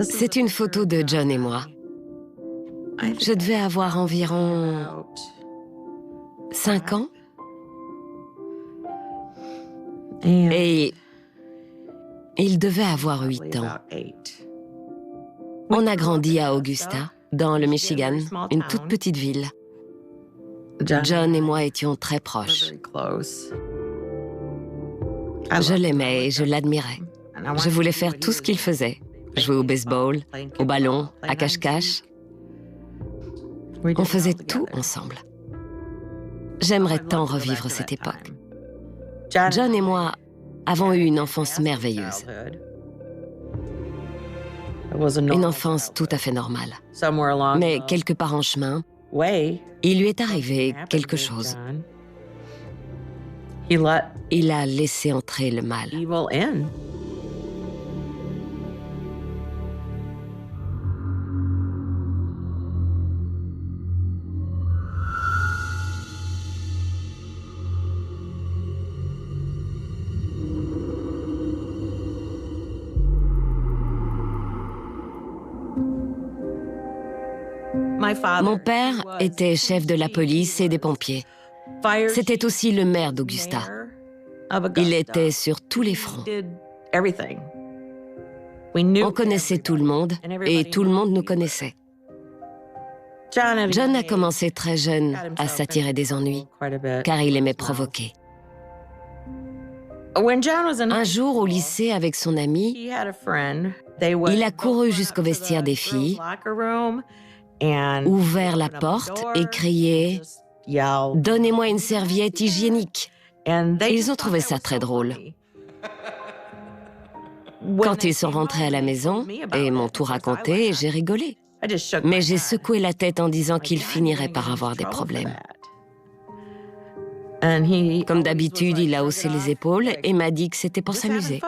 C'est une photo de John et moi. Je devais avoir environ 5 ans. Et il devait avoir 8 ans. On a grandi à Augusta, dans le Michigan, une toute petite ville. John et moi étions très proches. Je l'aimais et je l'admirais. Je voulais faire tout ce qu'il faisait. Jouer au baseball, au ballon, à cache-cache. On faisait tout ensemble. J'aimerais tant revivre cette époque. John et moi avons eu une enfance merveilleuse. Une enfance tout à fait normale. Mais quelque part en chemin, il lui est arrivé quelque chose. Il a laissé entrer le mal. Mon père était chef de la police et des pompiers. C'était aussi le maire d'Augusta. Il était sur tous les fronts. On connaissait tout le monde et tout le monde nous connaissait. John a commencé très jeune à s'attirer des ennuis, car il aimait provoquer. Un jour, au lycée avec son ami, il a couru jusqu'au vestiaire des filles, ouvert la porte et crié « Donnez-moi une serviette hygiénique ». Ils ont trouvé ça très drôle. Quand ils sont rentrés à la maison et m'ont tout raconté, j'ai rigolé. Mais j'ai secoué la tête en disant qu'il finirait par avoir des problèmes. Comme d'habitude, il a haussé les épaules et m'a dit que c'était pour s'amuser.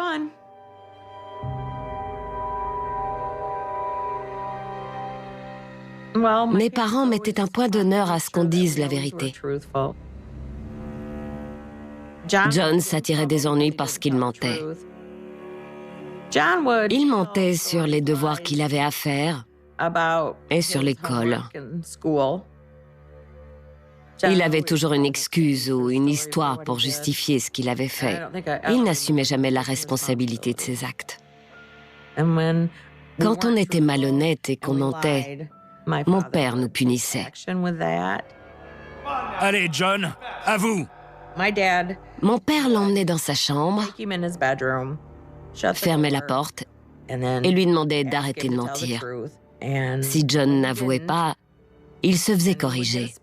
Mes parents mettaient un point d'honneur à ce qu'on dise la vérité. John s'attirait des ennuis parce qu'il mentait. Il mentait sur les devoirs qu'il avait à faire et sur l'école. Il avait toujours une excuse ou une histoire pour justifier ce qu'il avait fait. Il n'assumait jamais la responsabilité de ses actes. Quand on était malhonnête et qu'on mentait, mon père nous punissait. Allez, John, à vous! Mon père l'emmenait dans sa chambre, fermait la porte et lui demandait d'arrêter de mentir. Si John n'avouait pas, il se faisait corriger.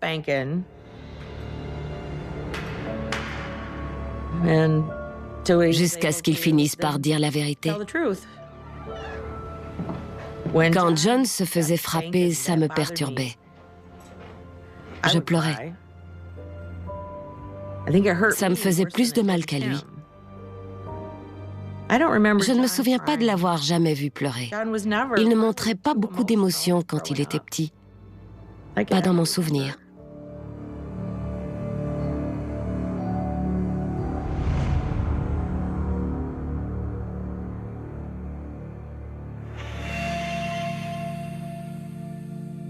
Jusqu'à ce qu'il finisse par dire la vérité. Quand John se faisait frapper, ça me perturbait. Je pleurais. Ça me faisait plus de mal qu'à lui. Je ne me souviens pas de l'avoir jamais vu pleurer. Il ne montrait pas beaucoup d'émotions quand il était petit. Pas dans mon souvenir.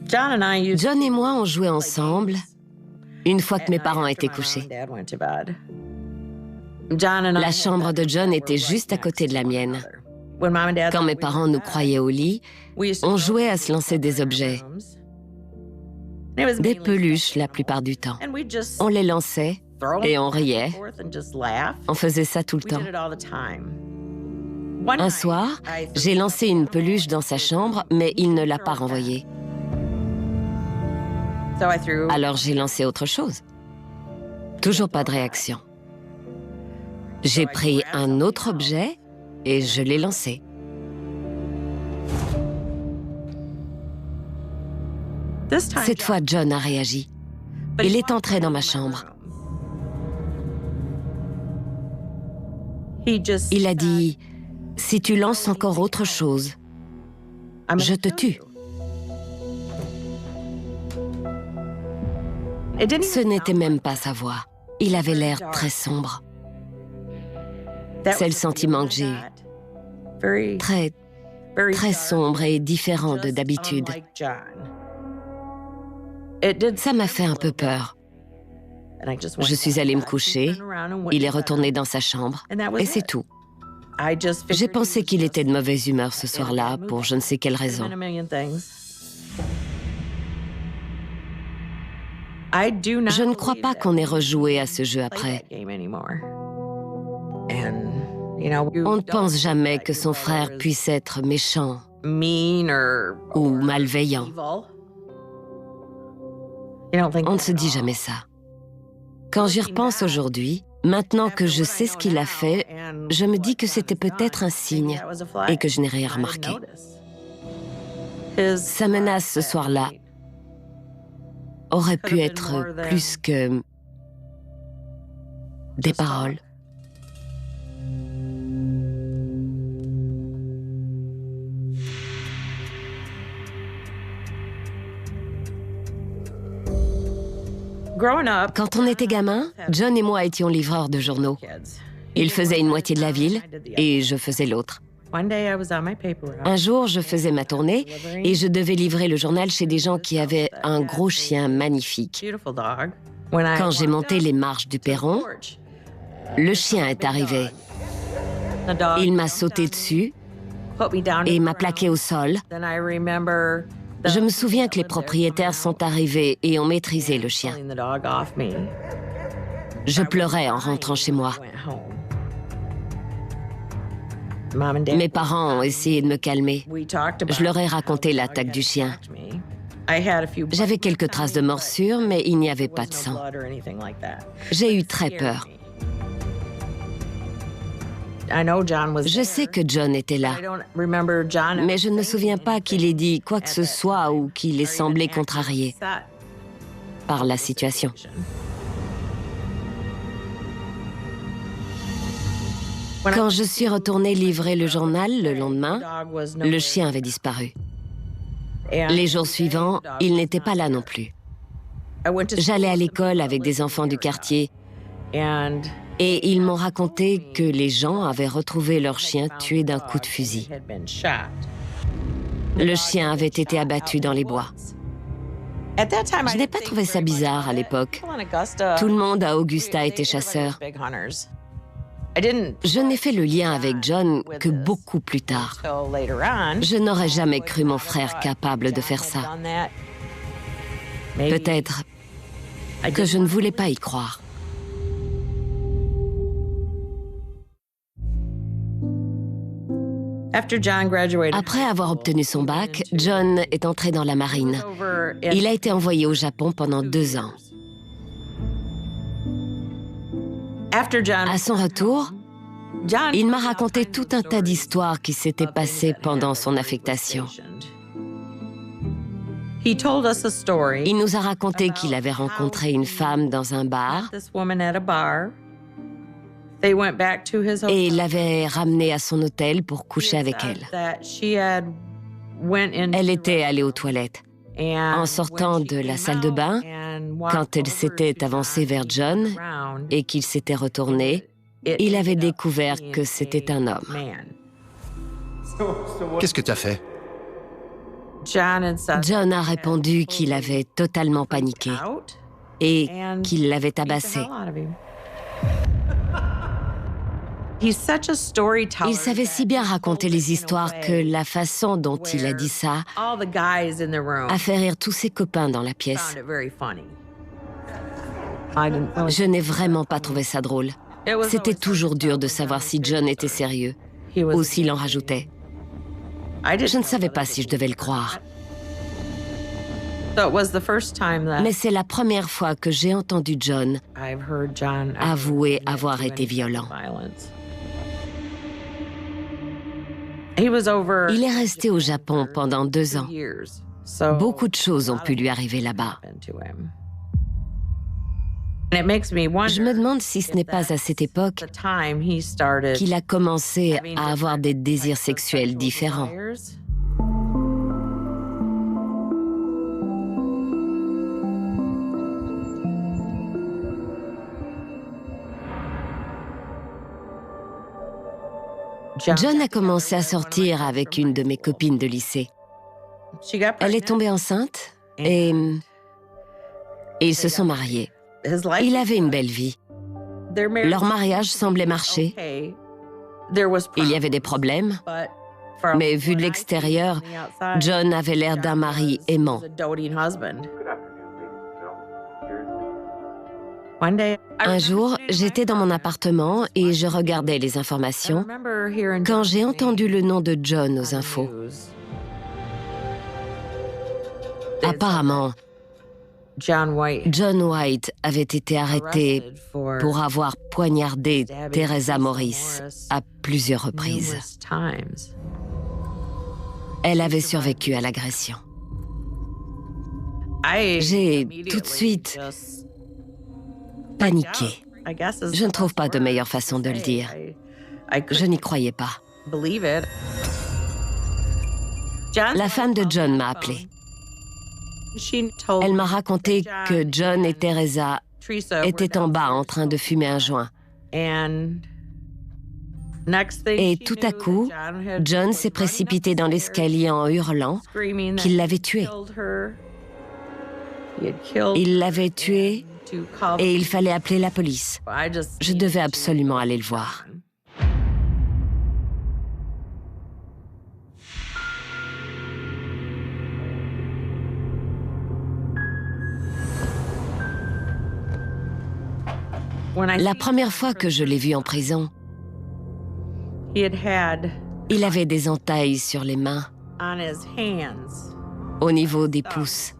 John et moi, on jouait ensemble une fois que mes parents étaient couchés. La chambre de John était juste à côté de la mienne. Quand mes parents nous croyaient au lit, on jouait à se lancer des objets. Des peluches la plupart du temps. On les lançait et on riait. On faisait ça tout le temps. Un soir, j'ai lancé une peluche dans sa chambre, mais il ne l'a pas renvoyée. Alors j'ai lancé autre chose. Toujours pas de réaction. J'ai pris un autre objet et je l'ai lancé. Cette fois, John a réagi. Il est entré dans ma chambre. Il a dit « Si tu lances encore autre chose, je te tue. » Ce n'était même pas sa voix. Il avait l'air très sombre. C'est le sentiment que j'ai eu. Très, très sombre et différent de d'habitude. Ça m'a fait un peu peur. Je suis allée me coucher, il est retourné dans sa chambre, et c'est tout. J'ai pensé qu'il était de mauvaise humeur ce soir-là, pour je ne sais quelle raison. Je ne crois pas qu'on ait rejoué à ce jeu après. On ne pense jamais que son frère puisse être méchant ou malveillant. On ne se dit jamais ça. Quand j'y repense aujourd'hui, maintenant que je sais ce qu'il a fait, je me dis que c'était peut-être un signe et que je n'ai rien remarqué. Sa menace ce soir-là aurait pu être plus que des paroles. Quand on était gamin, John et moi étions livreurs de journaux. Il faisait une moitié de la ville et je faisais l'autre. Un jour, je faisais ma tournée et je devais livrer le journal chez des gens qui avaient un gros chien magnifique. Quand j'ai monté les marches du perron, le chien est arrivé. Il m'a sauté dessus et m'a plaqué au sol. Je me souviens que les propriétaires sont arrivés et ont maîtrisé le chien. Je pleurais en rentrant chez moi. Mes parents ont essayé de me calmer. Je leur ai raconté l'attaque du chien. J'avais quelques traces de morsures, mais il n'y avait pas de sang. J'ai eu très peur. Je sais que John était là, mais je ne me souviens pas qu'il ait dit quoi que ce soit ou qu'il ait semblé contrarié par la situation. Quand je suis retournée livrer le journal le lendemain, le chien avait disparu. Les jours suivants, il n'était pas là non plus. J'allais à l'école avec des enfants du quartier et ils m'ont raconté que les gens avaient retrouvé leur chien tué d'un coup de fusil. Le chien avait été abattu dans les bois. Je n'ai pas trouvé ça bizarre à l'époque. Tout le monde à Augusta était chasseur. Je n'ai fait le lien avec John que beaucoup plus tard. Je n'aurais jamais cru mon frère capable de faire ça. Peut-être que je ne voulais pas y croire. Après avoir obtenu son bac, John est entré dans la marine. Il a été envoyé au Japon pendant 2 ans. À son retour, il m'a raconté tout un tas d'histoires qui s'étaient passées pendant son affectation. Il nous a raconté qu'il avait rencontré une femme dans un bar et l'avait ramenée à son hôtel pour coucher avec elle. Elle était allée aux toilettes. En sortant de la salle de bain, quand elle s'était avancée vers John et qu'il s'était retourné, il avait découvert que c'était un homme. Qu'est-ce que tu as fait? John a répondu qu'il avait totalement paniqué et qu'il l'avait tabassé. Il savait si bien raconter les histoires que la façon dont il a dit ça a fait rire tous ses copains dans la pièce. Je n'ai vraiment pas trouvé ça drôle. C'était toujours dur de savoir si John était sérieux ou s'il en rajoutait. Je ne savais pas si je devais le croire. Mais c'est la première fois que j'ai entendu John avouer avoir été violent. Il est resté au Japon pendant 2 ans. Beaucoup de choses ont pu lui arriver là-bas. Je me demande si ce n'est pas à cette époque qu'il a commencé à avoir des désirs sexuels différents. John a commencé à sortir avec une de mes copines de lycée. Elle est tombée enceinte et ils se sont mariés. Il avait une belle vie. Leur mariage semblait marcher. Il y avait des problèmes, mais vu de l'extérieur, John avait l'air d'un mari aimant. Un jour, j'étais dans mon appartement et je regardais les informations quand j'ai entendu le nom de John aux infos. Apparemment, John White avait été arrêté pour avoir poignardé Teresa Morris à plusieurs reprises. Elle avait survécu à l'agression. J'ai tout de suite paniqué. Je ne trouve pas de meilleure façon de le dire. Je n'y croyais pas. La femme de John m'a appelée. Elle m'a raconté que John et Teresa étaient en bas en train de fumer un joint. Et tout à coup, John s'est précipité dans l'escalier en hurlant qu'il l'avait tuée. Il l'avait tuée et il fallait appeler la police. Je devais absolument aller le voir. La première fois que je l'ai vu en prison, il avait des entailles sur les mains, au niveau des pouces.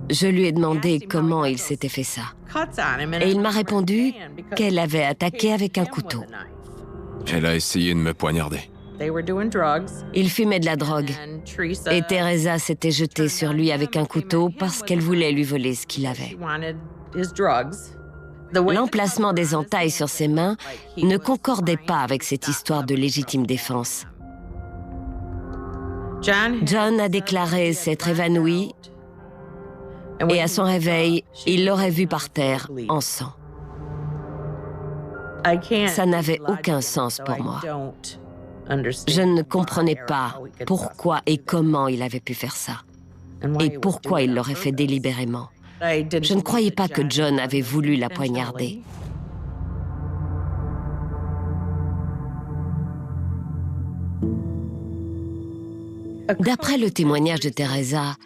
Je lui ai demandé comment il s'était fait ça. Et il m'a répondu qu'elle avait attaqué avec un couteau. Elle a essayé de me poignarder. Il fumait de la drogue. Et Teresa s'était jetée sur lui avec un couteau parce qu'elle voulait lui voler ce qu'il avait. L'emplacement des entailles sur ses mains ne concordait pas avec cette histoire de légitime défense. John a déclaré s'être évanoui et à son réveil, il l'aurait vu par terre en sang. Ça n'avait aucun sens pour moi. Je ne comprenais pas pourquoi et comment il avait pu faire ça. Et pourquoi il l'aurait fait délibérément. Je ne croyais pas que John avait voulu la poignarder. D'après le témoignage de Teresa,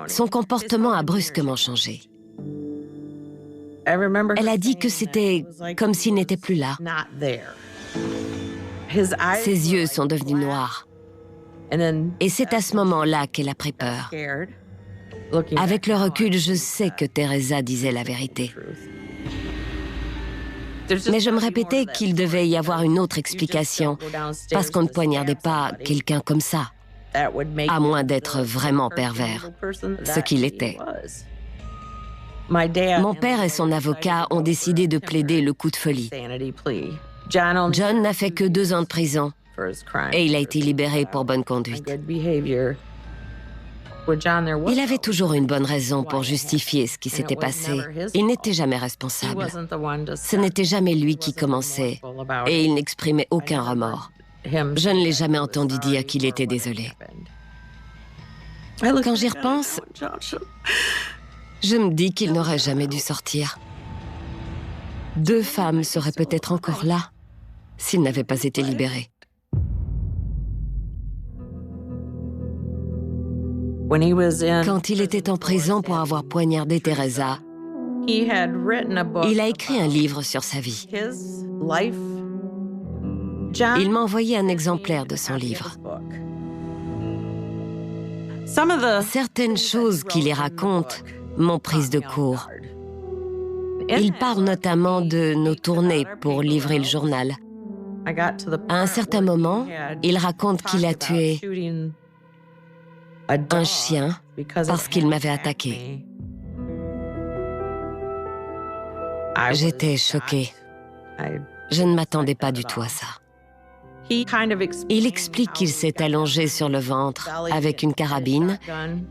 son comportement a brusquement changé. Elle a dit que c'était comme s'il n'était plus là. Ses yeux sont devenus noirs. Et c'est à ce moment-là qu'elle a pris peur. Avec le recul, je sais que Teresa disait la vérité. Mais je me répétais qu'il devait y avoir une autre explication, parce qu'on ne poignardait pas quelqu'un comme ça, à moins d'être vraiment pervers, ce qu'il était. Mon père et son avocat ont décidé de plaider le coup de folie. John n'a fait que 2 ans de prison et il a été libéré pour bonne conduite. Il avait toujours une bonne raison pour justifier ce qui s'était passé. Il n'était jamais responsable. Ce n'était jamais lui qui commençait et il n'exprimait aucun remords. Je ne l'ai jamais entendu dire qu'il était désolé. Quand j'y repense, je me dis qu'il n'aurait jamais dû sortir. 2 femmes seraient peut-être encore là s'il n'avait pas été libéré. Quand il était en prison pour avoir poignardé Teresa, il a écrit un livre sur sa vie. Il m'a envoyé un exemplaire de son livre. Certaines choses qu'il y raconte m'ont prise de court. Il parle notamment de nos tournées pour livrer le journal. À un certain moment, il raconte qu'il a tué un chien parce qu'il m'avait attaqué. J'étais choquée. Je ne m'attendais pas du tout à ça. Il explique qu'il s'est allongé sur le ventre avec une carabine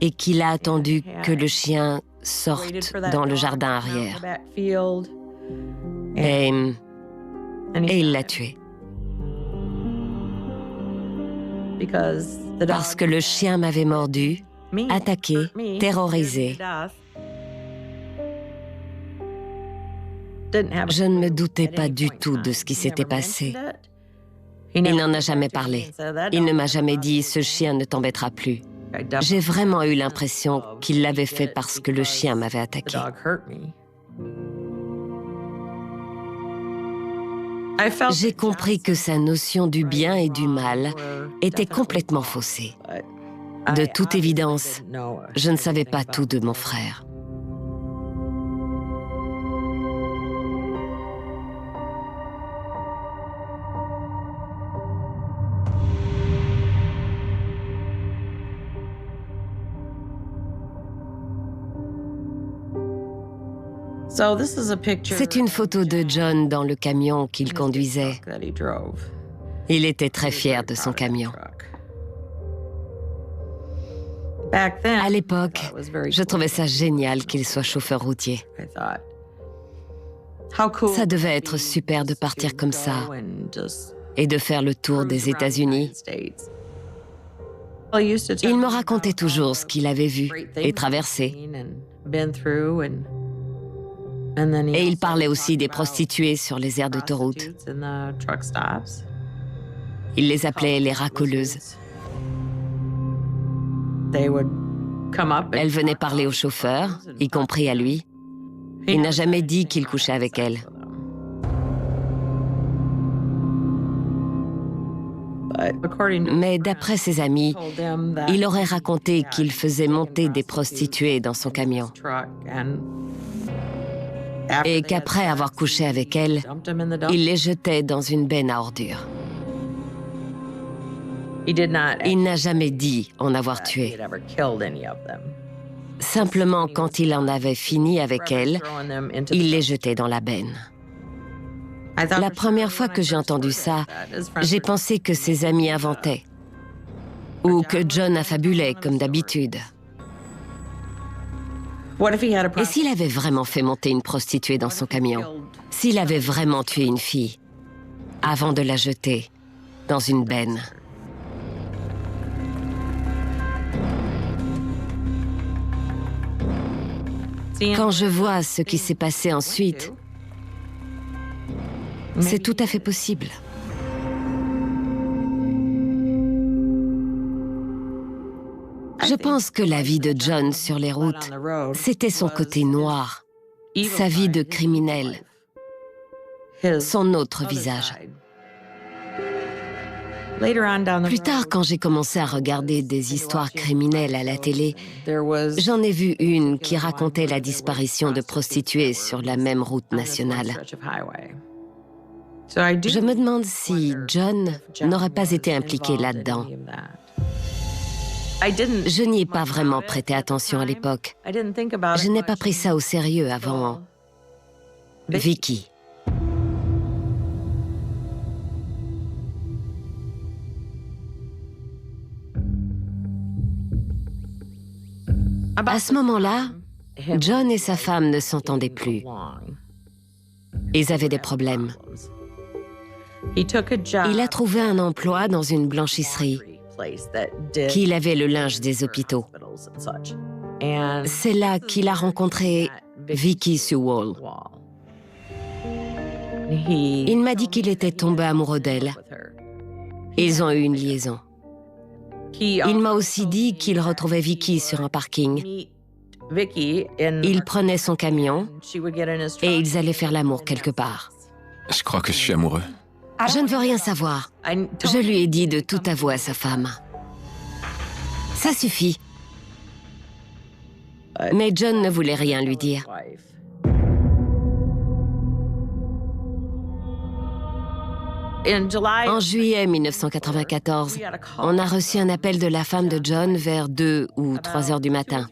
et qu'il a attendu que le chien sorte dans le jardin arrière. Et il l'a tué. Parce que le chien m'avait mordu, attaqué, terrorisé. Je ne me doutais pas du tout de ce qui s'était passé. Il n'en a jamais parlé. Il ne m'a jamais dit « ce chien ne t'embêtera plus ». J'ai vraiment eu l'impression qu'il l'avait fait parce que le chien m'avait attaqué. J'ai compris que sa notion du bien et du mal était complètement faussée. De toute évidence, je ne savais pas tout de mon frère. C'est une photo de John dans le camion qu'il conduisait. Il était très fier de son camion. À l'époque, je trouvais ça génial qu'il soit chauffeur routier. Ça devait être super de partir comme ça et de faire le tour des États-Unis. Il me racontait toujours ce qu'il avait vu et traversé. Et il parlait aussi des prostituées sur les aires d'autoroute. Il les appelait les racoleuses. Elle venait parler au chauffeur, y compris à lui. Il n'a jamais dit qu'il couchait avec elle. Mais d'après ses amis, il aurait raconté qu'il faisait monter des prostituées dans son camion. Et qu'après avoir couché avec elles, il les jetait dans une benne à ordures. Il n'a jamais dit en avoir tué. Simplement, quand il en avait fini avec elles, il les jetait dans la benne. La première fois que j'ai entendu ça, j'ai pensé que ses amis inventaient, ou que John affabulait comme d'habitude. Et s'il avait vraiment fait monter une prostituée dans son camion? S'il avait vraiment tué une fille avant de la jeter dans une benne? Quand je vois ce qui s'est passé ensuite, c'est tout à fait possible. Je pense que la vie de John sur les routes, c'était son côté noir, sa vie de criminel, son autre visage. Plus tard, quand j'ai commencé à regarder des histoires criminelles à la télé, j'en ai vu une qui racontait la disparition de prostituées sur la même route nationale. Je me demande si John n'aurait pas été impliqué là-dedans. Je n'y ai pas vraiment prêté attention à l'époque. Je n'ai pas pris ça au sérieux avant Vicky. À ce moment-là, John et sa femme ne s'entendaient plus. Ils avaient des problèmes. Il a trouvé un emploi dans une blanchisserie qui lavait le linge des hôpitaux. C'est là qu'il a rencontré Vicky Sewell. Il m'a dit qu'il était tombé amoureux d'elle. Ils ont eu une liaison. Il m'a aussi dit qu'il retrouvait Vicky sur un parking. Il prenait son camion et ils allaient faire l'amour quelque part. Je crois que je suis amoureux. Je ne veux rien savoir. Je lui ai dit de tout avouer à sa femme. Ça suffit. Mais John ne voulait rien lui dire. En juillet 1994, on a reçu un appel de la femme de John vers 2 ou 3 heures du matin.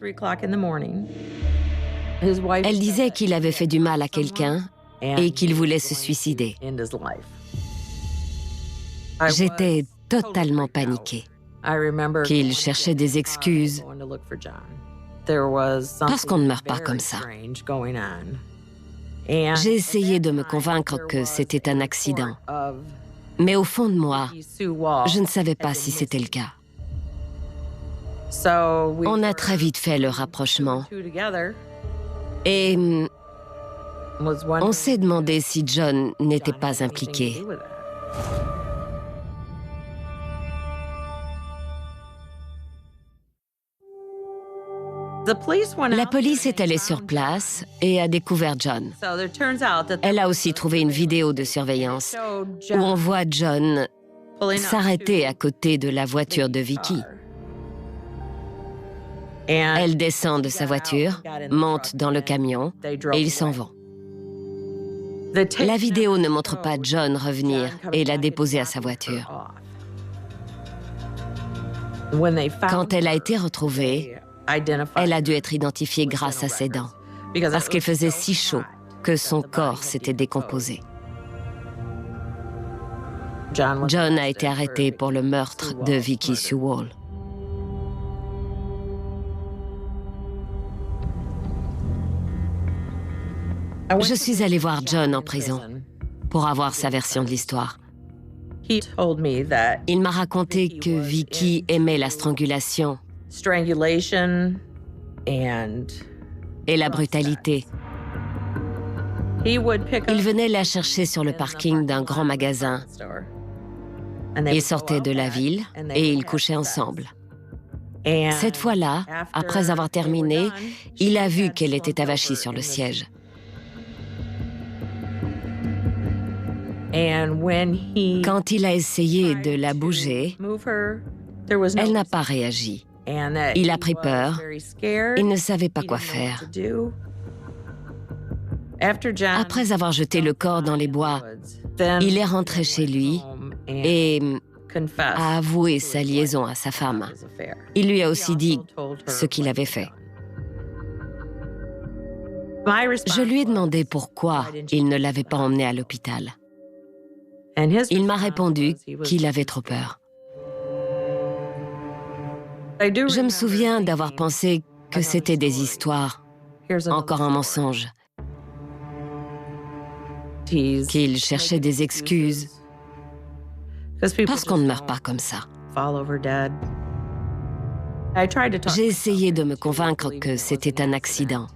Elle disait qu'il avait fait du mal à quelqu'un et qu'il voulait se suicider. J'étais totalement paniquée, qu'il cherchait des excuses, parce qu'on ne meurt pas comme ça. J'ai essayé de me convaincre que c'était un accident, Mais au fond de moi, je ne savais pas si c'était le cas. On a très vite fait le rapprochement. Et on s'est demandé si John n'était pas impliqué. La police est allée sur place et a découvert John. Elle a aussi trouvé une vidéo de surveillance où on voit John s'arrêter à côté de la voiture de Vicky. Elle descend de sa voiture, monte dans le camion et ils s'en vont. La vidéo ne montre pas John revenir et la déposer à sa voiture. Quand elle a été retrouvée, elle a dû être identifiée grâce à ses dents, parce qu'il faisait si chaud que son corps s'était décomposé. John a été arrêté pour le meurtre de Vicky Sewell. Je suis allée voir John en prison pour avoir sa version de l'histoire. Il m'a raconté que Vicky aimait la strangulation et la brutalité. Il venait la chercher sur le parking d'un grand magasin. Ils sortaient de la ville et ils couchaient ensemble. Cette fois-là, après avoir terminé, il a vu qu'elle était avachie sur le siège. Quand il a essayé de la bouger, elle n'a pas réagi. Il a pris peur. Il ne savait pas quoi faire. Après avoir jeté le corps dans les bois, il est rentré chez lui et a avoué sa liaison à sa femme. Il lui a aussi dit ce qu'il avait fait. Je lui ai demandé pourquoi il ne l'avait pas emmené à l'hôpital. Il m'a répondu qu'il avait trop peur. Je me souviens d'avoir pensé que c'était des histoires, encore un mensonge, qu'il cherchait des excuses, parce qu'on ne meurt pas comme ça. J'ai essayé de me convaincre que c'était un accident.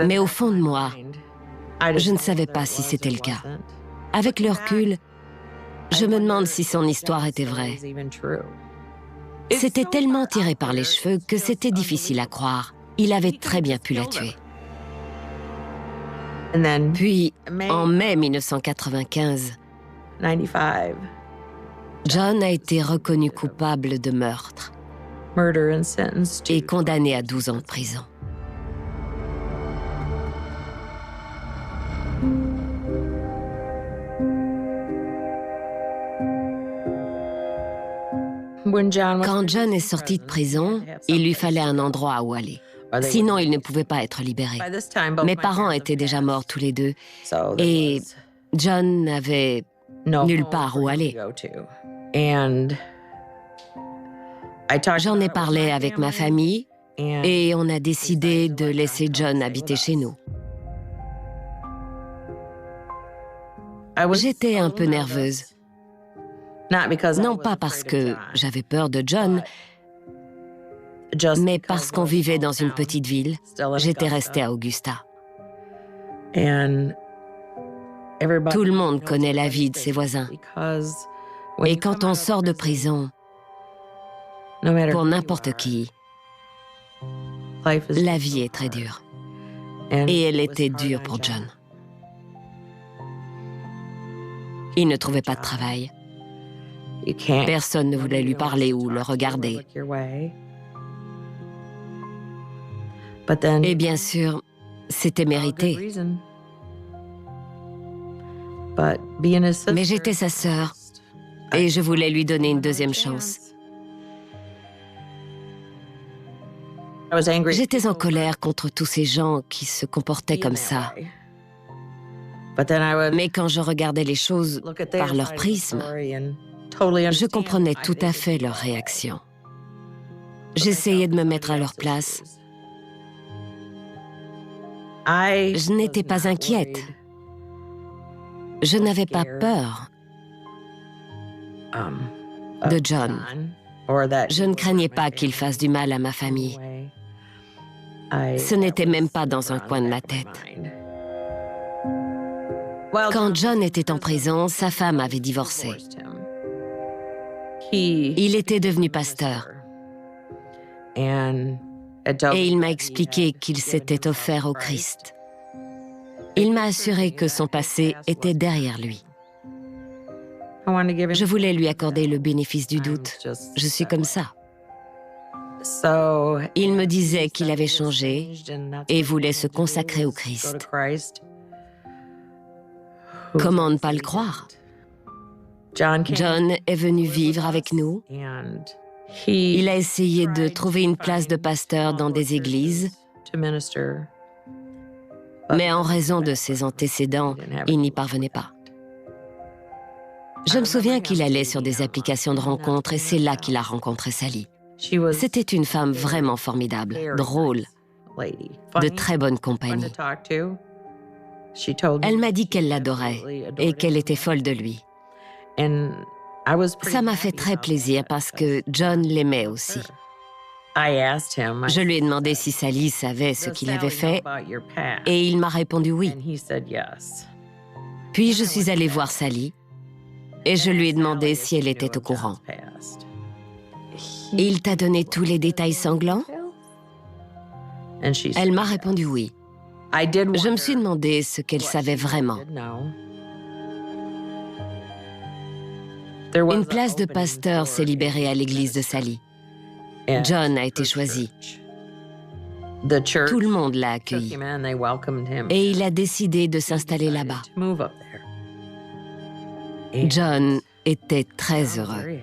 Mais au fond de moi, je ne savais pas si c'était le cas. Avec le recul, je me demande si son histoire était vraie. C'était tellement tiré par les cheveux que c'était difficile à croire. Il avait très bien pu la tuer. Puis, en mai 1995, John a été reconnu coupable de meurtre et condamné à 12 ans de prison. Quand John est sorti de prison, il lui fallait un endroit où aller. Sinon, il ne pouvait pas être libéré. Mes parents étaient déjà morts tous les deux et John n'avait nulle part où aller. J'en ai parlé avec ma famille et on a décidé de laisser John habiter chez nous. J'étais un peu nerveuse. Non pas parce que j'avais peur de John, mais parce qu'on vivait dans une petite ville. J'étais restée à Augusta. Tout le monde connaît la vie de ses voisins. Et quand on sort de prison, pour n'importe qui, la vie est très dure. Et elle était dure pour John. Il ne trouvait pas de travail. Personne ne voulait lui parler ou le regarder. Et bien sûr, c'était mérité. Mais j'étais sa sœur et je voulais lui donner une deuxième chance. J'étais en colère contre tous ces gens qui se comportaient comme ça. Mais quand je regardais les choses par leur prisme, je comprenais tout à fait leur réaction. J'essayais de me mettre à leur place. Je n'étais pas inquiète. Je n'avais pas peur de John. Je ne craignais pas qu'il fasse du mal à ma famille. Ce n'était même pas dans un coin de ma tête. Quand John était en prison, sa femme avait divorcé. Il était devenu pasteur. Et il m'a expliqué qu'il s'était offert au Christ. Il m'a assuré que son passé était derrière lui. Je voulais lui accorder le bénéfice du doute. Je suis comme ça. Il me disait qu'il avait changé et voulait se consacrer au Christ. Comment ne pas le croire? John est venu vivre avec nous. Il a essayé de trouver une place de pasteur dans des églises, mais en raison de ses antécédents, il n'y parvenait pas. Je me souviens qu'il allait sur des applications de rencontres et c'est là qu'il a rencontré Sally. C'était une femme vraiment formidable, drôle, de très bonne compagnie. Elle m'a dit qu'elle l'adorait et qu'elle était folle de lui. Ça m'a fait très plaisir parce que John l'aimait aussi. Je lui ai demandé si Sally savait ce qu'il avait fait et il m'a répondu oui. Puis je suis allée voir Sally et je lui ai demandé si elle était au courant. Il t'a donné tous les détails sanglants? Elle m'a répondu oui. Je me suis demandé ce qu'elle savait vraiment. Une place de pasteur s'est libérée à l'église de Sally. John a été choisi. Tout le monde l'a accueilli. Et il a décidé de s'installer là-bas. John était très heureux.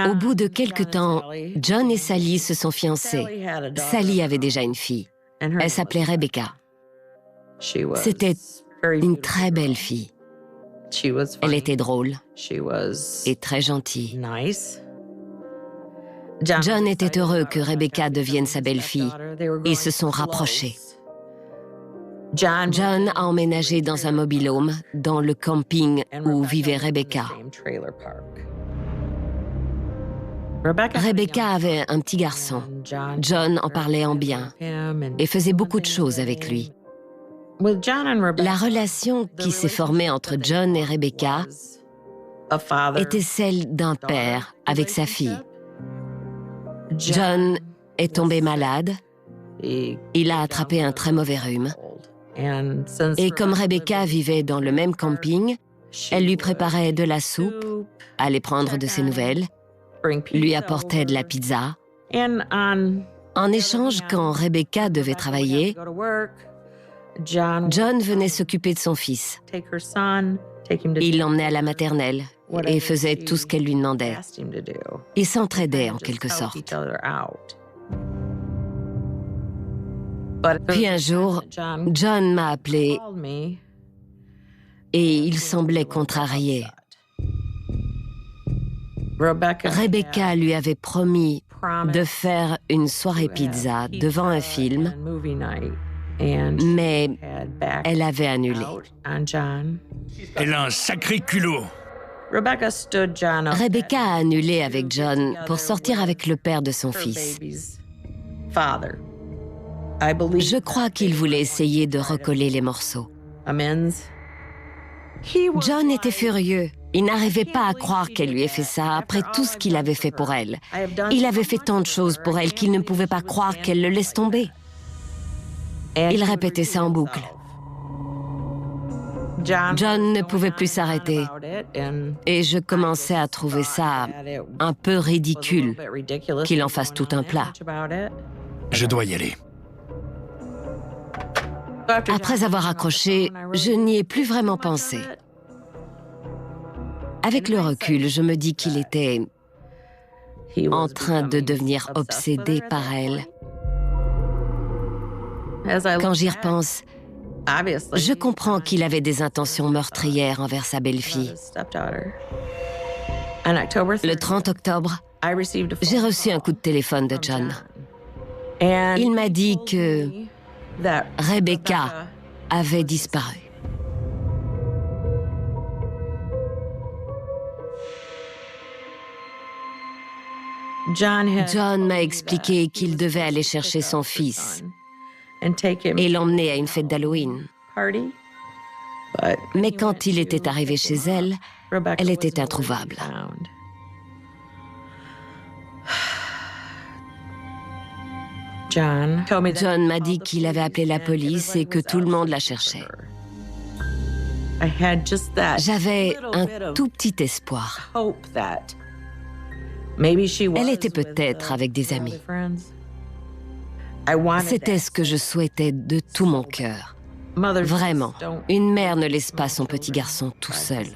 Au bout de quelque temps, John et Sally se sont fiancés. Sally avait déjà une fille. Elle s'appelait Rebecca. C'était une très belle fille. Elle était drôle et très gentille. John était heureux que Rebecca devienne sa belle-fille. Ils se sont rapprochés. John a emménagé dans un mobil-home dans le camping où vivait Rebecca. Rebecca avait un petit garçon. John en parlait en bien et faisait beaucoup de choses avec lui. La relation qui s'est formée entre John et Rebecca était celle d'un père avec sa fille. John est tombé malade. Il a attrapé un très mauvais rhume. Et comme Rebecca vivait dans le même camping, elle lui préparait de la soupe, allait prendre de ses nouvelles, lui apportait de la pizza. En échange, quand Rebecca devait travailler, John venait s'occuper de son fils. Il l'emmenait à la maternelle et faisait tout ce qu'elle lui demandait. Ils s'entraidaient en quelque sorte. Puis un jour, John m'a appelé et il semblait contrarié. Rebecca lui avait promis de faire une soirée pizza devant un film, mais elle avait annulé. Elle a un sacré culot. Rebecca a annulé avec John pour sortir avec le père de son fils. Je crois qu'il voulait essayer de recoller les morceaux. John était furieux. Il n'arrivait pas à croire qu'elle lui ait fait ça après tout ce qu'il avait fait pour elle. Il avait fait tant de choses pour elle qu'il ne pouvait pas croire qu'elle le laisse tomber. Il répétait ça en boucle. John ne pouvait plus s'arrêter. Et je commençais à trouver ça un peu ridicule qu'il en fasse tout un plat. Je dois y aller. Après avoir accroché, je n'y ai plus vraiment pensé. Avec le recul, je me dis qu'il était en train de devenir obsédé par elle. Quand j'y repense, je comprends qu'il avait des intentions meurtrières envers sa belle-fille. Le 30 octobre, J'ai reçu un coup de téléphone de John. Il m'a dit que Rebecca avait disparu. John m'a expliqué qu'il devait aller chercher son fils et l'emmener à une fête d'Halloween. Mais quand il était arrivé chez elle, elle était introuvable. John m'a dit qu'il avait appelé la police et que tout le monde la cherchait. J'avais un tout petit espoir. Elle était peut-être avec des amis. C'était ce que je souhaitais de tout mon cœur. Vraiment, une mère ne laisse pas son petit garçon tout seul.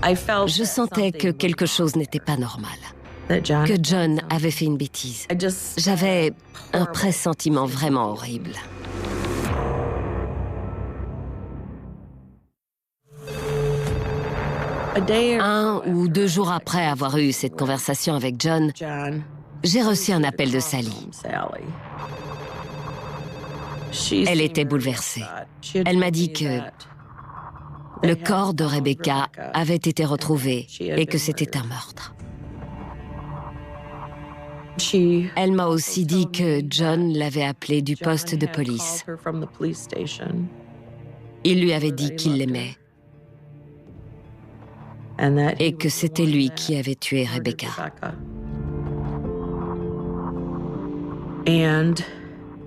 Je sentais que quelque chose n'était pas normal, que John avait fait une bêtise. J'avais un pressentiment vraiment horrible. Un ou 2 jours après avoir eu cette conversation avec John, j'ai reçu un appel de Sally. Elle était bouleversée. Elle m'a dit que le corps de Rebecca avait été retrouvé et que c'était un meurtre. Elle m'a aussi dit que John l'avait appelée du poste de police. Il lui avait dit qu'il l'aimait et que c'était lui qui avait tué Rebecca.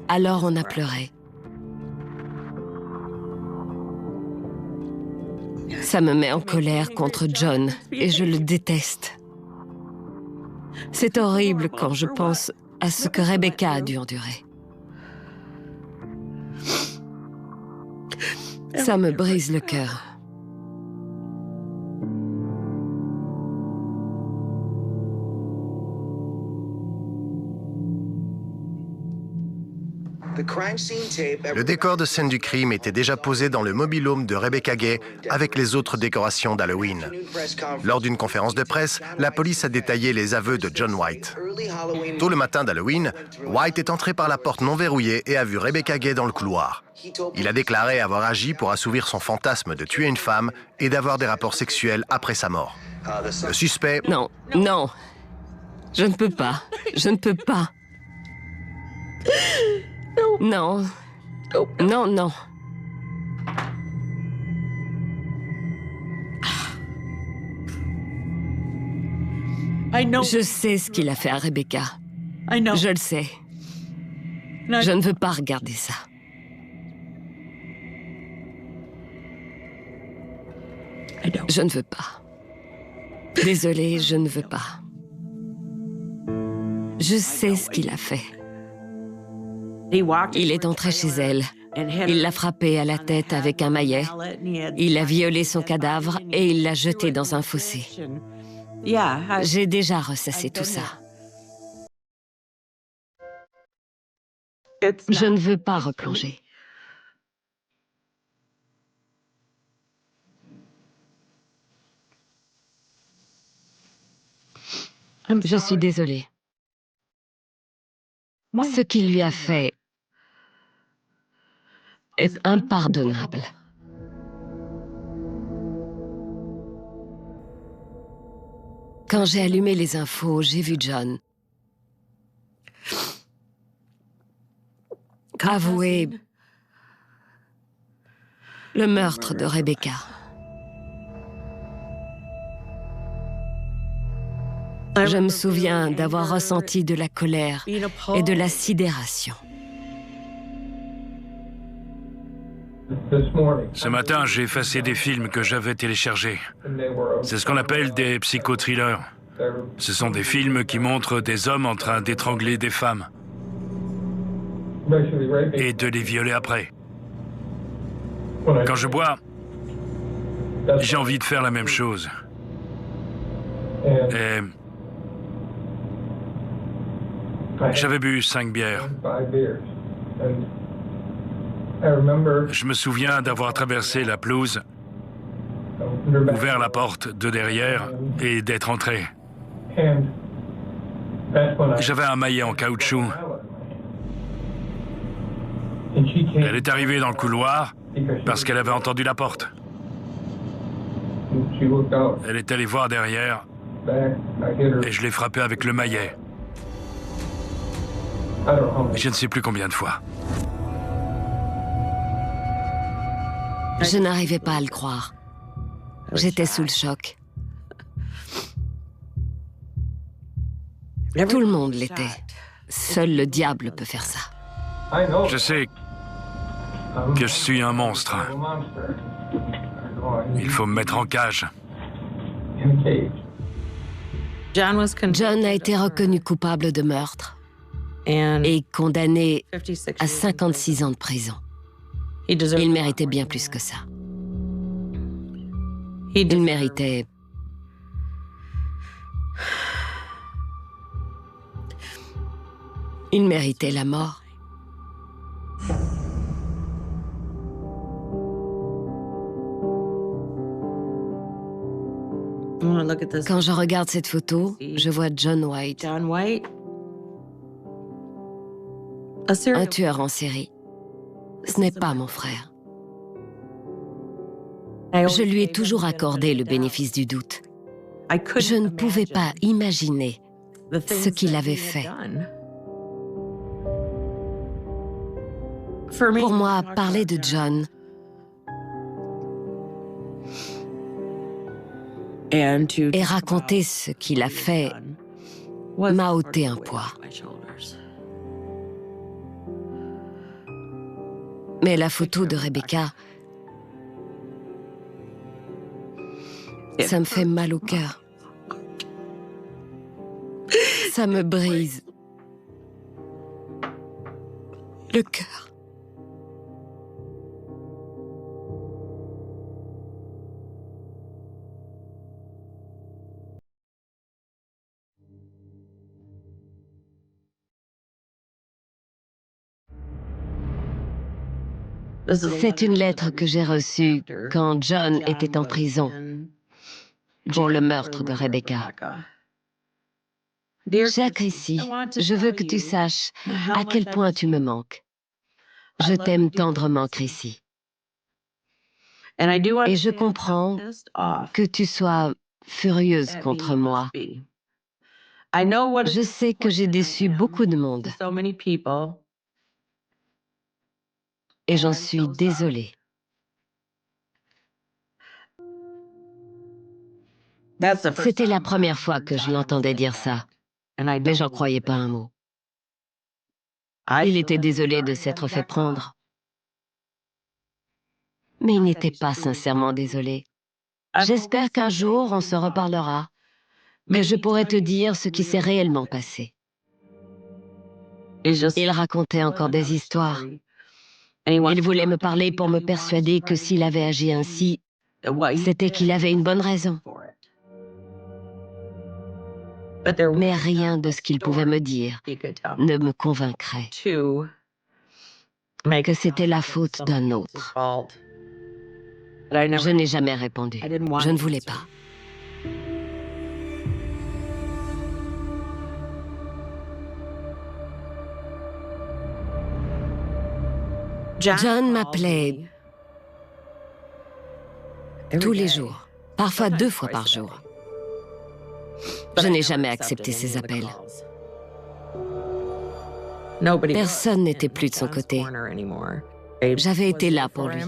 Alors on a pleuré. Ça me met en colère contre John et je le déteste. C'est horrible quand je pense à ce que Rebecca a dû endurer. Ça me brise le cœur. Le décor de scène du crime était déjà posé dans le mobil-home de Rebecca Gay avec les autres décorations d'Halloween. Lors d'une conférence de presse, la police a détaillé les aveux de John White. Tôt le matin d'Halloween, White est entré par la porte non verrouillée et a vu Rebecca Gay dans le couloir. Il a déclaré avoir agi pour assouvir son fantasme de tuer une femme et d'avoir des rapports sexuels après sa mort. Le suspect... Non, non, je ne peux pas, je ne peux pas. Non. Non, non. Je sais ce qu'il a fait à Rebecca. Je le sais. Je ne veux pas regarder ça. Je ne veux pas. Désolée, je ne veux pas. Je sais ce qu'il a fait. Il est entré chez elle. Il l'a frappée à la tête avec un maillet. Il a violé son cadavre et il l'a jeté dans un fossé. J'ai déjà ressassé tout ça. Je ne veux pas replonger. Je suis désolée. Ce qu'il lui a fait est impardonnable. Quand j'ai allumé les infos, j'ai vu John avouer le meurtre de Rebecca. Je me souviens d'avoir ressenti de la colère et de la sidération. Ce matin, j'ai effacé des films que j'avais téléchargés. C'est ce qu'on appelle des psychothrillers. Ce sont des films qui montrent des hommes en train d'étrangler des femmes et de les violer après. Quand je bois, j'ai envie de faire la même chose. Et j'avais bu 5 bières. Je me souviens d'avoir traversé la pelouse, ouvert la porte de derrière et d'être entré. J'avais un maillet en caoutchouc. Elle est arrivée dans le couloir parce qu'elle avait entendu la porte. Elle est allée voir derrière et je l'ai frappée avec le maillet. Je ne sais plus combien de fois. Je n'arrivais pas à le croire. J'étais sous le choc. Tout le monde l'était. Seul le diable peut faire ça. Je sais que je suis un monstre. Il faut me mettre en cage. John a été reconnu coupable de meurtre et condamné à 56 ans de prison. Il méritait bien plus que ça. Il méritait... Il méritait la mort. Quand je regarde cette photo, je vois John White, un tueur en série. Ce n'est pas mon frère. Je lui ai toujours accordé le bénéfice du doute. Je ne pouvais pas imaginer ce qu'il avait fait. Pour moi, parler de John et raconter ce qu'il a fait m'a ôté un poids. Mais la photo de Rebecca, ça me fait mal au cœur. Ça me brise le cœur. C'est une lettre que j'ai reçue quand John était en prison pour le meurtre de Rebecca. Chère Chrissy, je veux que tu saches à quel point tu me manques. Je t'aime tendrement, Chrissy. Et je comprends que tu sois furieuse contre moi. Je sais que j'ai déçu beaucoup de monde. Et j'en suis désolée. C'était la première fois que je l'entendais dire ça, mais j'en croyais pas un mot. Il était désolé de s'être fait prendre. Mais il n'était pas sincèrement désolé. J'espère qu'un jour on se reparlera, que je pourrai te dire ce qui s'est réellement passé. Il racontait encore des histoires. Il voulait me parler pour me persuader que s'il avait agi ainsi, c'était qu'il avait une bonne raison. Mais rien de ce qu'il pouvait me dire ne me convaincrait que c'était la faute d'un autre. Je n'ai jamais répondu. Je ne voulais pas. John m'appelait tous les jours, parfois 2 fois par jour. Je n'ai jamais accepté ses appels. Personne n'était plus de son côté. J'avais été là pour lui.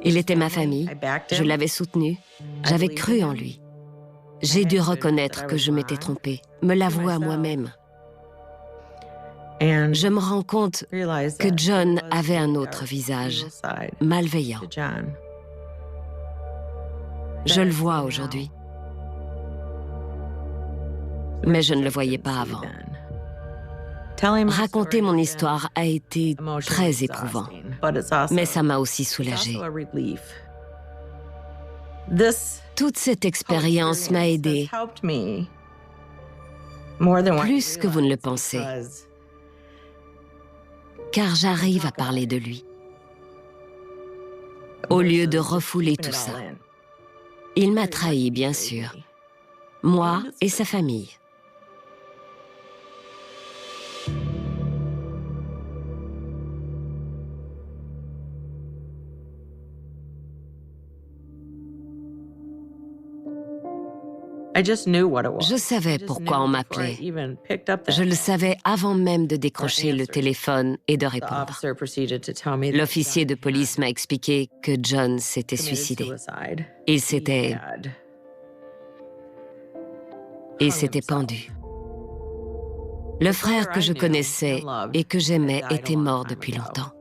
Il était ma famille, je l'avais soutenu, j'avais cru en lui. J'ai dû reconnaître que je m'étais trompée, me l'avouer à moi-même. Je me rends compte que John avait un autre visage, malveillant. Je le vois aujourd'hui. Mais je ne le voyais pas avant. Raconter mon histoire a été très éprouvant, mais ça m'a aussi soulagée. Toute cette expérience m'a aidée, plus que vous ne le pensez, car j'arrive à parler de lui, au lieu de refouler tout ça. Il m'a trahi, bien sûr, moi et sa famille. Je savais pourquoi on m'appelait. Je le savais avant même de décrocher le téléphone et de répondre. L'officier de police m'a expliqué que John s'était suicidé. Il s'était pendu. Le frère que je connaissais et que j'aimais était mort depuis longtemps.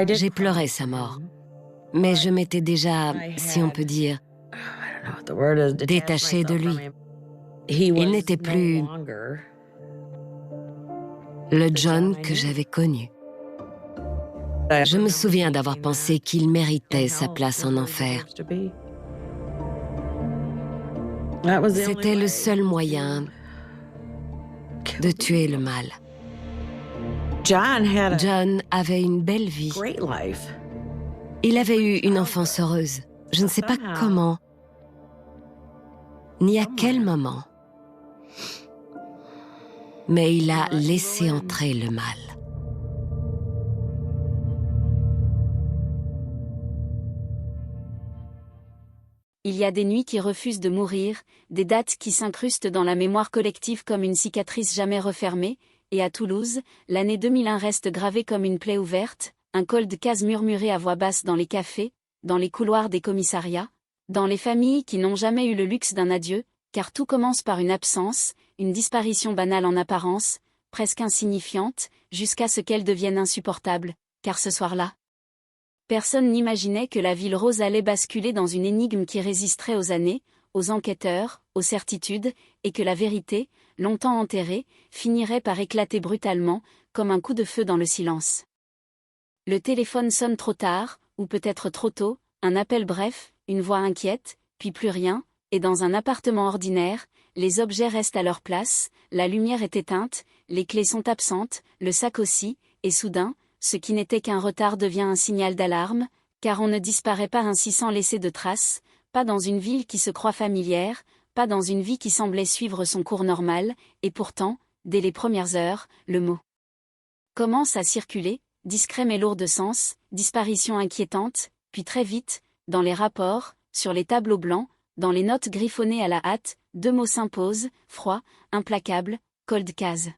J'ai pleuré sa mort, mais je m'étais déjà, si on peut dire, détaché de lui. Il n'était plus le John que j'avais connu. Je me souviens d'avoir pensé qu'il méritait sa place en enfer. C'était le seul moyen de tuer le mal. John avait une belle vie. Il avait eu une enfance heureuse. Je ne sais pas comment, ni à quel moment, mais il a laissé entrer le mal. Il y a des nuits qui refusent de mourir, des dates qui s'incrustent dans la mémoire collective comme une cicatrice jamais refermée, et à Toulouse, l'année 2001 reste gravée comme une plaie ouverte, un cold case murmuré à voix basse dans les cafés, dans les couloirs des commissariats, dans les familles qui n'ont jamais eu le luxe d'un adieu, car tout commence par une absence, une disparition banale en apparence, presque insignifiante, jusqu'à ce qu'elle devienne insupportable, car ce soir-là, personne n'imaginait que la ville rose allait basculer dans une énigme qui résisterait aux années, aux enquêteurs, aux certitudes, et que la vérité, longtemps enterrée, finirait par éclater brutalement, comme un coup de feu dans le silence. Le téléphone sonne trop tard, ou peut-être trop tôt, un appel bref, une voix inquiète, puis plus rien, et dans un appartement ordinaire, les objets restent à leur place, la lumière est éteinte, les clés sont absentes, le sac aussi, et soudain, ce qui n'était qu'un retard devient un signal d'alarme, car on ne disparaît pas ainsi sans laisser de traces, pas dans une ville qui se croit familière, pas dans une vie qui semblait suivre son cours normal, et pourtant, dès les premières heures, le mot commence à circuler, discret mais lourd de sens, disparition inquiétante, puis très vite, dans les rapports, sur les tableaux blancs, dans les notes griffonnées à la hâte, deux mots s'imposent, froid, implacable, cold case.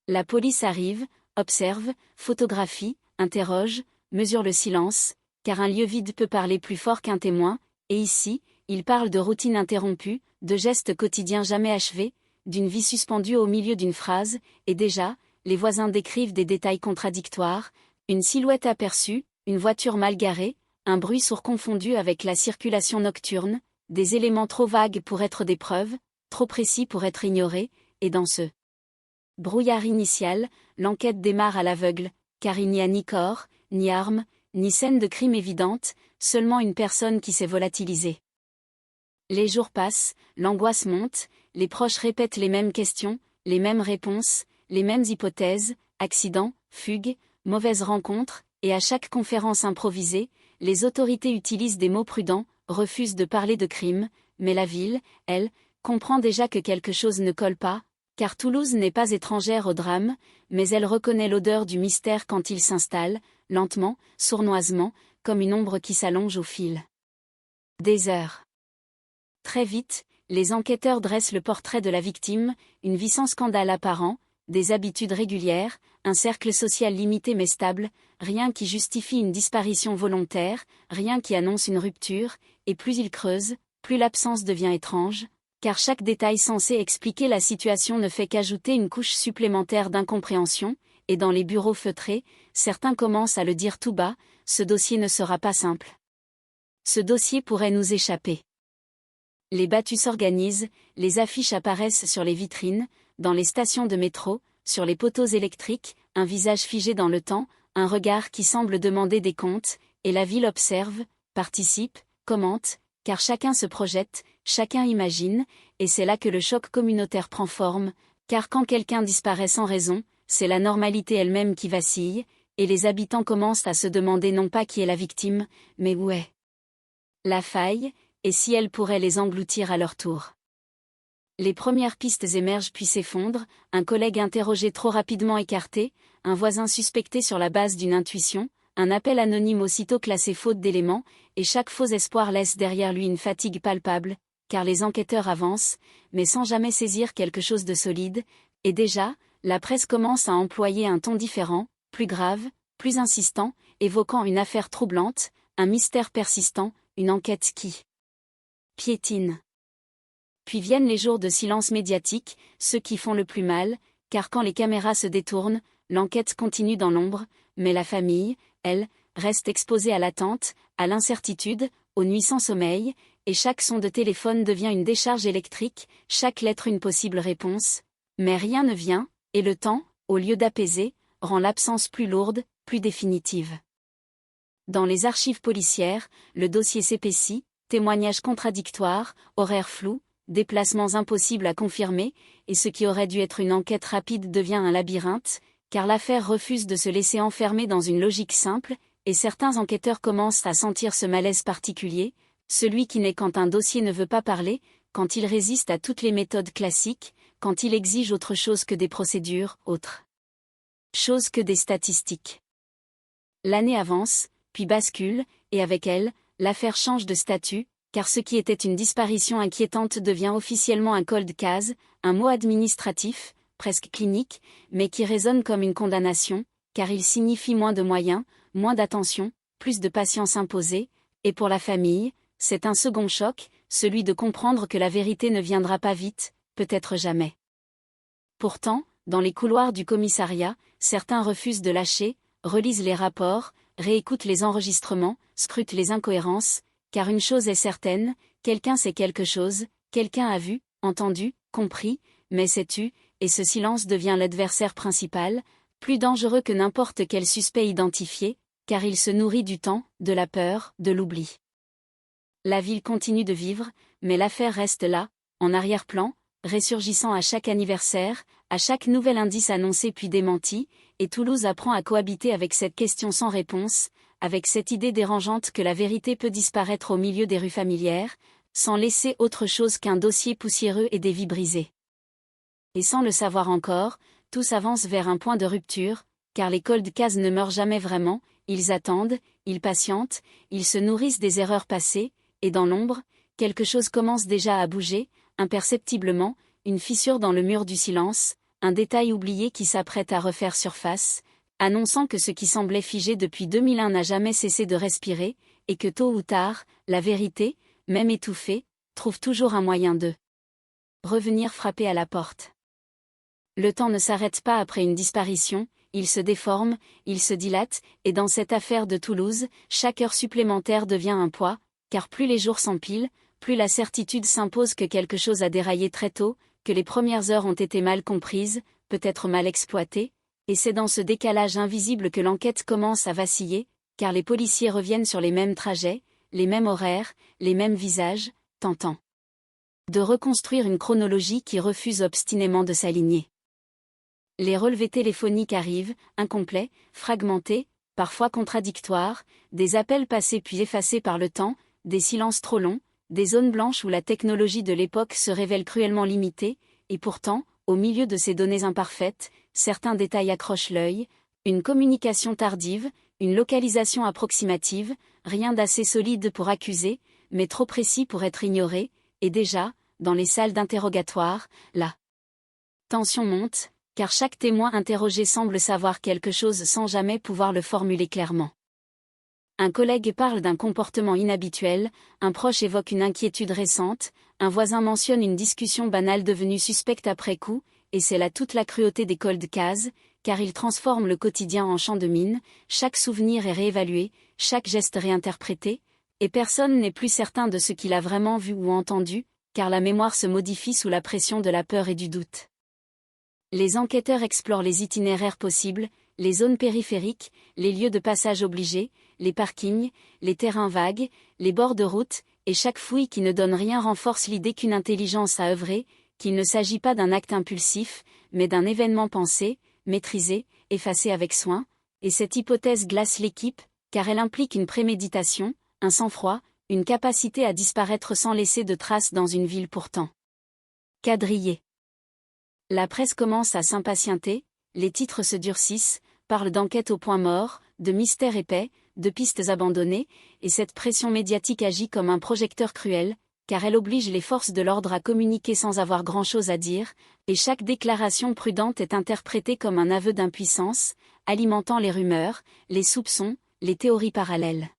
La police arrive, observe, photographie, interroge, mesure le silence, car un lieu vide peut parler plus fort qu'un témoin, et ici, il parle de routine interrompue, de gestes quotidiens jamais achevés, d'une vie suspendue au milieu d'une phrase, et déjà, les voisins décrivent des détails contradictoires, une silhouette aperçue, une voiture mal garée, un bruit sourd confondu avec la circulation nocturne, des éléments trop vagues pour être des preuves, trop précis pour être ignorés, et dans ce brouillard initial, l'enquête démarre à l'aveugle, car il n'y a ni corps, ni armes, ni scène de crime évidente, seulement une personne qui s'est volatilisée. Les jours passent, l'angoisse monte, les proches répètent les mêmes questions, les mêmes réponses, les mêmes hypothèses, accident, fugue, mauvaise rencontre, et à chaque conférence improvisée, les autorités utilisent des mots prudents, refusent de parler de crime, mais la ville, elle, comprend déjà que quelque chose ne colle pas, car Toulouse n'est pas étrangère au drame, mais elle reconnaît l'odeur du mystère quand il s'installe, lentement, sournoisement, comme une ombre qui s'allonge au fil des heures. Très vite, les enquêteurs dressent le portrait de la victime, une vie sans scandale apparent, des habitudes régulières, un cercle social limité mais stable, rien qui justifie une disparition volontaire, rien qui annonce une rupture, et plus ils creusent, plus l'absence devient étrange, car chaque détail censé expliquer la situation ne fait qu'ajouter une couche supplémentaire d'incompréhension, et dans les bureaux feutrés, certains commencent à le dire tout bas, ce dossier ne sera pas simple. Ce dossier pourrait nous échapper. Les battues s'organisent, les affiches apparaissent sur les vitrines, dans les stations de métro, sur les poteaux électriques, un visage figé dans le temps, un regard qui semble demander des comptes, et la ville observe, participe, commente, car chacun se projette, chacun imagine, et c'est là que le choc communautaire prend forme, car quand quelqu'un disparaît sans raison, c'est la normalité elle-même qui vacille, et les habitants commencent à se demander non pas qui est la victime, mais où est la faille, et si elles pourraient les engloutir à leur tour. Les premières pistes émergent puis s'effondrent, un collègue interrogé trop rapidement écarté, un voisin suspecté sur la base d'une intuition, un appel anonyme aussitôt classé faute d'éléments, et chaque faux espoir laisse derrière lui une fatigue palpable, car les enquêteurs avancent, mais sans jamais saisir quelque chose de solide, et déjà, la presse commence à employer un ton différent, plus grave, plus insistant, évoquant une affaire troublante, un mystère persistant, une enquête qui piétine. Puis viennent les jours de silence médiatique, ceux qui font le plus mal, car quand les caméras se détournent, l'enquête continue dans l'ombre, mais la famille, elle, reste exposée à l'attente, à l'incertitude, aux nuits sans sommeil, et chaque son de téléphone devient une décharge électrique, chaque lettre une possible réponse. Mais rien ne vient, et le temps, au lieu d'apaiser, rend l'absence plus lourde, plus définitive. Dans les archives policières, le dossier s'épaissit, témoignages contradictoires, horaires flous, déplacements impossibles à confirmer, et ce qui aurait dû être une enquête rapide devient un labyrinthe, car l'affaire refuse de se laisser enfermer dans une logique simple, et certains enquêteurs commencent à sentir ce malaise particulier, celui qui naît quand un dossier ne veut pas parler, quand il résiste à toutes les méthodes classiques, quand il exige autre chose que des procédures, autre chose que des statistiques. L'année avance, puis bascule, et avec elle, l'affaire change de statut, car ce qui était une disparition inquiétante devient officiellement un cold case, un mot administratif, presque clinique, mais qui résonne comme une condamnation, car il signifie moins de moyens, moins d'attention, plus de patience imposée, et pour la famille, c'est un second choc, celui de comprendre que la vérité ne viendra pas vite, peut-être jamais. Pourtant, dans les couloirs du commissariat, certains refusent de lâcher, relisent les rapports, réécoutent les enregistrements, scrutent les incohérences, car une chose est certaine, quelqu'un sait quelque chose, quelqu'un a vu, entendu, compris, mais s'est tu, et ce silence devient l'adversaire principal, plus dangereux que n'importe quel suspect identifié, car il se nourrit du temps, de la peur, de l'oubli. La ville continue de vivre, mais l'affaire reste là, en arrière-plan, ressurgissant à chaque anniversaire, à chaque nouvel indice annoncé puis démenti, et Toulouse apprend à cohabiter avec cette question sans réponse, avec cette idée dérangeante que la vérité peut disparaître au milieu des rues familières, sans laisser autre chose qu'un dossier poussiéreux et des vies brisées. Et sans le savoir encore, tous avancent vers un point de rupture, car les cold cases ne meurent jamais vraiment, ils attendent, ils patientent, ils se nourrissent des erreurs passées, et dans l'ombre, quelque chose commence déjà à bouger, imperceptiblement, une fissure dans le mur du silence, un détail oublié qui s'apprête à refaire surface, annonçant que ce qui semblait figé depuis 2001 n'a jamais cessé de respirer, et que tôt ou tard, la vérité, même étouffée, trouve toujours un moyen de revenir frapper à la porte. Le temps ne s'arrête pas après une disparition, il se déforme, il se dilate, et dans cette affaire de Toulouse, chaque heure supplémentaire devient un poids, car plus les jours s'empilent, plus la certitude s'impose que quelque chose a déraillé très tôt, que les premières heures ont été mal comprises, peut-être mal exploitées, et c'est dans ce décalage invisible que l'enquête commence à vaciller, car les policiers reviennent sur les mêmes trajets, les mêmes horaires, les mêmes visages, tentant de reconstruire une chronologie qui refuse obstinément de s'aligner. Les relevés téléphoniques arrivent, incomplets, fragmentés, parfois contradictoires, des appels passés puis effacés par le temps, des silences trop longs, des zones blanches où la technologie de l'époque se révèle cruellement limitée, et pourtant, au milieu de ces données imparfaites, certains détails accrochent l'œil, une communication tardive, une localisation approximative, rien d'assez solide pour accuser, mais trop précis pour être ignoré, et déjà, dans les salles d'interrogatoire, la tension monte, car chaque témoin interrogé semble savoir quelque chose sans jamais pouvoir le formuler clairement. Un collègue parle d'un comportement inhabituel, un proche évoque une inquiétude récente, un voisin mentionne une discussion banale devenue suspecte après coup, et c'est là toute la cruauté des cold cases, car ils transforment le quotidien en champ de mine, chaque souvenir est réévalué, chaque geste réinterprété, et personne n'est plus certain de ce qu'il a vraiment vu ou entendu, car la mémoire se modifie sous la pression de la peur et du doute. Les enquêteurs explorent les itinéraires possibles, les zones périphériques, les lieux de passage obligés, les parkings, les terrains vagues, les bords de route, et chaque fouille qui ne donne rien renforce l'idée qu'une intelligence a œuvré, qu'il ne s'agit pas d'un acte impulsif, mais d'un événement pensé, maîtrisé, effacé avec soin, et cette hypothèse glace l'équipe, car elle implique une préméditation, un sang-froid, une capacité à disparaître sans laisser de traces dans une ville pourtant quadrillée. La presse commence à s'impatienter, les titres se durcissent, parlent d'enquêtes au point mort, de mystères épais, de pistes abandonnées, et cette pression médiatique agit comme un projecteur cruel, car elle oblige les forces de l'ordre à communiquer sans avoir grand-chose à dire, et chaque déclaration prudente est interprétée comme un aveu d'impuissance, alimentant les rumeurs, les soupçons, les théories parallèles.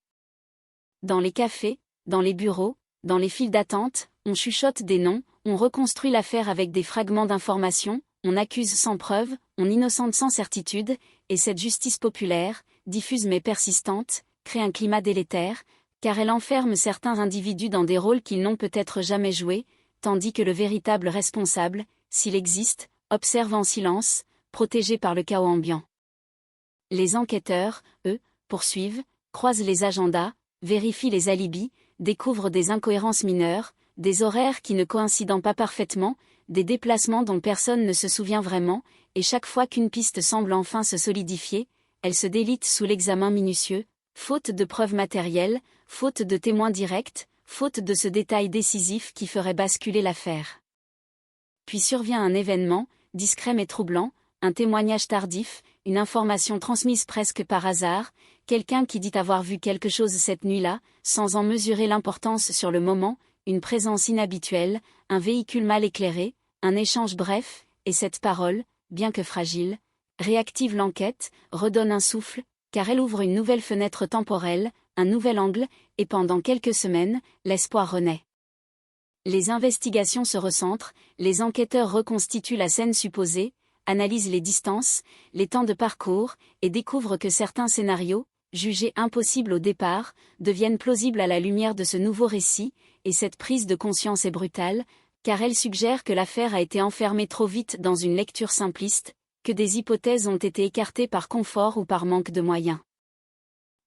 Dans les cafés, dans les bureaux, dans les files d'attente, on chuchote des noms, on reconstruit l'affaire avec des fragments d'informations, on accuse sans preuve, on innocente sans certitude, et cette justice populaire, diffuse mais persistante, crée un climat délétère, car elle enferme certains individus dans des rôles qu'ils n'ont peut-être jamais joués, tandis que le véritable responsable, s'il existe, observe en silence, protégé par le chaos ambiant. Les enquêteurs, eux, poursuivent, croisent les agendas, vérifient les alibis, découvrent des incohérences mineures, des horaires qui ne coïncident pas parfaitement, des déplacements dont personne ne se souvient vraiment, et chaque fois qu'une piste semble enfin se solidifier, elle se délite sous l'examen minutieux, faute de preuves matérielles, faute de témoins directs, faute de ce détail décisif qui ferait basculer l'affaire. Puis survient un événement, discret mais troublant, un témoignage tardif, une information transmise presque par hasard, quelqu'un qui dit avoir vu quelque chose cette nuit-là, sans en mesurer l'importance sur le moment, une présence inhabituelle, un véhicule mal éclairé, un échange bref, et cette parole, bien que fragile, réactive l'enquête, redonne un souffle, car elle ouvre une nouvelle fenêtre temporelle, un nouvel angle, et pendant quelques semaines, l'espoir renaît. Les investigations se recentrent, les enquêteurs reconstituent la scène supposée, analysent les distances, les temps de parcours, et découvrent que certains scénarios, jugés impossibles au départ, deviennent plausibles à la lumière de ce nouveau récit, et cette prise de conscience est brutale, car elle suggère que l'affaire a été enfermée trop vite dans une lecture simpliste, que des hypothèses ont été écartées par confort ou par manque de moyens.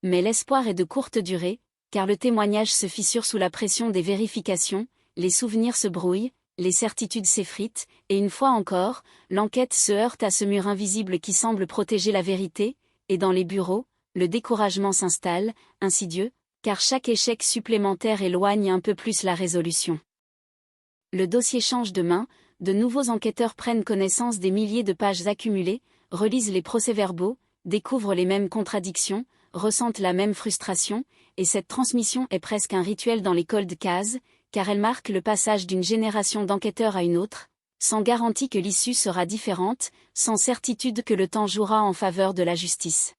Mais l'espoir est de courte durée, car le témoignage se fissure sous la pression des vérifications, les souvenirs se brouillent, les certitudes s'effritent, et une fois encore, l'enquête se heurte à ce mur invisible qui semble protéger la vérité, et dans les bureaux, le découragement s'installe, insidieux, car chaque échec supplémentaire éloigne un peu plus la résolution. Le dossier change de main, de nouveaux enquêteurs prennent connaissance des milliers de pages accumulées, relisent les procès-verbaux, découvrent les mêmes contradictions, ressentent la même frustration, et cette transmission est presque un rituel dans les cold cases, car elle marque le passage d'une génération d'enquêteurs à une autre, sans garantie que l'issue sera différente, sans certitude que le temps jouera en faveur de la justice.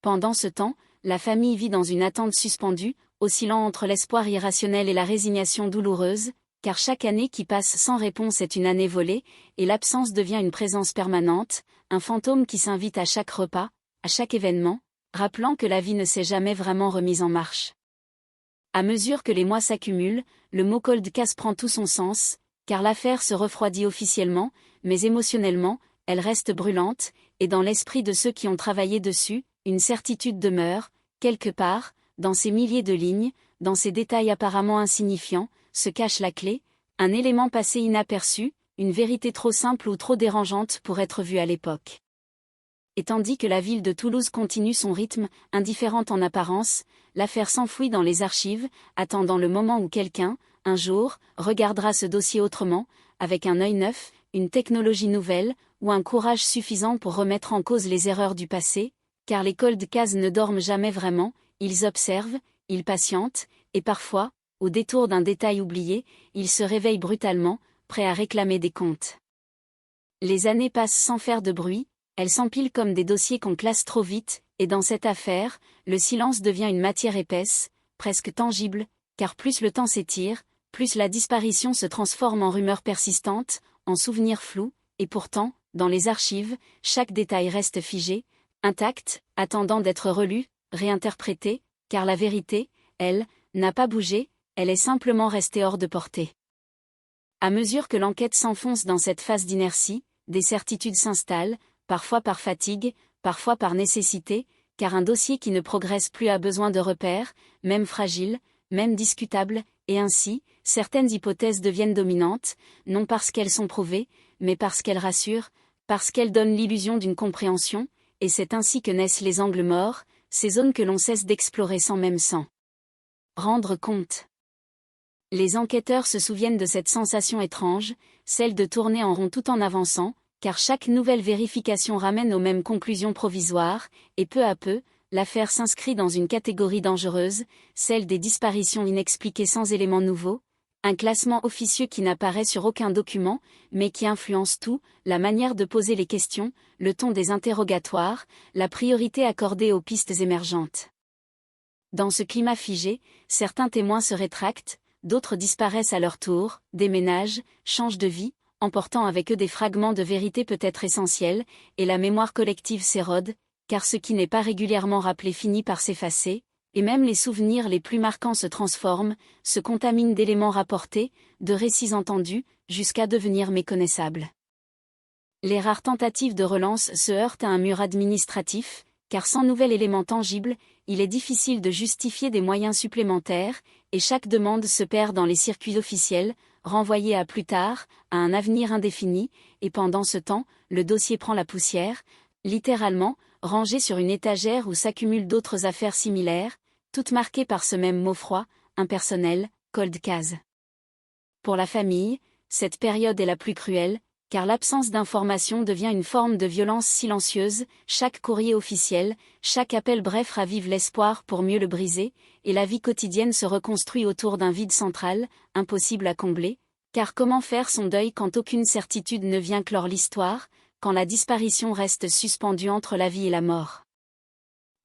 Pendant ce temps, la famille vit dans une attente suspendue, oscillant entre l'espoir irrationnel et la résignation douloureuse, car chaque année qui passe sans réponse est une année volée, et l'absence devient une présence permanente, un fantôme qui s'invite à chaque repas, à chaque événement, rappelant que la vie ne s'est jamais vraiment remise en marche. À mesure que les mois s'accumulent, le mot cold case prend tout son sens, car l'affaire se refroidit officiellement, mais émotionnellement, elle reste brûlante, et dans l'esprit de ceux qui ont travaillé dessus, une certitude demeure, quelque part, dans ces milliers de lignes, dans ces détails apparemment insignifiants, se cache la clé, un élément passé inaperçu, une vérité trop simple ou trop dérangeante pour être vue à l'époque. Et tandis que la ville de Toulouse continue son rythme, indifférente en apparence, l'affaire s'enfouit dans les archives, attendant le moment où quelqu'un, un jour, regardera ce dossier autrement, avec un œil neuf, une technologie nouvelle, ou un courage suffisant pour remettre en cause les erreurs du passé, car les cold cases ne dorment jamais vraiment, ils observent, ils patientent, et parfois, au détour d'un détail oublié, ils se réveillent brutalement, prêts à réclamer des comptes. Les années passent sans faire de bruit, elles s'empilent comme des dossiers qu'on classe trop vite, et dans cette affaire, le silence devient une matière épaisse, presque tangible, car plus le temps s'étire, plus la disparition se transforme en rumeur persistante, en souvenir flou, et pourtant, dans les archives, chaque détail reste figé, intact, attendant d'être relu, réinterprété, car la vérité, elle, n'a pas bougé, elle est simplement restée hors de portée. À mesure que l'enquête s'enfonce dans cette phase d'inertie, des certitudes s'installent, parfois par fatigue, parfois par nécessité, car un dossier qui ne progresse plus a besoin de repères, même fragiles, même discutables, et ainsi, certaines hypothèses deviennent dominantes, non parce qu'elles sont prouvées, mais parce qu'elles rassurent, parce qu'elles donnent l'illusion d'une compréhension, et c'est ainsi que naissent les angles morts, ces zones que l'on cesse d'explorer sans même sang. Rendre compte. Les enquêteurs se souviennent de cette sensation étrange, celle de tourner en rond tout en avançant, car chaque nouvelle vérification ramène aux mêmes conclusions provisoires, et peu à peu, l'affaire s'inscrit dans une catégorie dangereuse, celle des disparitions inexpliquées sans éléments nouveaux, un classement officieux qui n'apparaît sur aucun document, mais qui influence tout, la manière de poser les questions, le ton des interrogatoires, la priorité accordée aux pistes émergentes. Dans ce climat figé, certains témoins se rétractent, d'autres disparaissent à leur tour, déménagent, changent de vie, emportant avec eux des fragments de vérité peut-être essentiels, et la mémoire collective s'érode, car ce qui n'est pas régulièrement rappelé finit par s'effacer, et même les souvenirs les plus marquants se transforment, se contaminent d'éléments rapportés, de récits entendus, jusqu'à devenir méconnaissables. Les rares tentatives de relance se heurtent à un mur administratif, car sans nouvel élément tangible, il est difficile de justifier des moyens supplémentaires, et chaque demande se perd dans les circuits officiels, renvoyée à plus tard, à un avenir indéfini, et pendant ce temps, le dossier prend la poussière, littéralement, rangé sur une étagère où s'accumulent d'autres affaires similaires, toutes marquées par ce même mot froid, impersonnel, cold case. Pour la famille, cette période est la plus cruelle, car l'absence d'information devient une forme de violence silencieuse, chaque courrier officiel, chaque appel bref ravive l'espoir pour mieux le briser, et la vie quotidienne se reconstruit autour d'un vide central, impossible à combler, car comment faire son deuil quand aucune certitude ne vient clore l'histoire, quand la disparition reste suspendue entre la vie et la mort.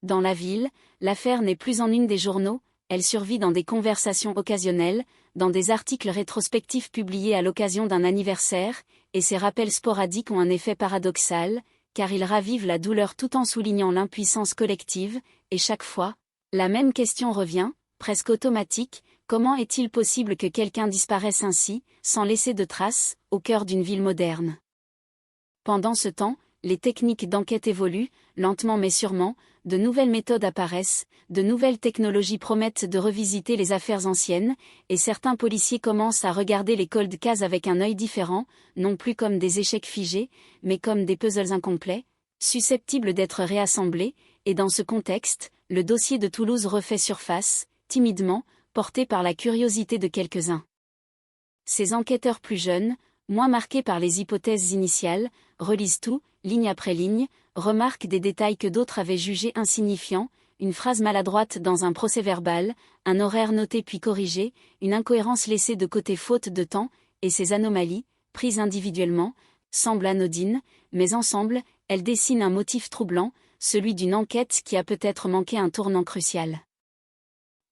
Dans la ville, l'affaire n'est plus en une des journaux, elle survit dans des conversations occasionnelles, dans des articles rétrospectifs publiés à l'occasion d'un anniversaire, et ces rappels sporadiques ont un effet paradoxal, car ils ravivent la douleur tout en soulignant l'impuissance collective, et chaque fois, la même question revient, presque automatique, comment est-il possible que quelqu'un disparaisse ainsi, sans laisser de traces, au cœur d'une ville moderne? Pendant ce temps, les techniques d'enquête évoluent, lentement mais sûrement, de nouvelles méthodes apparaissent, de nouvelles technologies promettent de revisiter les affaires anciennes, et certains policiers commencent à regarder les cold cases avec un œil différent, non plus comme des échecs figés, mais comme des puzzles incomplets, susceptibles d'être réassemblés, et dans ce contexte, le dossier de Toulouse refait surface, timidement, porté par la curiosité de quelques-uns. Ces enquêteurs plus jeunes, moins marqués par les hypothèses initiales, relisent tout, ligne après ligne, remarquent des détails que d'autres avaient jugés insignifiants, une phrase maladroite dans un procès-verbal, un horaire noté puis corrigé, une incohérence laissée de côté faute de temps, et ces anomalies, prises individuellement, semblent anodines, mais ensemble, elles dessinent un motif troublant, celui d'une enquête qui a peut-être manqué un tournant crucial.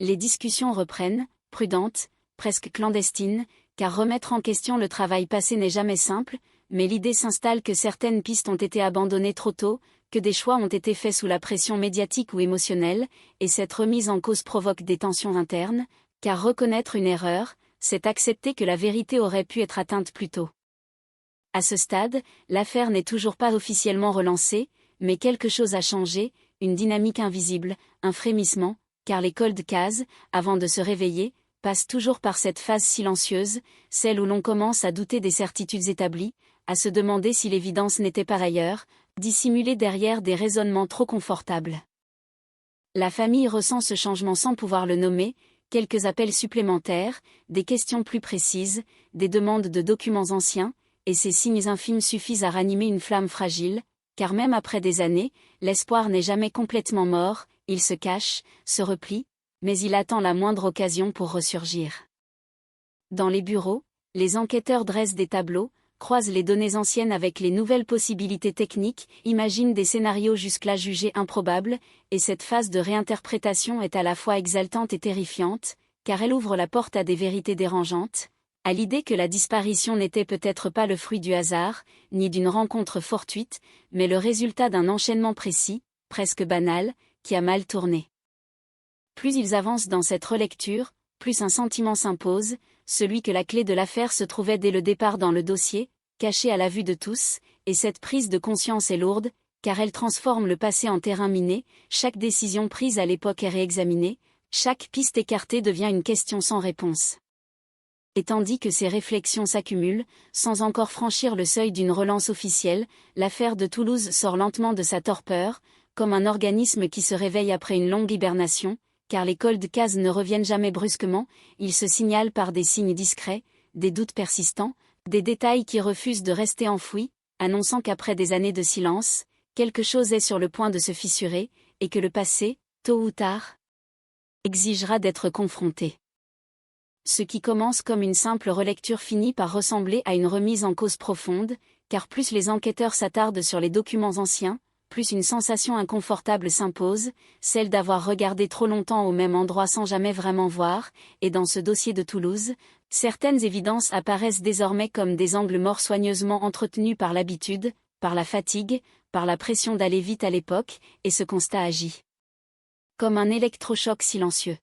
Les discussions reprennent, prudentes, presque clandestines, car remettre en question le travail passé n'est jamais simple, mais l'idée s'installe que certaines pistes ont été abandonnées trop tôt, que des choix ont été faits sous la pression médiatique ou émotionnelle, et cette remise en cause provoque des tensions internes, car reconnaître une erreur, c'est accepter que la vérité aurait pu être atteinte plus tôt. À ce stade, l'affaire n'est toujours pas officiellement relancée, mais quelque chose a changé, une dynamique invisible, un frémissement, car les cold cases, avant de se réveiller, passent toujours par cette phase silencieuse, celle où l'on commence à douter des certitudes établies, à se demander si l'évidence n'était par ailleurs, dissimulée derrière des raisonnements trop confortables. La famille ressent ce changement sans pouvoir le nommer, quelques appels supplémentaires, des questions plus précises, des demandes de documents anciens, et ces signes infimes suffisent à ranimer une flamme fragile, car même après des années, l'espoir n'est jamais complètement mort, il se cache, se replie, mais il attend la moindre occasion pour ressurgir. Dans les bureaux, les enquêteurs dressent des tableaux, croisent les données anciennes avec les nouvelles possibilités techniques, imaginent des scénarios jusque-là jugés improbables, et cette phase de réinterprétation est à la fois exaltante et terrifiante, car elle ouvre la porte à des vérités dérangeantes, à l'idée que la disparition n'était peut-être pas le fruit du hasard, ni d'une rencontre fortuite, mais le résultat d'un enchaînement précis, presque banal, qui a mal tourné. Plus ils avancent dans cette relecture, plus un sentiment s'impose, celui que la clé de l'affaire se trouvait dès le départ dans le dossier, caché à la vue de tous, et cette prise de conscience est lourde, car elle transforme le passé en terrain miné, chaque décision prise à l'époque est réexaminée, chaque piste écartée devient une question sans réponse. Et tandis que ces réflexions s'accumulent, sans encore franchir le seuil d'une relance officielle, l'affaire de Toulouse sort lentement de sa torpeur, comme un organisme qui se réveille après une longue hibernation, car les cold cases ne reviennent jamais brusquement, ils se signalent par des signes discrets, des doutes persistants, des détails qui refusent de rester enfouis, annonçant qu'après des années de silence, quelque chose est sur le point de se fissurer, et que le passé, tôt ou tard, exigera d'être confronté. Ce qui commence comme une simple relecture finit par ressembler à une remise en cause profonde, car plus les enquêteurs s'attardent sur les documents anciens, plus une sensation inconfortable s'impose, celle d'avoir regardé trop longtemps au même endroit sans jamais vraiment voir, et dans ce dossier de Toulouse, certaines évidences apparaissent désormais comme des angles morts soigneusement entretenus par l'habitude, par la fatigue, par la pression d'aller vite à l'époque, et ce constat agit comme un électrochoc silencieux.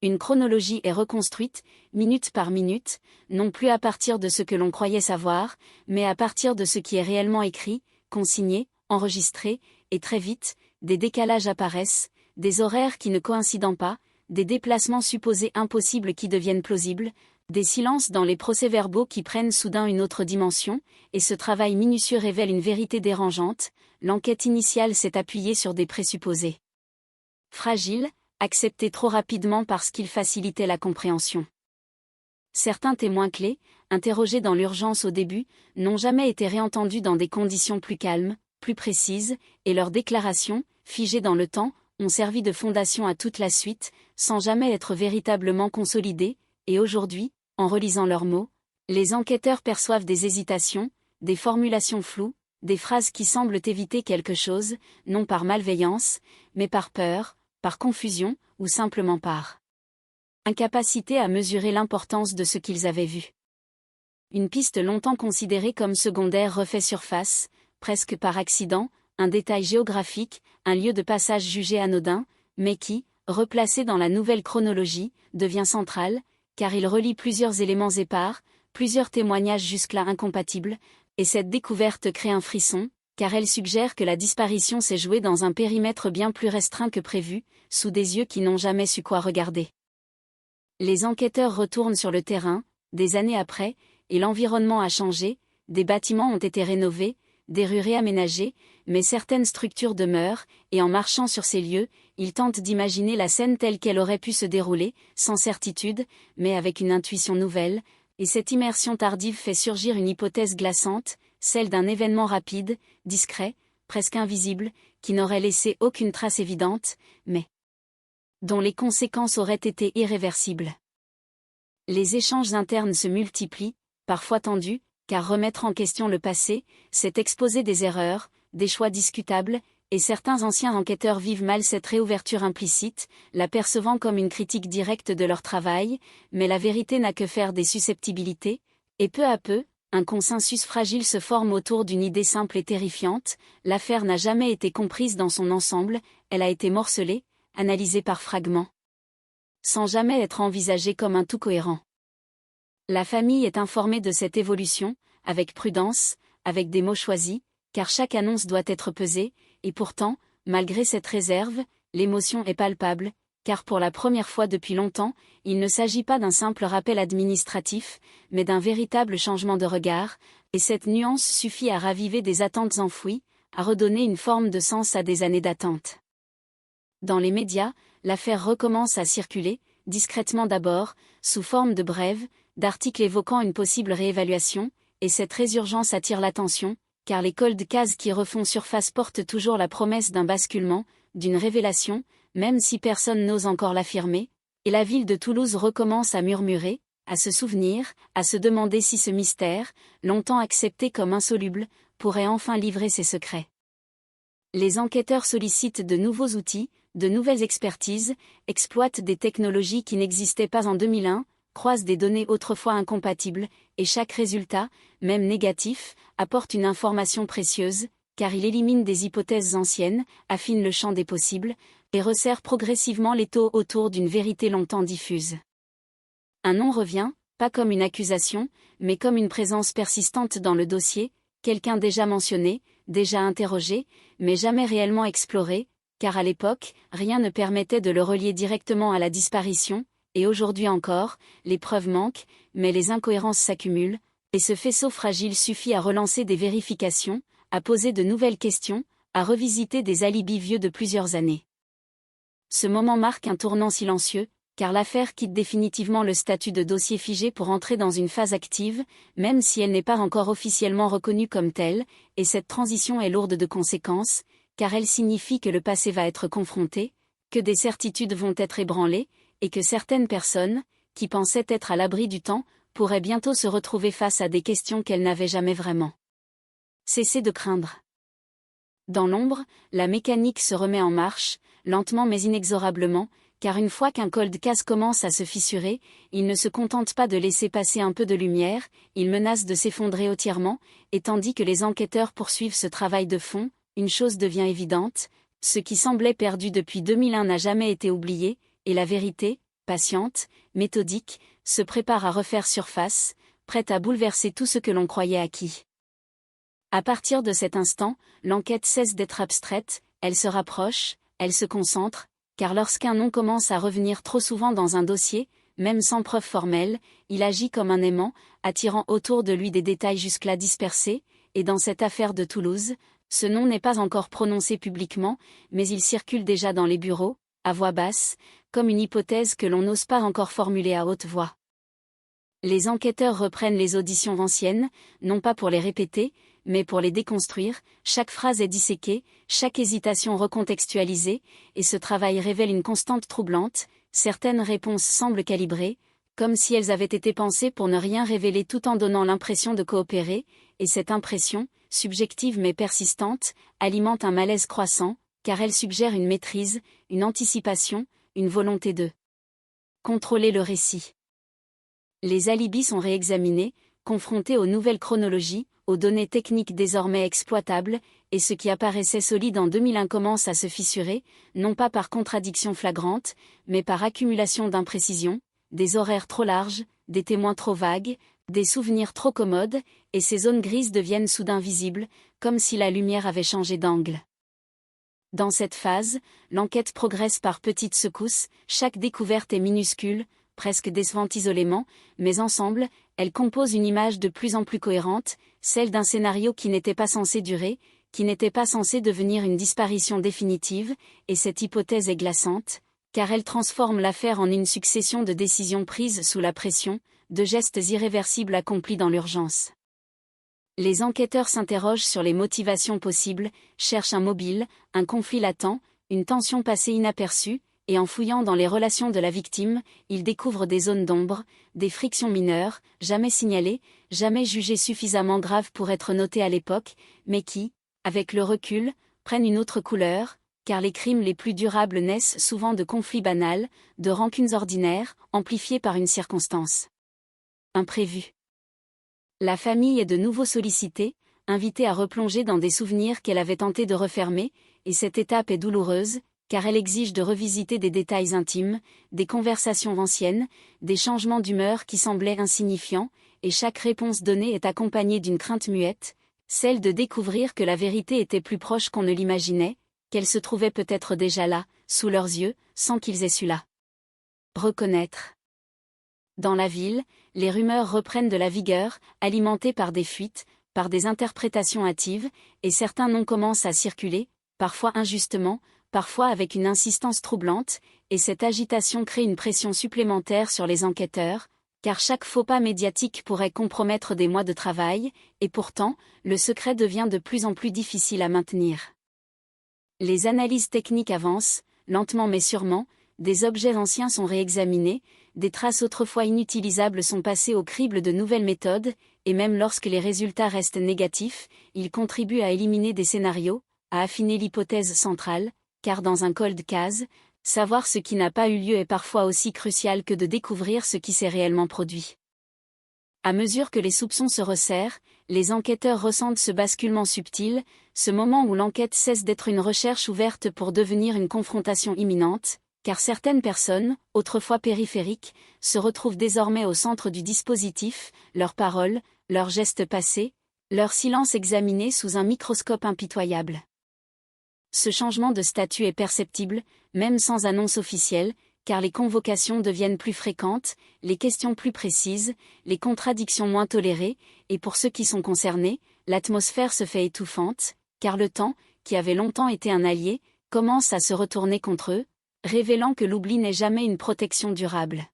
Une chronologie est reconstruite, minute par minute, non plus à partir de ce que l'on croyait savoir, mais à partir de ce qui est réellement écrit, consigné, enregistré, et très vite, des décalages apparaissent, des horaires qui ne coïncident pas, des déplacements supposés impossibles qui deviennent plausibles, des silences dans les procès-verbaux qui prennent soudain une autre dimension, et ce travail minutieux révèle une vérité dérangeante, l'enquête initiale s'est appuyée sur des présupposés fragiles, acceptés trop rapidement parce qu'ils facilitaient la compréhension. Certains témoins clés, interrogés dans l'urgence au début, n'ont jamais été réentendus dans des conditions plus calmes, plus précises, et leurs déclarations, figées dans le temps, ont servi de fondation à toute la suite, sans jamais être véritablement consolidées, et aujourd'hui, en relisant leurs mots, les enquêteurs perçoivent des hésitations, des formulations floues, des phrases qui semblent éviter quelque chose, non par malveillance, mais par peur, par confusion, ou simplement par incapacité à mesurer l'importance de ce qu'ils avaient vu. Une piste longtemps considérée comme secondaire refait surface, presque par accident, un détail géographique, un lieu de passage jugé anodin, mais qui, replacé dans la nouvelle chronologie, devient central, car il relie plusieurs éléments épars, plusieurs témoignages jusque-là incompatibles, et cette découverte crée un frisson, car elle suggère que la disparition s'est jouée dans un périmètre bien plus restreint que prévu, sous des yeux qui n'ont jamais su quoi regarder. Les enquêteurs retournent sur le terrain, des années après, et l'environnement a changé, des bâtiments ont été rénovés, des rues réaménagées, mais certaines structures demeurent, et en marchant sur ces lieux, ils tentent d'imaginer la scène telle qu'elle aurait pu se dérouler, sans certitude, mais avec une intuition nouvelle, et cette immersion tardive fait surgir une hypothèse glaçante, celle d'un événement rapide, discret, presque invisible, qui n'aurait laissé aucune trace évidente, mais dont les conséquences auraient été irréversibles. Les échanges internes se multiplient, parfois tendus, car remettre en question le passé, c'est exposer des erreurs, des choix discutables, et certains anciens enquêteurs vivent mal cette réouverture implicite, la percevant comme une critique directe de leur travail, mais la vérité n'a que faire des susceptibilités, et peu à peu, un consensus fragile se forme autour d'une idée simple et terrifiante, l'affaire n'a jamais été comprise dans son ensemble, elle a été morcelée, analysée par fragments, sans jamais être envisagée comme un tout cohérent. La famille est informée de cette évolution, avec prudence, avec des mots choisis, car chaque annonce doit être pesée, et pourtant, malgré cette réserve, l'émotion est palpable, car pour la première fois depuis longtemps, il ne s'agit pas d'un simple rappel administratif, mais d'un véritable changement de regard, et cette nuance suffit à raviver des attentes enfouies, à redonner une forme de sens à des années d'attente. Dans les médias, l'affaire recommence à circuler, discrètement d'abord, sous forme de brèves, d'articles évoquant une possible réévaluation, et cette résurgence attire l'attention, car les cold cases qui refont surface portent toujours la promesse d'un basculement, d'une révélation, même si personne n'ose encore l'affirmer, et la ville de Toulouse recommence à murmurer, à se souvenir, à se demander si ce mystère, longtemps accepté comme insoluble, pourrait enfin livrer ses secrets. Les enquêteurs sollicitent de nouveaux outils, de nouvelles expertises, exploitent des technologies qui n'existaient pas en 2001, croisent des données autrefois incompatibles, et chaque résultat, même négatif, apporte une information précieuse, car il élimine des hypothèses anciennes, affine le champ des possibles, et resserre progressivement l'étau autour d'une vérité longtemps diffuse. Un nom revient, pas comme une accusation, mais comme une présence persistante dans le dossier, quelqu'un déjà mentionné, déjà interrogé, mais jamais réellement exploré, car à l'époque, rien ne permettait de le relier directement à la disparition, et aujourd'hui encore, les preuves manquent, mais les incohérences s'accumulent, et ce faisceau fragile suffit à relancer des vérifications, à poser de nouvelles questions, à revisiter des alibis vieux de plusieurs années. Ce moment marque un tournant silencieux, car l'affaire quitte définitivement le statut de dossier figé pour entrer dans une phase active, même si elle n'est pas encore officiellement reconnue comme telle, et cette transition est lourde de conséquences, car elle signifie que le passé va être confronté, que des certitudes vont être ébranlées, et que certaines personnes, qui pensaient être à l'abri du temps, pourraient bientôt se retrouver face à des questions qu'elles n'avaient jamais vraiment cessé de craindre. Dans l'ombre, la mécanique se remet en marche, lentement mais inexorablement, car une fois qu'un cold case commence à se fissurer, il ne se contente pas de laisser passer un peu de lumière, il menace de s'effondrer entièrement, et tandis que les enquêteurs poursuivent ce travail de fond, une chose devient évidente, ce qui semblait perdu depuis 2001 n'a jamais été oublié, et la vérité, patiente, méthodique, se prépare à refaire surface, prête à bouleverser tout ce que l'on croyait acquis. À partir de cet instant, l'enquête cesse d'être abstraite, elle se rapproche, elle se concentre, car lorsqu'un nom commence à revenir trop souvent dans un dossier, même sans preuve formelle, il agit comme un aimant, attirant autour de lui des détails jusque-là dispersés, et dans cette affaire de Toulouse, ce nom n'est pas encore prononcé publiquement, mais il circule déjà dans les bureaux, à voix basse, comme une hypothèse que l'on n'ose pas encore formuler à haute voix. Les enquêteurs reprennent les auditions anciennes, non pas pour les répéter, mais pour les déconstruire, chaque phrase est disséquée, chaque hésitation recontextualisée, et ce travail révèle une constante troublante, certaines réponses semblent calibrées, comme si elles avaient été pensées pour ne rien révéler tout en donnant l'impression de coopérer, et cette impression, subjective mais persistante, alimente un malaise croissant, car elle suggère une maîtrise, une anticipation, une volonté de contrôler le récit. Les alibis sont réexaminés, confrontés aux nouvelles chronologies, aux données techniques désormais exploitables, et ce qui apparaissait solide en 2001 commence à se fissurer, non pas par contradiction flagrante, mais par accumulation d'imprécisions, des horaires trop larges, des témoins trop vagues, des souvenirs trop commodes, et ces zones grises deviennent soudain visibles, comme si la lumière avait changé d'angle. Dans cette phase, l'enquête progresse par petites secousses, chaque découverte est minuscule, presque décevante isolément, mais ensemble, elles composent une image de plus en plus cohérente, celle d'un scénario qui n'était pas censé durer, qui n'était pas censé devenir une disparition définitive, et cette hypothèse est glaçante, car elle transforme l'affaire en une succession de décisions prises sous la pression, de gestes irréversibles accomplis dans l'urgence. Les enquêteurs s'interrogent sur les motivations possibles, cherchent un mobile, un conflit latent, une tension passée inaperçue, et en fouillant dans les relations de la victime, ils découvrent des zones d'ombre, des frictions mineures, jamais signalées, jamais jugées suffisamment graves pour être notées à l'époque, mais qui, avec le recul, prennent une autre couleur, car les crimes les plus durables naissent souvent de conflits banals, de rancunes ordinaires, amplifiées par une circonstance imprévue. La famille est de nouveau sollicitée, invitée à replonger dans des souvenirs qu'elle avait tenté de refermer, et cette étape est douloureuse, car elle exige de revisiter des détails intimes, des conversations anciennes, des changements d'humeur qui semblaient insignifiants, et chaque réponse donnée est accompagnée d'une crainte muette, celle de découvrir que la vérité était plus proche qu'on ne l'imaginait, qu'elle se trouvait peut-être déjà là, sous leurs yeux, sans qu'ils aient su la reconnaître. Dans la ville, les rumeurs reprennent de la vigueur, alimentées par des fuites, par des interprétations hâtives, et certains noms commencent à circuler, parfois injustement, parfois avec une insistance troublante, et cette agitation crée une pression supplémentaire sur les enquêteurs, car chaque faux pas médiatique pourrait compromettre des mois de travail, et pourtant, le secret devient de plus en plus difficile à maintenir. Les analyses techniques avancent, lentement mais sûrement, des objets anciens sont réexaminés, des traces autrefois inutilisables sont passées au crible de nouvelles méthodes, et même lorsque les résultats restent négatifs, ils contribuent à éliminer des scénarios, à affiner l'hypothèse centrale, car dans un cold case, savoir ce qui n'a pas eu lieu est parfois aussi crucial que de découvrir ce qui s'est réellement produit. À mesure que les soupçons se resserrent, les enquêteurs ressentent ce basculement subtil, ce moment où l'enquête cesse d'être une recherche ouverte pour devenir une confrontation imminente, car certaines personnes, autrefois périphériques, se retrouvent désormais au centre du dispositif, leurs paroles, leurs gestes passés, leur silence examiné sous un microscope impitoyable. Ce changement de statut est perceptible, même sans annonce officielle, car les convocations deviennent plus fréquentes, les questions plus précises, les contradictions moins tolérées, et pour ceux qui sont concernés, l'atmosphère se fait étouffante, car le temps, qui avait longtemps été un allié, commence à se retourner contre eux, révélant que l'oubli n'est jamais une protection durable.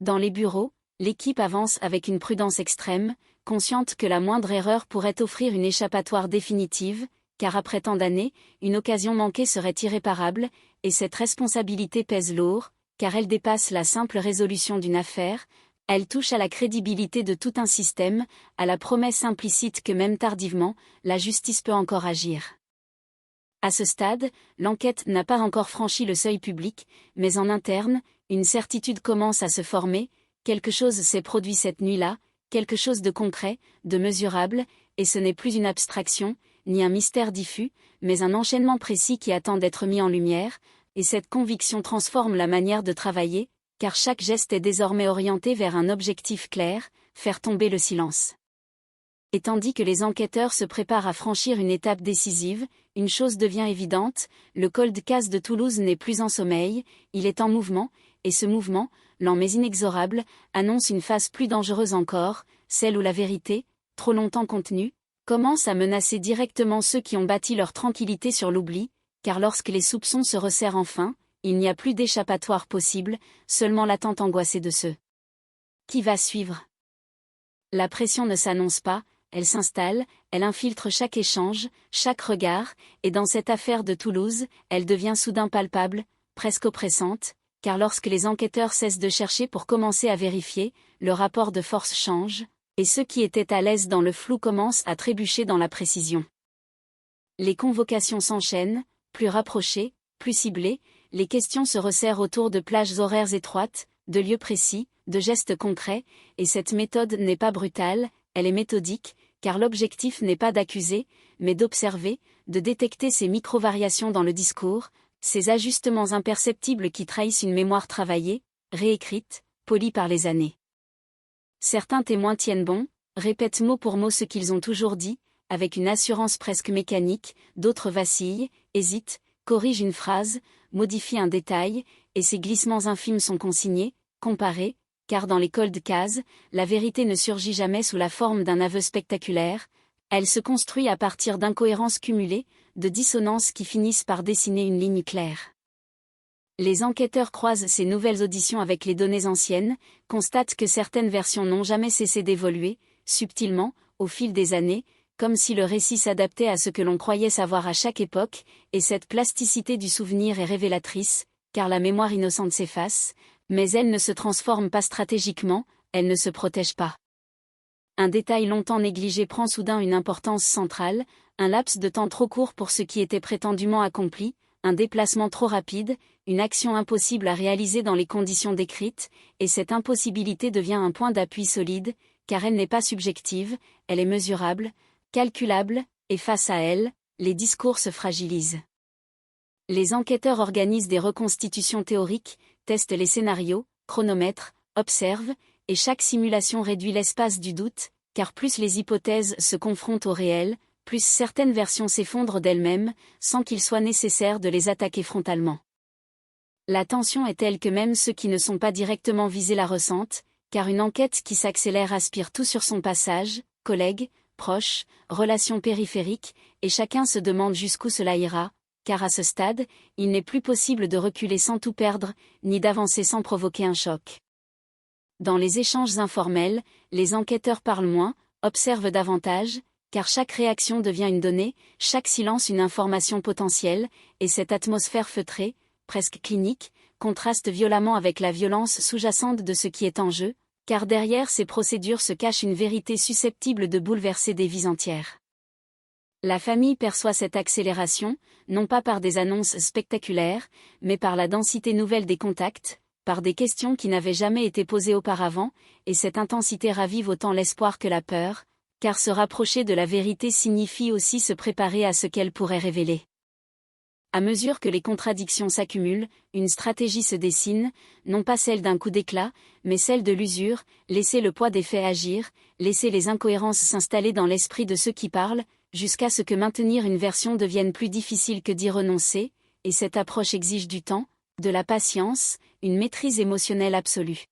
Dans les bureaux, l'équipe avance avec une prudence extrême, consciente que la moindre erreur pourrait offrir une échappatoire définitive, car après tant d'années, une occasion manquée serait irréparable, et cette responsabilité pèse lourd, car elle dépasse la simple résolution d'une affaire, elle touche à la crédibilité de tout un système, à la promesse implicite que même tardivement, la justice peut encore agir. À ce stade, l'enquête n'a pas encore franchi le seuil public, mais en interne, une certitude commence à se former, quelque chose s'est produit cette nuit-là, quelque chose de concret, de mesurable, et ce n'est plus une abstraction, ni un mystère diffus, mais un enchaînement précis qui attend d'être mis en lumière, et cette conviction transforme la manière de travailler, car chaque geste est désormais orienté vers un objectif clair, faire tomber le silence. Et tandis que les enquêteurs se préparent à franchir une étape décisive, une chose devient évidente, le cold case de Toulouse n'est plus en sommeil, il est en mouvement, et ce mouvement, lent mais inexorable, annonce une phase plus dangereuse encore, celle où la vérité, trop longtemps contenue, commence à menacer directement ceux qui ont bâti leur tranquillité sur l'oubli, car lorsque les soupçons se resserrent enfin, il n'y a plus d'échappatoire possible, seulement l'attente angoissée de ceux qui va suivre. La pression ne s'annonce pas, elle s'installe, elle infiltre chaque échange, chaque regard, et dans cette affaire de Toulouse, elle devient soudain palpable, presque oppressante, car lorsque les enquêteurs cessent de chercher pour commencer à vérifier, le rapport de force change, et ceux qui étaient à l'aise dans le flou commencent à trébucher dans la précision. Les convocations s'enchaînent, plus rapprochées, plus ciblées, les questions se resserrent autour de plages horaires étroites, de lieux précis, de gestes concrets, et cette méthode n'est pas brutale, elle est méthodique, car l'objectif n'est pas d'accuser, mais d'observer, de détecter ces micro-variations dans le discours, ces ajustements imperceptibles qui trahissent une mémoire travaillée, réécrite, polie par les années. Certains témoins tiennent bon, répètent mot pour mot ce qu'ils ont toujours dit, avec une assurance presque mécanique, d'autres vacillent, hésitent, corrigent une phrase, modifient un détail, et ces glissements infimes sont consignés, comparés, car dans les cold cases, la vérité ne surgit jamais sous la forme d'un aveu spectaculaire, elle se construit à partir d'incohérences cumulées, de dissonances qui finissent par dessiner une ligne claire. Les enquêteurs croisent ces nouvelles auditions avec les données anciennes, constatent que certaines versions n'ont jamais cessé d'évoluer, subtilement, au fil des années, comme si le récit s'adaptait à ce que l'on croyait savoir à chaque époque, et cette plasticité du souvenir est révélatrice, car la mémoire innocente s'efface, mais elle ne se transforme pas stratégiquement, elle ne se protège pas. Un détail longtemps négligé prend soudain une importance centrale, un laps de temps trop court pour ce qui était prétendument accompli, un déplacement trop rapide, une action impossible à réaliser dans les conditions décrites, et cette impossibilité devient un point d'appui solide, car elle n'est pas subjective, elle est mesurable, calculable, et face à elle, les discours se fragilisent. Les enquêteurs organisent des reconstitutions théoriques, testent les scénarios, chronomètrent, observent, et chaque simulation réduit l'espace du doute, car plus les hypothèses se confrontent au réel, plus certaines versions s'effondrent d'elles-mêmes, sans qu'il soit nécessaire de les attaquer frontalement. La tension est telle que même ceux qui ne sont pas directement visés la ressentent, car une enquête qui s'accélère aspire tout sur son passage, collègues, proches, relations périphériques, et chacun se demande jusqu'où cela ira, car à ce stade, il n'est plus possible de reculer sans tout perdre, ni d'avancer sans provoquer un choc. Dans les échanges informels, les enquêteurs parlent moins, observent davantage, car chaque réaction devient une donnée, chaque silence une information potentielle, et cette atmosphère feutrée, presque clinique, contraste violemment avec la violence sous-jacente de ce qui est en jeu, car derrière ces procédures se cache une vérité susceptible de bouleverser des vies entières. La famille perçoit cette accélération, non pas par des annonces spectaculaires, mais par la densité nouvelle des contacts, par des questions qui n'avaient jamais été posées auparavant, et cette intensité ravive autant l'espoir que la peur, car se rapprocher de la vérité signifie aussi se préparer à ce qu'elle pourrait révéler. À mesure que les contradictions s'accumulent, une stratégie se dessine, non pas celle d'un coup d'éclat, mais celle de l'usure, laisser le poids des faits agir, laisser les incohérences s'installer dans l'esprit de ceux qui parlent, jusqu'à ce que maintenir une version devienne plus difficile que d'y renoncer, et cette approche exige du temps, de la patience, une maîtrise émotionnelle absolue.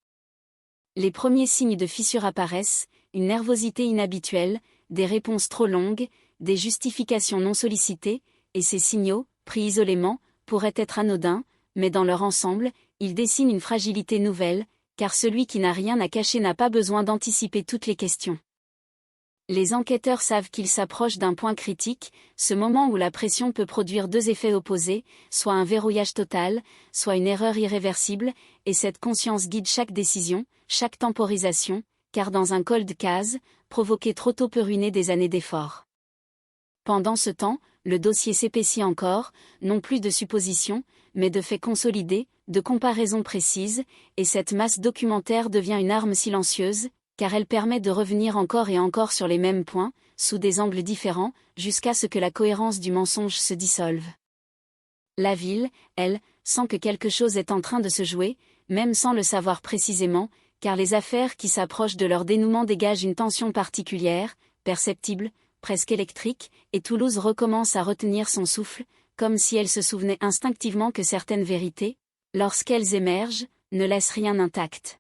Les premiers signes de fissure apparaissent, une nervosité inhabituelle, des réponses trop longues, des justifications non sollicitées, et ces signaux, pris isolément, pourraient être anodins, mais dans leur ensemble, ils dessinent une fragilité nouvelle, car celui qui n'a rien à cacher n'a pas besoin d'anticiper toutes les questions. Les enquêteurs savent qu'ils s'approchent d'un point critique, ce moment où la pression peut produire deux effets opposés, soit un verrouillage total, soit une erreur irréversible, et cette conscience guide chaque décision, chaque temporisation, car dans un cold case, provoquer trop tôt peut ruiner des années d'efforts. Pendant ce temps, le dossier s'épaissit encore, non plus de suppositions, mais de faits consolidés, de comparaisons précises, et cette masse documentaire devient une arme silencieuse, car elle permet de revenir encore et encore sur les mêmes points, sous des angles différents, jusqu'à ce que la cohérence du mensonge se dissolve. La ville, elle, sent que quelque chose est en train de se jouer, même sans le savoir précisément, car les affaires qui s'approchent de leur dénouement dégagent une tension particulière, perceptible, presque électrique, et Toulouse recommence à retenir son souffle, comme si elle se souvenait instinctivement que certaines vérités, lorsqu'elles émergent, ne laissent rien intact.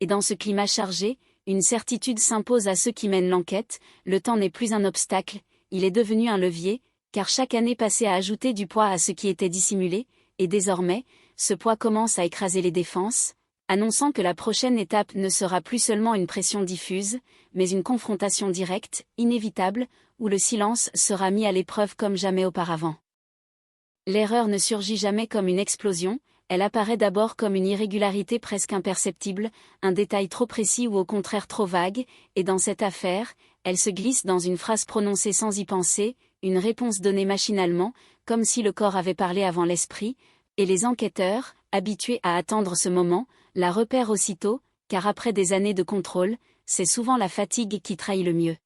Et dans ce climat chargé, une certitude s'impose à ceux qui mènent l'enquête, le temps n'est plus un obstacle, il est devenu un levier, car chaque année passée a ajouté du poids à ce qui était dissimulé, et désormais, ce poids commence à écraser les défenses, annonçant que la prochaine étape ne sera plus seulement une pression diffuse, mais une confrontation directe, inévitable, où le silence sera mis à l'épreuve comme jamais auparavant. L'erreur ne surgit jamais comme une explosion, elle apparaît d'abord comme une irrégularité presque imperceptible, un détail trop précis ou au contraire trop vague, et dans cette affaire, elle se glisse dans une phrase prononcée sans y penser, une réponse donnée machinalement, comme si le corps avait parlé avant l'esprit, et les enquêteurs, habitués à attendre ce moment, la repèrent aussitôt, car après des années de contrôle, c'est souvent la fatigue qui trahit le mieux.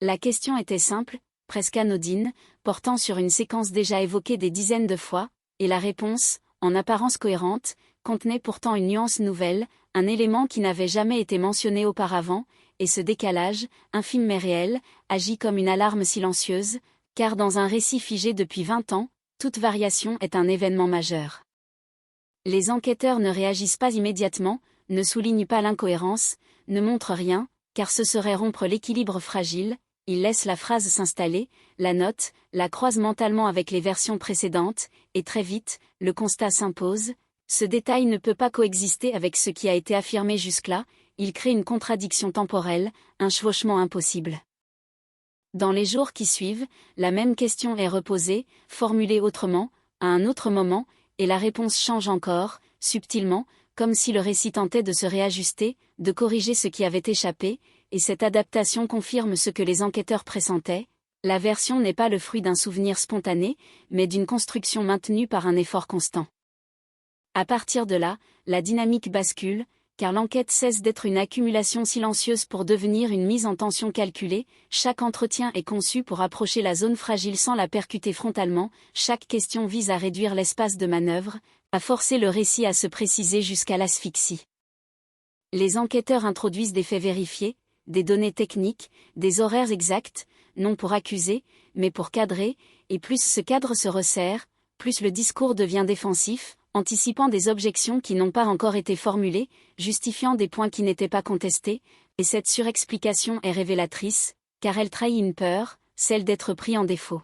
La question était simple, presque anodine, portant sur une séquence déjà évoquée des dizaines de fois, et la réponse, en apparence cohérente, contenait pourtant une nuance nouvelle, un élément qui n'avait jamais été mentionné auparavant, et ce décalage, infime mais réel, agit comme une alarme silencieuse, car dans un récit figé depuis 20 ans, toute variation est un événement majeur. Les enquêteurs ne réagissent pas immédiatement, ne soulignent pas l'incohérence, ne montrent rien, car ce serait rompre l'équilibre fragile, ils laissent la phrase s'installer, la notent, la croisent mentalement avec les versions précédentes, et très vite, le constat s'impose, ce détail ne peut pas coexister avec ce qui a été affirmé jusque-là, il crée une contradiction temporelle, un chevauchement impossible. Dans les jours qui suivent, la même question est reposée, formulée autrement, à un autre moment, et la réponse change encore, subtilement, comme si le récit tentait de se réajuster, de corriger ce qui avait échappé, et cette adaptation confirme ce que les enquêteurs pressentaient, la version n'est pas le fruit d'un souvenir spontané, mais d'une construction maintenue par un effort constant. À partir de là, la dynamique bascule, car l'enquête cesse d'être une accumulation silencieuse pour devenir une mise en tension calculée, chaque entretien est conçu pour approcher la zone fragile sans la percuter frontalement, chaque question vise à réduire l'espace de manœuvre, à forcer le récit à se préciser jusqu'à l'asphyxie. Les enquêteurs introduisent des faits vérifiés, des données techniques, des horaires exacts, non pour accuser, mais pour cadrer, et plus ce cadre se resserre, plus le discours devient défensif, anticipant des objections qui n'ont pas encore été formulées, justifiant des points qui n'étaient pas contestés, et cette surexplication est révélatrice, car elle trahit une peur, celle d'être pris en défaut.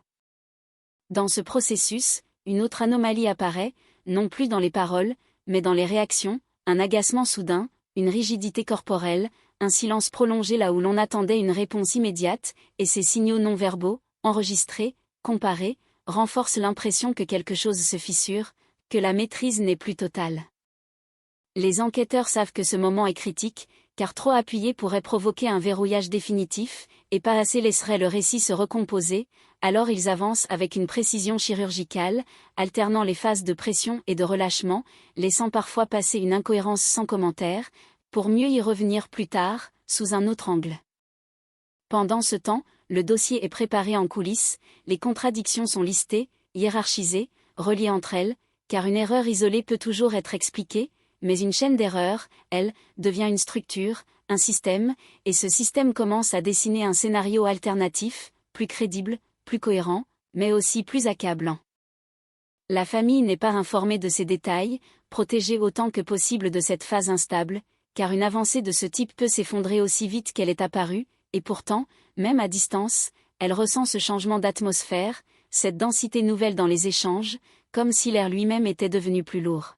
Dans ce processus, une autre anomalie apparaît, non plus dans les paroles, mais dans les réactions, un agacement soudain, une rigidité corporelle, un silence prolongé là où l'on attendait une réponse immédiate, et ces signaux non-verbaux, enregistrés, comparés, renforcent l'impression que quelque chose se fissure, que la maîtrise n'est plus totale. Les enquêteurs savent que ce moment est critique, car trop appuyé pourrait provoquer un verrouillage définitif, et pas assez laisserait le récit se recomposer, alors ils avancent avec une précision chirurgicale, alternant les phases de pression et de relâchement, laissant parfois passer une incohérence sans commentaire, pour mieux y revenir plus tard, sous un autre angle. Pendant ce temps, le dossier est préparé en coulisses, les contradictions sont listées, hiérarchisées, reliées entre elles, car une erreur isolée peut toujours être expliquée, mais une chaîne d'erreurs, elle, devient une structure, un système, et ce système commence à dessiner un scénario alternatif, plus crédible, plus cohérent, mais aussi plus accablant. La famille n'est pas informée de ces détails, protégée autant que possible de cette phase instable, car une avancée de ce type peut s'effondrer aussi vite qu'elle est apparue, et pourtant, même à distance, elle ressent ce changement d'atmosphère, cette densité nouvelle dans les échanges, comme si l'air lui-même était devenu plus lourd.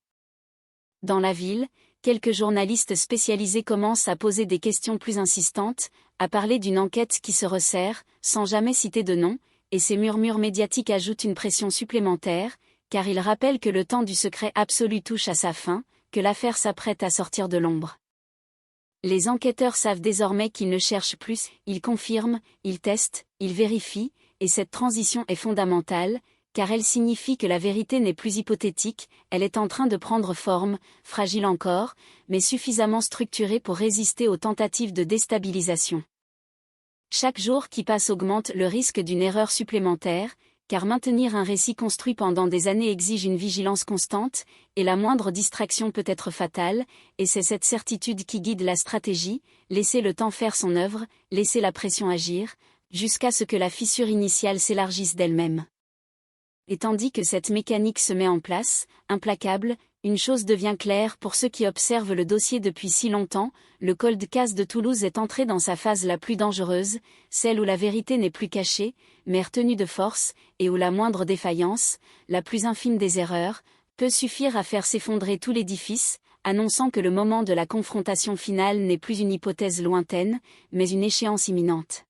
Dans la ville, quelques journalistes spécialisés commencent à poser des questions plus insistantes, à parler d'une enquête qui se resserre, sans jamais citer de nom, et ces murmures médiatiques ajoutent une pression supplémentaire, car ils rappellent que le temps du secret absolu touche à sa fin, que l'affaire s'apprête à sortir de l'ombre. Les enquêteurs savent désormais qu'ils ne cherchent plus, ils confirment, ils testent, ils vérifient, et cette transition est fondamentale, car elle signifie que la vérité n'est plus hypothétique, elle est en train de prendre forme, fragile encore, mais suffisamment structurée pour résister aux tentatives de déstabilisation. Chaque jour qui passe augmente le risque d'une erreur supplémentaire, car maintenir un récit construit pendant des années exige une vigilance constante, et la moindre distraction peut être fatale, et c'est cette certitude qui guide la stratégie, laisser le temps faire son œuvre, laisser la pression agir, jusqu'à ce que la fissure initiale s'élargisse d'elle-même. Et tandis que cette mécanique se met en place, implacable, une chose devient claire pour ceux qui observent le dossier depuis si longtemps, le cold case de Toulouse est entré dans sa phase la plus dangereuse, celle où la vérité n'est plus cachée, mais retenue de force, et où la moindre défaillance, la plus infime des erreurs, peut suffire à faire s'effondrer tout l'édifice, annonçant que le moment de la confrontation finale n'est plus une hypothèse lointaine, mais une échéance imminente.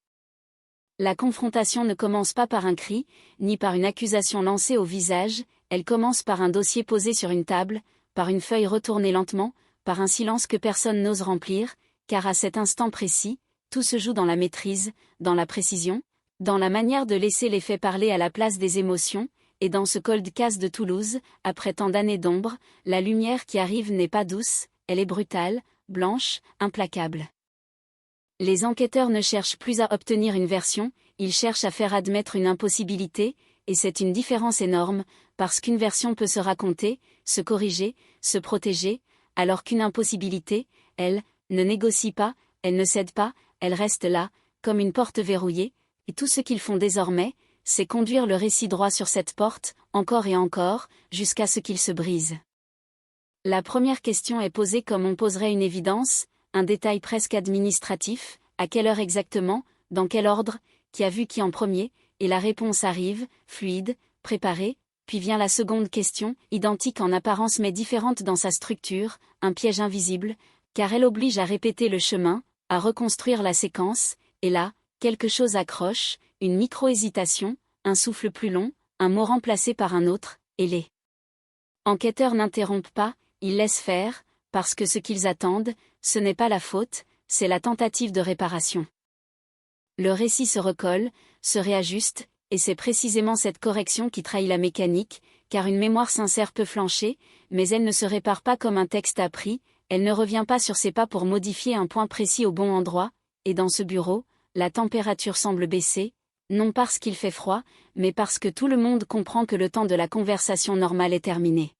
La confrontation ne commence pas par un cri, ni par une accusation lancée au visage, elle commence par un dossier posé sur une table, par une feuille retournée lentement, par un silence que personne n'ose remplir, car à cet instant précis, tout se joue dans la maîtrise, dans la précision, dans la manière de laisser les faits parler à la place des émotions, et dans ce cold case de Toulouse, après tant d'années d'ombre, la lumière qui arrive n'est pas douce, elle est brutale, blanche, implacable. Les enquêteurs ne cherchent plus à obtenir une version, ils cherchent à faire admettre une impossibilité, et c'est une différence énorme, parce qu'une version peut se raconter, se corriger, se protéger, alors qu'une impossibilité, elle, ne négocie pas, elle ne cède pas, elle reste là, comme une porte verrouillée, et tout ce qu'ils font désormais, c'est conduire le récit droit sur cette porte, encore et encore, jusqu'à ce qu'il se brise. La première question est posée comme on poserait une évidence, un détail presque administratif, à quelle heure exactement, dans quel ordre, qui a vu qui en premier, et la réponse arrive, fluide, préparée, puis vient la seconde question, identique en apparence mais différente dans sa structure, un piège invisible, car elle oblige à répéter le chemin, à reconstruire la séquence, et là, quelque chose accroche, une micro-hésitation, un souffle plus long, un mot remplacé par un autre, et les enquêteurs n'interrompent pas, ils laissent faire, parce que ce qu'ils attendent, ce n'est pas la faute, c'est la tentative de réparation. Le récit se recolle, se réajuste, et c'est précisément cette correction qui trahit la mécanique, car une mémoire sincère peut flancher, mais elle ne se répare pas comme un texte appris, elle ne revient pas sur ses pas pour modifier un point précis au bon endroit, et dans ce bureau, la température semble baisser, non parce qu'il fait froid, mais parce que tout le monde comprend que le temps de la conversation normale est terminé.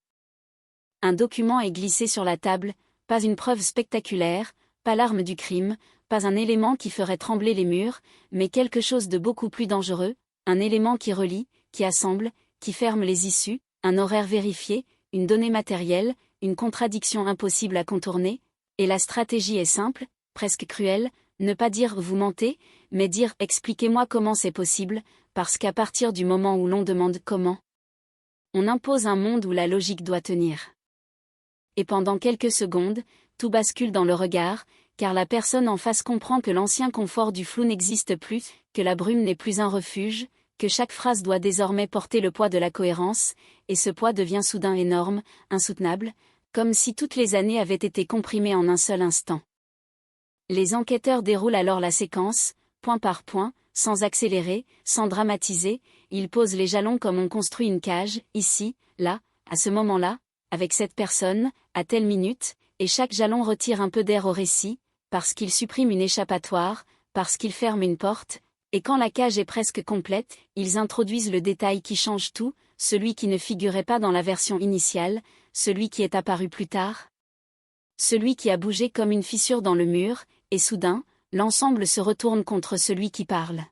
Un document est glissé sur la table, pas une preuve spectaculaire, pas l'arme du crime, pas un élément qui ferait trembler les murs, mais quelque chose de beaucoup plus dangereux, un élément qui relie, qui assemble, qui ferme les issues, un horaire vérifié, une donnée matérielle, une contradiction impossible à contourner, et la stratégie est simple, presque cruelle, ne pas dire « vous mentez », mais dire « expliquez-moi comment c'est possible », parce qu'à partir du moment où l'on demande « comment », on impose un monde où la logique doit tenir. Et pendant quelques secondes, tout bascule dans le regard, car la personne en face comprend que l'ancien confort du flou n'existe plus, que la brume n'est plus un refuge, que chaque phrase doit désormais porter le poids de la cohérence, et ce poids devient soudain énorme, insoutenable, comme si toutes les années avaient été comprimées en un seul instant. Les enquêteurs déroulent alors la séquence, point par point, sans accélérer, sans dramatiser, ils posent les jalons comme on construit une cage, ici, là, à ce moment-là, avec cette personne, à telle minute, et chaque jalon retire un peu d'air au récit, parce qu'il supprime une échappatoire, parce qu'il ferme une porte, et quand la cage est presque complète, ils introduisent le détail qui change tout, celui qui ne figurait pas dans la version initiale, celui qui est apparu plus tard. Celui qui a bougé comme une fissure dans le mur, et soudain, l'ensemble se retourne contre celui qui parle.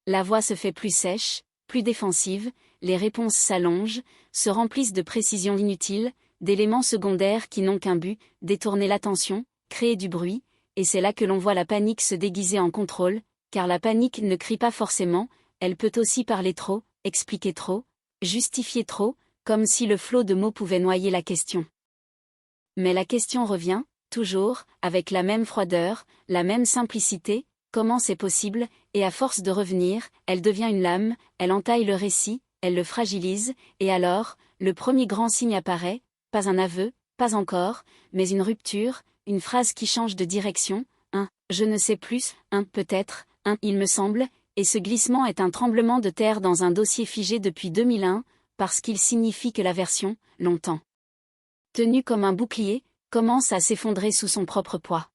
La voix se fait plus sèche, plus défensive, les réponses s'allongent, se remplissent de précisions inutiles, d'éléments secondaires qui n'ont qu'un but, détourner l'attention, créer du bruit, et c'est là que l'on voit la panique se déguiser en contrôle, car la panique ne crie pas forcément, elle peut aussi parler trop, expliquer trop, justifier trop, comme si le flot de mots pouvait noyer la question. Mais la question revient, toujours, avec la même froideur, la même simplicité, comment c'est possible, et à force de revenir, elle devient une lame, elle entaille le récit, elle le fragilise, et alors, le premier grand signe apparaît, pas un aveu, pas encore, mais une rupture, une phrase qui change de direction, un « je ne sais plus », un « peut-être », un « il me semble », et ce glissement est un tremblement de terre dans un dossier figé depuis 2001, parce qu'il signifie que la version, longtemps tenue comme un bouclier, commence à s'effondrer sous son propre poids.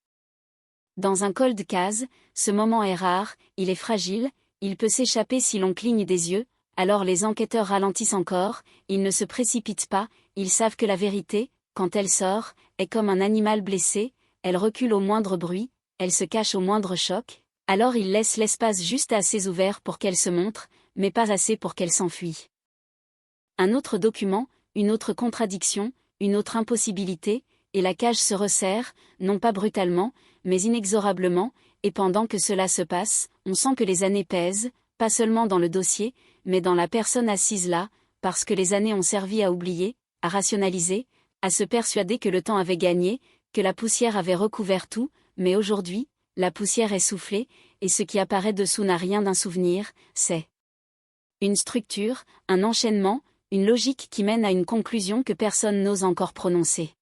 Dans un cold case, ce moment est rare, il est fragile, il peut s'échapper si l'on cligne des yeux, alors les enquêteurs ralentissent encore, ils ne se précipitent pas, ils savent que la vérité, quand elle sort, est comme un animal blessé, elle recule au moindre bruit, elle se cache au moindre choc, alors ils laissent l'espace juste assez ouvert pour qu'elle se montre, mais pas assez pour qu'elle s'enfuit. Un autre document, une autre contradiction, une autre impossibilité, et la cage se resserre, non pas brutalement, mais inexorablement, et pendant que cela se passe, on sent que les années pèsent, pas seulement dans le dossier, mais dans la personne assise là, parce que les années ont servi à oublier, à rationaliser, à se persuader que le temps avait gagné, que la poussière avait recouvert tout, mais aujourd'hui, la poussière est soufflée, et ce qui apparaît dessous n'a rien d'un souvenir, c'est une structure, un enchaînement, une logique qui mène à une conclusion que personne n'ose encore prononcer.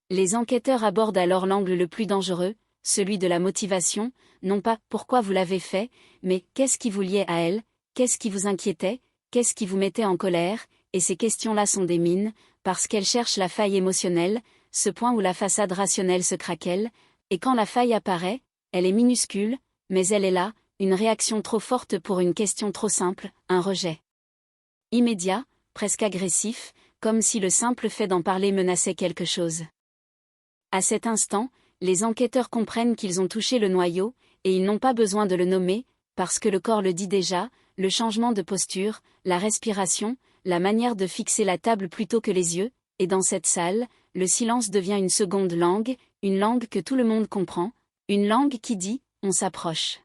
Les enquêteurs abordent alors l'angle le plus dangereux, celui de la motivation, non pas « pourquoi vous l'avez fait », mais « qu'est-ce qui vous liait à elle, qu'est-ce qui vous inquiétait, qu'est-ce qui vous mettait en colère », et ces questions-là sont des mines, parce qu'elles cherchent la faille émotionnelle, ce point où la façade rationnelle se craquelle, et quand la faille apparaît, elle est minuscule, mais elle est là, une réaction trop forte pour une question trop simple, un rejet immédiat, presque agressif, comme si le simple fait d'en parler menaçait quelque chose. À cet instant, les enquêteurs comprennent qu'ils ont touché le noyau, et ils n'ont pas besoin de le nommer, parce que le corps le dit déjà, le changement de posture, la respiration, la manière de fixer la table plutôt que les yeux, et dans cette salle, le silence devient une seconde langue, une langue que tout le monde comprend, une langue qui dit « on s'approche ».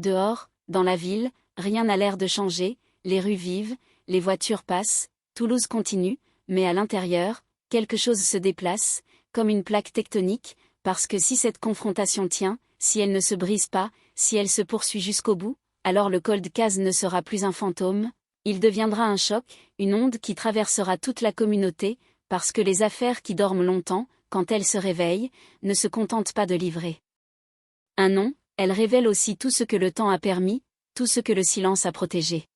Dehors, dans la ville, rien n'a l'air de changer, les rues vivent, les voitures passent, Toulouse continue, mais à l'intérieur, quelque chose se déplace, comme une plaque tectonique, parce que si cette confrontation tient, si elle ne se brise pas, si elle se poursuit jusqu'au bout, alors le cold case ne sera plus un fantôme, il deviendra un choc, une onde qui traversera toute la communauté, parce que les affaires qui dorment longtemps, quand elles se réveillent, ne se contentent pas de livrer un nom, elles révèlent aussi tout ce que le temps a permis, tout ce que le silence a protégé.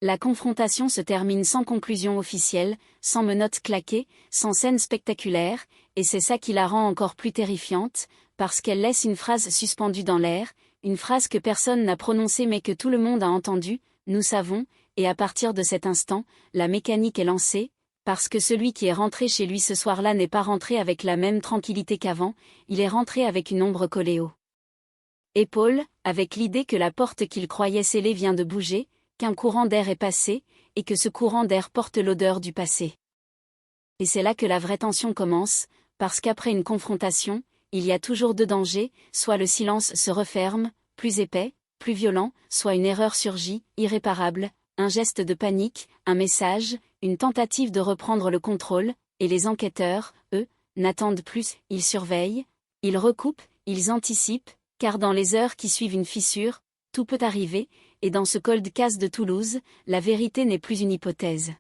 La confrontation se termine sans conclusion officielle, sans menottes claquées, sans scène spectaculaire, et c'est ça qui la rend encore plus terrifiante, parce qu'elle laisse une phrase suspendue dans l'air, une phrase que personne n'a prononcée mais que tout le monde a entendue, nous savons, et à partir de cet instant, la mécanique est lancée, parce que celui qui est rentré chez lui ce soir-là n'est pas rentré avec la même tranquillité qu'avant, il est rentré avec une ombre collée aux épaules, avec l'idée que la porte qu'il croyait scellée vient de bouger, qu'un courant d'air est passé, et que ce courant d'air porte l'odeur du passé. Et c'est là que la vraie tension commence, parce qu'après une confrontation, il y a toujours deux dangers, soit le silence se referme, plus épais, plus violent, soit une erreur surgit, irréparable, un geste de panique, un message, une tentative de reprendre le contrôle, et les enquêteurs, eux, n'attendent plus, ils surveillent, ils recoupent, ils anticipent, car dans les heures qui suivent une fissure, tout peut arriver, et dans ce cold case de Toulouse, la vérité n'est plus une hypothèse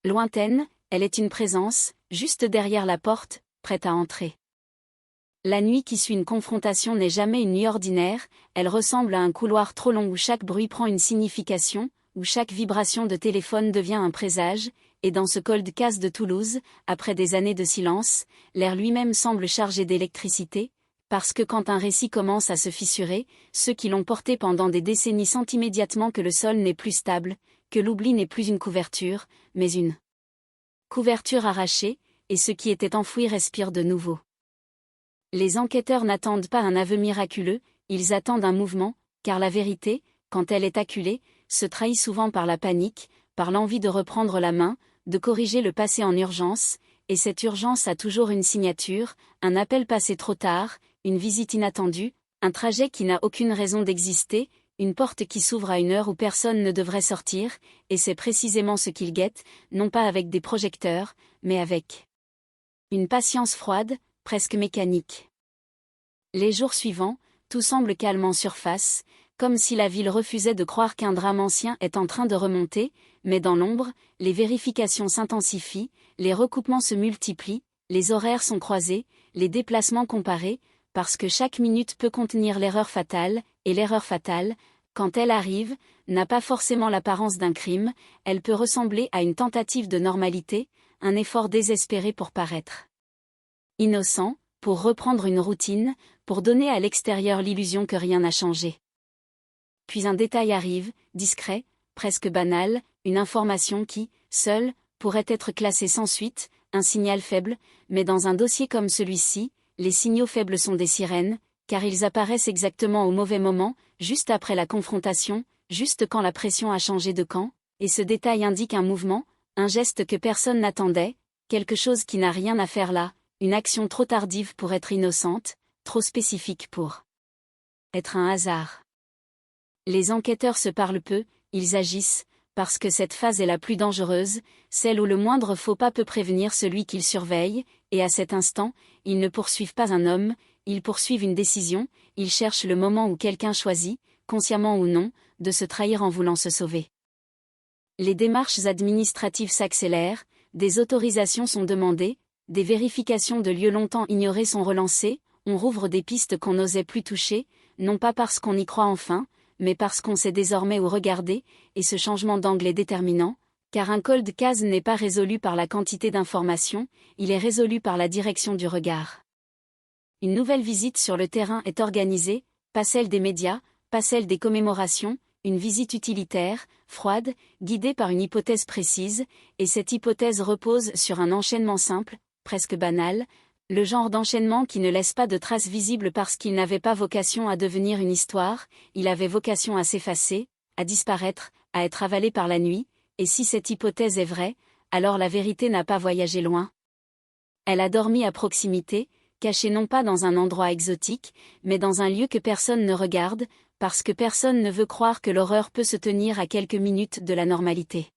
lointaine, elle est une présence, juste derrière la porte, prête à entrer. La nuit qui suit une confrontation n'est jamais une nuit ordinaire, elle ressemble à un couloir trop long où chaque bruit prend une signification, où chaque vibration de téléphone devient un présage, et dans ce cold case de Toulouse, après des années de silence, l'air lui-même semble chargé d'électricité, parce que quand un récit commence à se fissurer, ceux qui l'ont porté pendant des décennies sentent immédiatement que le sol n'est plus stable, que l'oubli n'est plus une couverture, mais une couverture arrachée, et ce qui était enfoui respire de nouveau. Les enquêteurs n'attendent pas un aveu miraculeux, ils attendent un mouvement, car la vérité, quand elle est acculée, se trahit souvent par la panique, par l'envie de reprendre la main, de corriger le passé en urgence, et cette urgence a toujours une signature, un appel passé trop tard, une visite inattendue, un trajet qui n'a aucune raison d'exister, une porte qui s'ouvre à une heure où personne ne devrait sortir, et c'est précisément ce qu'il guette, non pas avec des projecteurs, mais avec une patience froide, presque mécanique. Les jours suivants, tout semble calme en surface, comme si la ville refusait de croire qu'un drame ancien est en train de remonter, mais dans l'ombre, les vérifications s'intensifient, les recoupements se multiplient, les horaires sont croisés, les déplacements comparés, parce que chaque minute peut contenir l'erreur fatale, et l'erreur fatale, quand elle arrive, n'a pas forcément l'apparence d'un crime, elle peut ressembler à une tentative de normalité, un effort désespéré pour paraître innocent, pour reprendre une routine, pour donner à l'extérieur l'illusion que rien n'a changé. Puis un détail arrive, discret, presque banal, une information qui, seule, pourrait être classée sans suite, un signal faible, mais dans un dossier comme celui-ci, les signaux faibles sont des sirènes, car ils apparaissent exactement au mauvais moment, juste après la confrontation, juste quand la pression a changé de camp, et ce détail indique un mouvement, un geste que personne n'attendait, quelque chose qui n'a rien à faire là, une action trop tardive pour être innocente, trop spécifique pour être un hasard. Les enquêteurs se parlent peu, ils agissent, parce que cette phase est la plus dangereuse, celle où le moindre faux pas peut prévenir celui qu'ils surveillent, et à cet instant, ils ne poursuivent pas un homme, ils poursuivent une décision, ils cherchent le moment où quelqu'un choisit, consciemment ou non, de se trahir en voulant se sauver. Les démarches administratives s'accélèrent, des autorisations sont demandées, des vérifications de lieux longtemps ignorés sont relancées, on rouvre des pistes qu'on n'osait plus toucher, non pas parce qu'on y croit enfin, mais parce qu'on sait désormais où regarder, et ce changement d'angle est déterminant, car un cold case n'est pas résolu par la quantité d'informations, il est résolu par la direction du regard. Une nouvelle visite sur le terrain est organisée, pas celle des médias, pas celle des commémorations, une visite utilitaire, froide, guidée par une hypothèse précise, et cette hypothèse repose sur un enchaînement simple, presque banal, le genre d'enchaînement qui ne laisse pas de traces visibles parce qu'il n'avait pas vocation à devenir une histoire, il avait vocation à s'effacer, à disparaître, à être avalé par la nuit, et si cette hypothèse est vraie, alors la vérité n'a pas voyagé loin. Elle a dormi à proximité, cachée non pas dans un endroit exotique, mais dans un lieu que personne ne regarde, parce que personne ne veut croire que l'horreur peut se tenir à quelques minutes de la normalité.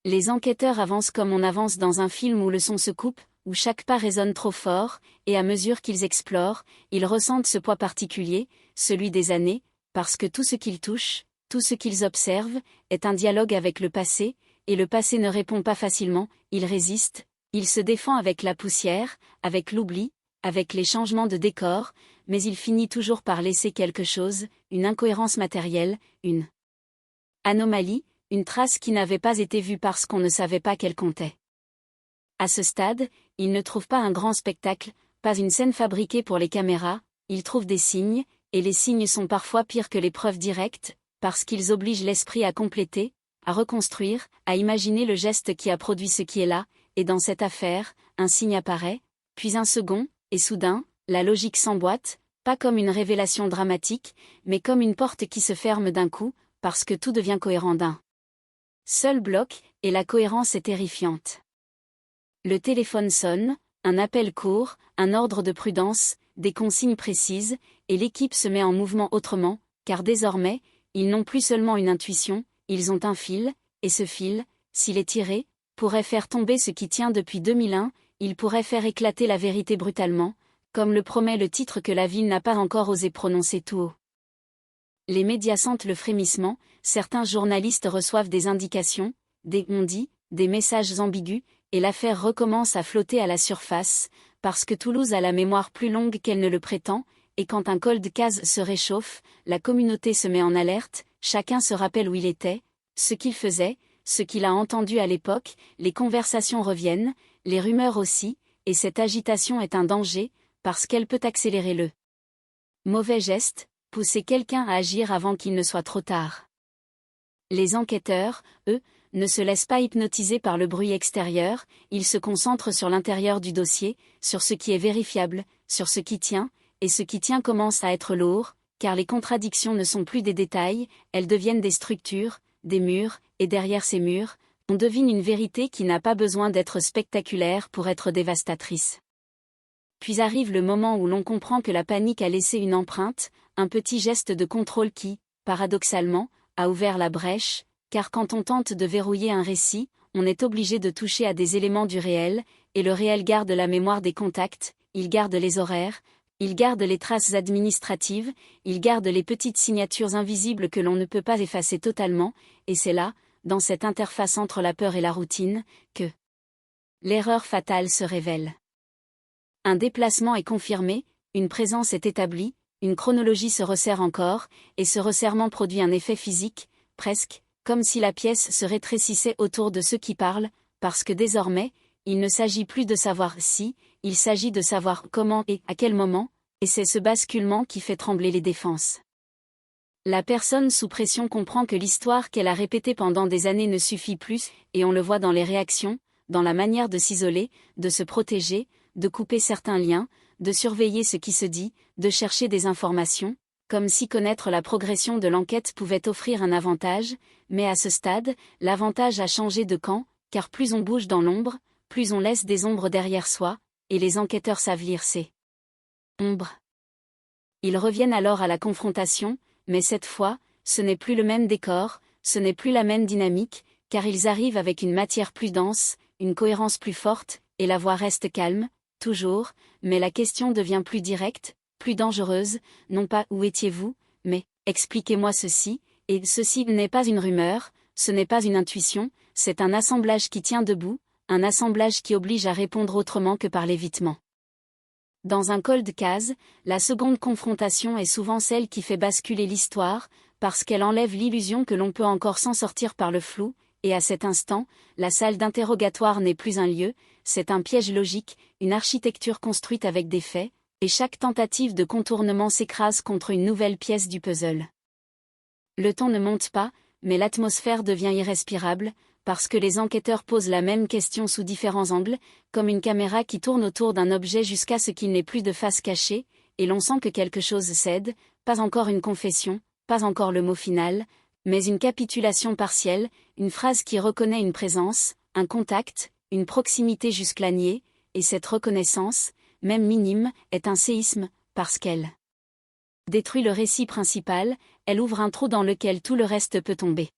Les enquêteurs avancent comme on avance dans un film où le son se coupe, où chaque pas résonne trop fort, et à mesure qu'ils explorent, ils ressentent ce poids particulier, celui des années, parce que tout ce qu'ils touchent, tout ce qu'ils observent, est un dialogue avec le passé, et le passé ne répond pas facilement, il résiste, il se défend avec la poussière, avec l'oubli, avec les changements de décor, mais il finit toujours par laisser quelque chose, une incohérence matérielle, une anomalie, une trace qui n'avait pas été vue parce qu'on ne savait pas qu'elle comptait. À ce stade, ils ne trouvent pas un grand spectacle, pas une scène fabriquée pour les caméras, ils trouvent des signes, et les signes sont parfois pires que les preuves directes, parce qu'ils obligent l'esprit à compléter, à reconstruire, à imaginer le geste qui a produit ce qui est là, et dans cette affaire, un signe apparaît, puis un second, et soudain, la logique s'emboîte, pas comme une révélation dramatique, mais comme une porte qui se ferme d'un coup, parce que tout devient cohérent d'un seul bloc, et la cohérence est terrifiante. Le téléphone sonne, un appel court, un ordre de prudence, des consignes précises, et l'équipe se met en mouvement autrement, car désormais, ils n'ont plus seulement une intuition, ils ont un fil, et ce fil, s'il est tiré, pourrait faire tomber ce qui tient depuis 2001, il pourrait faire éclater la vérité brutalement, comme le promet le titre que la ville n'a pas encore osé prononcer tout haut. Les médias sentent le frémissement, certains journalistes reçoivent des indications, des on-dit, des messages ambigus, et l'affaire recommence à flotter à la surface, parce que Toulouse a la mémoire plus longue qu'elle ne le prétend, et quand un cold case se réchauffe, la communauté se met en alerte, chacun se rappelle où il était, ce qu'il faisait, ce qu'il a entendu à l'époque, les conversations reviennent, les rumeurs aussi, et cette agitation est un danger, parce qu'elle peut accélérer le mauvais geste, pousser quelqu'un à agir avant qu'il ne soit trop tard. Les enquêteurs, eux, ne se laissent pas hypnotiser par le bruit extérieur, ils se concentrent sur l'intérieur du dossier, sur ce qui est vérifiable, sur ce qui tient, et ce qui tient commence à être lourd, car les contradictions ne sont plus des détails, elles deviennent des structures, des murs, et derrière ces murs, on devine une vérité qui n'a pas besoin d'être spectaculaire pour être dévastatrice. Puis arrive le moment où l'on comprend que la panique a laissé une empreinte, un petit geste de contrôle qui, paradoxalement, a ouvert la brèche, car quand on tente de verrouiller un récit, on est obligé de toucher à des éléments du réel, et le réel garde la mémoire des contacts, il garde les horaires, il garde les traces administratives, il garde les petites signatures invisibles que l'on ne peut pas effacer totalement, et c'est là, dans cette interface entre la peur et la routine, que l'erreur fatale se révèle. Un déplacement est confirmé, une présence est établie, une chronologie se resserre encore, et ce resserrement produit un effet physique, presque, comme si la pièce se rétrécissait autour de ceux qui parlent, parce que désormais, il ne s'agit plus de savoir si, il s'agit de savoir comment et à quel moment, et c'est ce basculement qui fait trembler les défenses. La personne sous pression comprend que l'histoire qu'elle a répétée pendant des années ne suffit plus, et on le voit dans les réactions, dans la manière de s'isoler, de se protéger, de couper certains liens, de surveiller ce qui se dit, de chercher des informations, comme si connaître la progression de l'enquête pouvait offrir un avantage, mais à ce stade, l'avantage a changé de camp, car plus on bouge dans l'ombre, plus on laisse des ombres derrière soi, et les enquêteurs savent lire ces ombres. Ils reviennent alors à la confrontation, mais cette fois, ce n'est plus le même décor, ce n'est plus la même dynamique, car ils arrivent avec une matière plus dense, une cohérence plus forte, et la voix reste calme, toujours, mais la question devient plus directe, plus dangereuse, non pas « où étiez-vous ?», mais « expliquez-moi ceci », et ceci n'est pas une rumeur, ce n'est pas une intuition, c'est un assemblage qui tient debout, un assemblage qui oblige à répondre autrement que par l'évitement. Dans un cold case, la seconde confrontation est souvent celle qui fait basculer l'histoire, parce qu'elle enlève l'illusion que l'on peut encore s'en sortir par le flou, et à cet instant, la salle d'interrogatoire n'est plus un lieu, c'est un piège logique, une architecture construite avec des faits, et chaque tentative de contournement s'écrase contre une nouvelle pièce du puzzle. Le ton ne monte pas, mais l'atmosphère devient irrespirable, parce que les enquêteurs posent la même question sous différents angles, comme une caméra qui tourne autour d'un objet jusqu'à ce qu'il n'ait plus de face cachée, et l'on sent que quelque chose cède, pas encore une confession, pas encore le mot final, mais une capitulation partielle, une phrase qui reconnaît une présence, un contact, une proximité jusque-là niée, et cette reconnaissance, même minime, est un séisme, parce qu'elle détruit le récit principal, elle ouvre un trou dans lequel tout le reste peut tomber.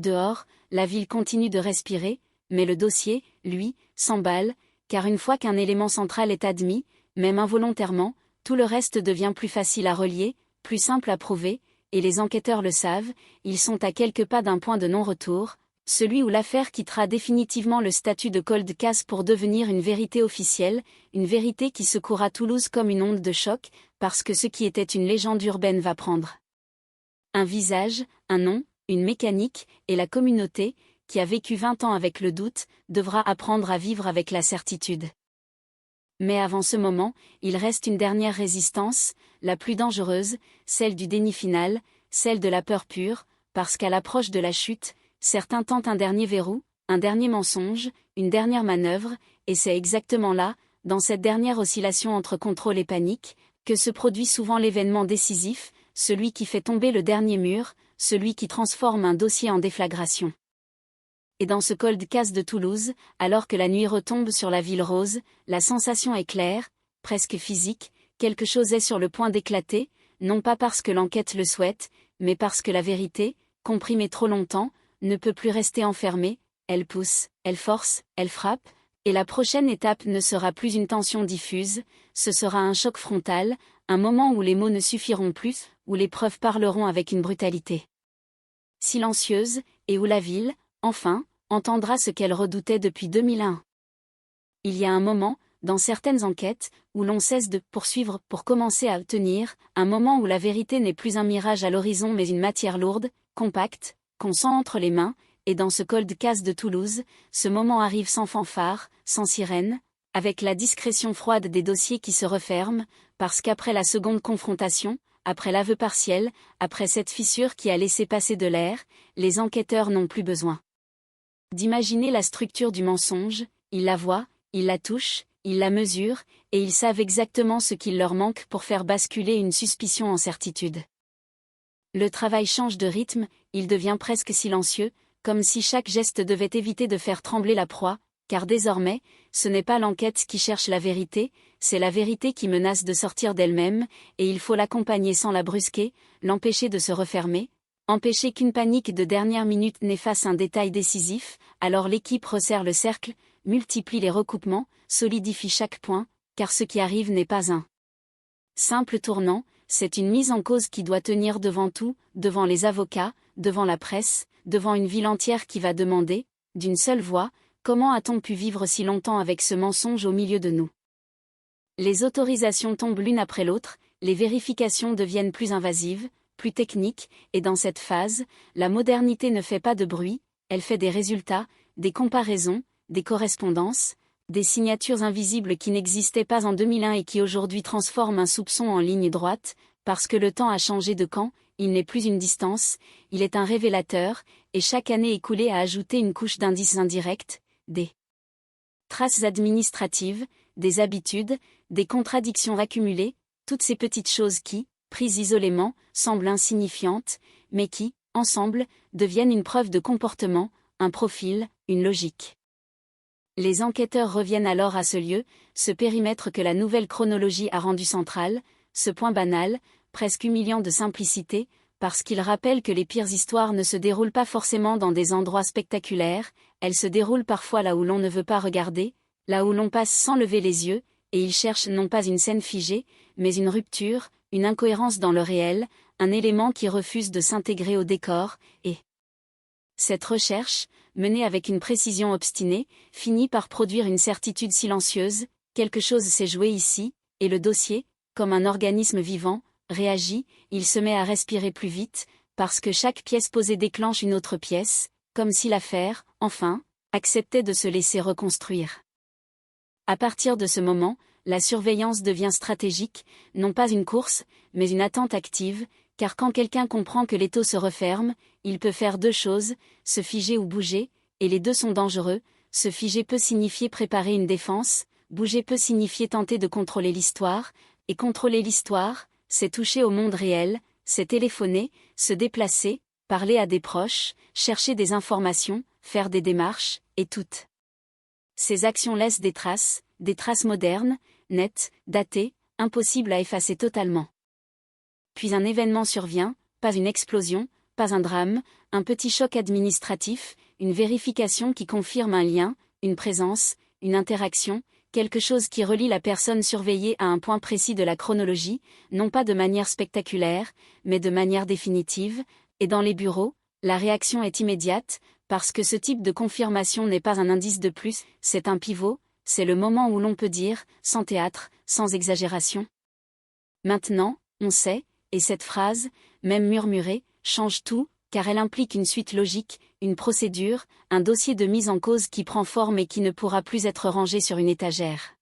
Dehors, la ville continue de respirer, mais le dossier, lui, s'emballe, car une fois qu'un élément central est admis, même involontairement, tout le reste devient plus facile à relier, plus simple à prouver, et les enquêteurs le savent, ils sont à quelques pas d'un point de non-retour, celui où l'affaire quittera définitivement le statut de cold case pour devenir une vérité officielle, une vérité qui secourra Toulouse comme une onde de choc, parce que ce qui était une légende urbaine va prendre un visage, un nom, une mécanique, et la communauté, qui a vécu 20 ans avec le doute, devra apprendre à vivre avec la certitude. Mais avant ce moment, il reste une dernière résistance, la plus dangereuse, celle du déni final, celle de la peur pure, parce qu'à l'approche de la chute, certains tentent un dernier verrou, un dernier mensonge, une dernière manœuvre, et c'est exactement là, dans cette dernière oscillation entre contrôle et panique, que se produit souvent l'événement décisif, celui qui fait tomber le dernier mur, celui qui transforme un dossier en déflagration. Et dans ce cold case de Toulouse, alors que la nuit retombe sur la ville rose, la sensation est claire, presque physique, quelque chose est sur le point d'éclater, non pas parce que l'enquête le souhaite, mais parce que la vérité, comprimée trop longtemps, ne peut plus rester enfermée, elle pousse, elle force, elle frappe, et la prochaine étape ne sera plus une tension diffuse, ce sera un choc frontal, un moment où les mots ne suffiront plus, où les preuves parleront avec une brutalité silencieuse, et où la ville, enfin, entendra ce qu'elle redoutait depuis 2001. Il y a un moment, dans certaines enquêtes, où l'on cesse de poursuivre pour commencer à tenir, un moment où la vérité n'est plus un mirage à l'horizon mais une matière lourde, compacte, qu'on sent entre les mains, et dans ce cold case de Toulouse, ce moment arrive sans fanfare, sans sirène, avec la discrétion froide des dossiers qui se referment, parce qu'après la seconde confrontation, après l'aveu partiel, après cette fissure qui a laissé passer de l'air, les enquêteurs n'ont plus besoin d'imaginer la structure du mensonge, ils la voient, ils la touchent, ils la mesurent, et ils savent exactement ce qu'il leur manque pour faire basculer une suspicion en certitude. Le travail change de rythme, il devient presque silencieux, comme si chaque geste devait éviter de faire trembler la proie, car désormais, ce n'est pas l'enquête qui cherche la vérité, c'est la vérité qui menace de sortir d'elle-même, et il faut l'accompagner sans la brusquer, l'empêcher de se refermer, empêcher qu'une panique de dernière minute n'efface un détail décisif, alors l'équipe resserre le cercle, multiplie les recoupements, solidifie chaque point, car ce qui arrive n'est pas un simple tournant, c'est une mise en cause qui doit tenir devant tout, devant les avocats, devant la presse, devant une ville entière qui va demander, d'une seule voix, comment a-t-on pu vivre si longtemps avec ce mensonge au milieu de nous? Les autorisations tombent l'une après l'autre, les vérifications deviennent plus invasives, plus techniques, et dans cette phase, la modernité ne fait pas de bruit, elle fait des résultats, des comparaisons, des correspondances, des signatures invisibles qui n'existaient pas en 2001 et qui aujourd'hui transforment un soupçon en ligne droite, parce que le temps a changé de camp, il n'est plus une distance, il est un révélateur, et chaque année écoulée a ajouté une couche d'indices indirects, des traces administratives, des habitudes, des contradictions accumulées, toutes ces petites choses qui, prises isolément, semblent insignifiantes, mais qui, ensemble, deviennent une preuve de comportement, un profil, une logique. Les enquêteurs reviennent alors à ce lieu, ce périmètre que la nouvelle chronologie a rendu central, ce point banal, presque humiliant de simplicité, parce qu'il rappelle que les pires histoires ne se déroulent pas forcément dans des endroits spectaculaires, elles se déroulent parfois là où l'on ne veut pas regarder, là où l'on passe sans lever les yeux, et ils cherchent non pas une scène figée, mais une rupture, une incohérence dans le réel, un élément qui refuse de s'intégrer au décor, et cette recherche, menée avec une précision obstinée, finit par produire une certitude silencieuse, quelque chose s'est joué ici, et le dossier, comme un organisme vivant, réagit, il se met à respirer plus vite, parce que chaque pièce posée déclenche une autre pièce, comme si l'affaire, enfin, acceptait de se laisser reconstruire. À partir de ce moment, la surveillance devient stratégique, non pas une course, mais une attente active, car quand quelqu'un comprend que l'étau se referme, il peut faire deux choses, se figer ou bouger, et les deux sont dangereux, se figer peut signifier préparer une défense, bouger peut signifier tenter de contrôler l'histoire, et contrôler l'histoire, c'est toucher au monde réel, c'est téléphoner, se déplacer, parler à des proches, chercher des informations, faire des démarches, et toutes ces actions laissent des traces modernes, nettes, datées, impossibles à effacer totalement. Puis un événement survient, pas une explosion, pas un drame, un petit choc administratif, une vérification qui confirme un lien, une présence, une interaction, quelque chose qui relie la personne surveillée à un point précis de la chronologie, non pas de manière spectaculaire, mais de manière définitive, et dans les bureaux, la réaction est immédiate, parce que ce type de confirmation n'est pas un indice de plus, c'est un pivot, c'est le moment où l'on peut dire, sans théâtre, sans exagération. Maintenant, on sait, et cette phrase, même murmurée, change tout, car elle implique une suite logique, une procédure, un dossier de mise en cause qui prend forme et qui ne pourra plus être rangé sur une étagère.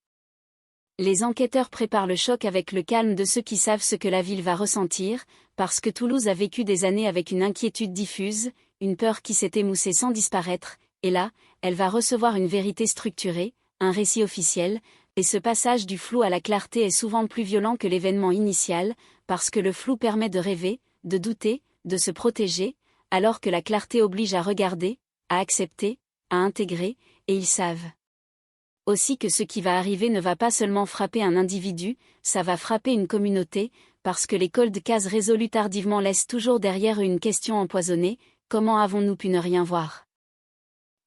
Les enquêteurs préparent le choc avec le calme de ceux qui savent ce que la ville va ressentir, parce que Toulouse a vécu des années avec une inquiétude diffuse, une peur qui s'est émoussée sans disparaître, et là, elle va recevoir une vérité structurée, un récit officiel, et ce passage du flou à la clarté est souvent plus violent que l'événement initial, parce que le flou permet de rêver, de douter, de se protéger, alors que la clarté oblige à regarder, à accepter, à intégrer, et ils savent aussi que ce qui va arriver ne va pas seulement frapper un individu, ça va frapper une communauté, parce que les cold cases résolues tardivement laissent toujours derrière eux une question empoisonnée, comment avons-nous pu ne rien voir?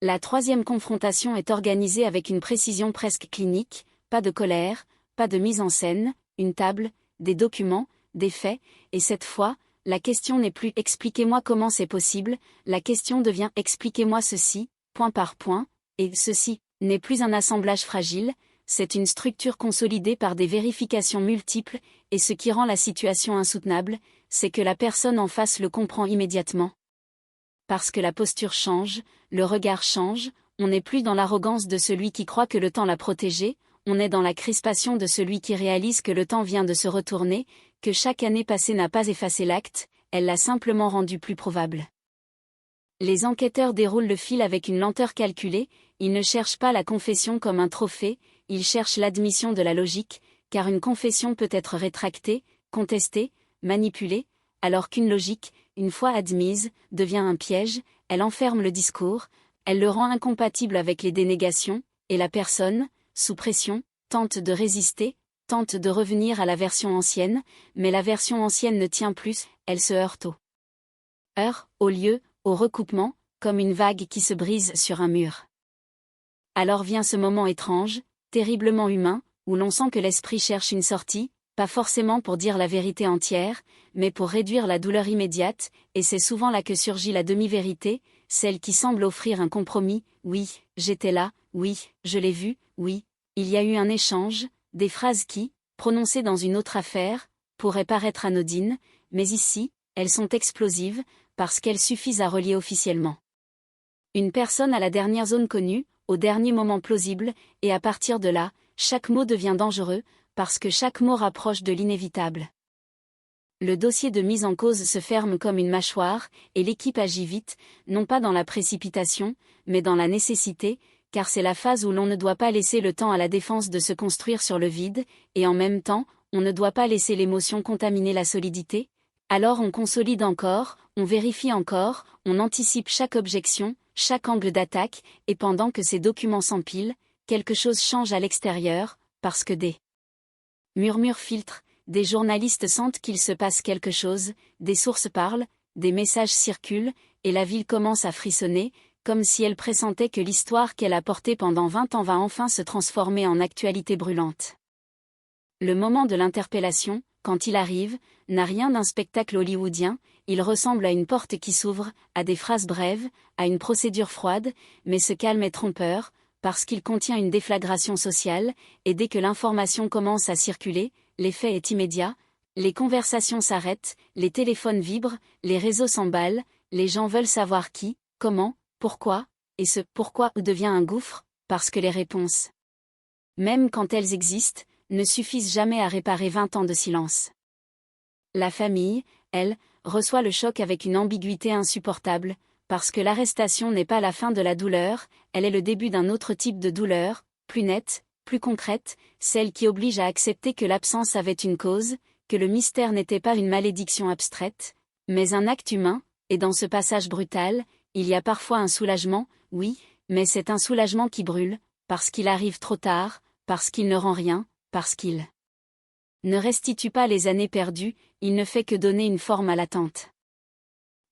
La troisième confrontation est organisée avec une précision presque clinique, pas de colère, pas de mise en scène, une table, des documents, des faits, et cette fois, la question n'est plus « expliquez-moi comment c'est possible », la question devient « expliquez-moi ceci », point par point, et ceci n'est plus un assemblage fragile, c'est une structure consolidée par des vérifications multiples, et ce qui rend la situation insoutenable, c'est que la personne en face le comprend immédiatement. Parce que la posture change, le regard change, on n'est plus dans l'arrogance de celui qui croit que le temps l'a protégé, on est dans la crispation de celui qui réalise que le temps vient de se retourner, que chaque année passée n'a pas effacé l'acte, elle l'a simplement rendu plus probable. Les enquêteurs déroulent le fil avec une lenteur calculée, ils ne cherchent pas la confession comme un trophée, ils cherchent l'admission de la logique, car une confession peut être rétractée, contestée, manipulée, alors qu'une logique, une fois admise, devient un piège, elle enferme le discours, Elle le rend incompatible avec les dénégations, et la personne, sous pression, tente de résister, tente de revenir à la version ancienne, mais la version ancienne ne tient plus, elle se heurte au lieu, au recoupement, comme une vague qui se brise sur un mur. Alors vient ce moment étrange, terriblement humain, où l'on sent que l'esprit cherche une sortie, pas forcément pour dire la vérité entière, mais pour réduire la douleur immédiate, et c'est souvent là que surgit la demi-vérité, celle qui semble offrir un compromis. Oui, j'étais là, oui, je l'ai vu, oui, il y a eu un échange, des phrases qui, prononcées dans une autre affaire, pourraient paraître anodines, mais ici, elles sont explosives, parce qu'elles suffisent à relier officiellement une personne à la dernière zone connue, au dernier moment plausible, et à partir de là, chaque mot devient dangereux, parce que chaque mot rapproche de l'inévitable. Le dossier de mise en cause se ferme comme une mâchoire, et l'équipe agit vite, non pas dans la précipitation, mais dans la nécessité, car c'est la phase où l'on ne doit pas laisser le temps à la défense de se construire sur le vide, et en même temps, on ne doit pas laisser l'émotion contaminer la solidité. Alors on consolide encore, on vérifie encore, on anticipe chaque objection, chaque angle d'attaque, et pendant que ces documents s'empilent, quelque chose change à l'extérieur, parce que des murmures filtrent, des journalistes sentent qu'il se passe quelque chose, des sources parlent, des messages circulent, et la ville commence à frissonner, comme si elle pressentait que l'histoire qu'elle a portée pendant 20 ans va enfin se transformer en actualité brûlante. Le moment de l'interpellation, quand il arrive, n'a rien d'un spectacle hollywoodien, il ressemble à une porte qui s'ouvre, à des phrases brèves, à une procédure froide, mais ce calme est trompeur, parce qu'il contient une déflagration sociale, et dès que l'information commence à circuler, l'effet est immédiat, les conversations s'arrêtent, les téléphones vibrent, les réseaux s'emballent, les gens veulent savoir qui, comment, pourquoi, et ce « pourquoi » devient un gouffre, parce que les réponses, même quand elles existent, ne suffisent jamais à réparer 20 ans de silence. La famille, elle, reçoit le choc avec une ambiguïté insupportable, parce que l'arrestation n'est pas la fin de la douleur, elle est le début d'un autre type de douleur, plus nette, plus concrète, celle qui oblige à accepter que l'absence avait une cause, que le mystère n'était pas une malédiction abstraite, mais un acte humain, et dans ce passage brutal, il y a parfois un soulagement, oui, mais c'est un soulagement qui brûle, parce qu'il arrive trop tard, parce qu'il ne rend rien, parce qu'il ne restitue pas les années perdues, il ne fait que donner une forme à l'attente.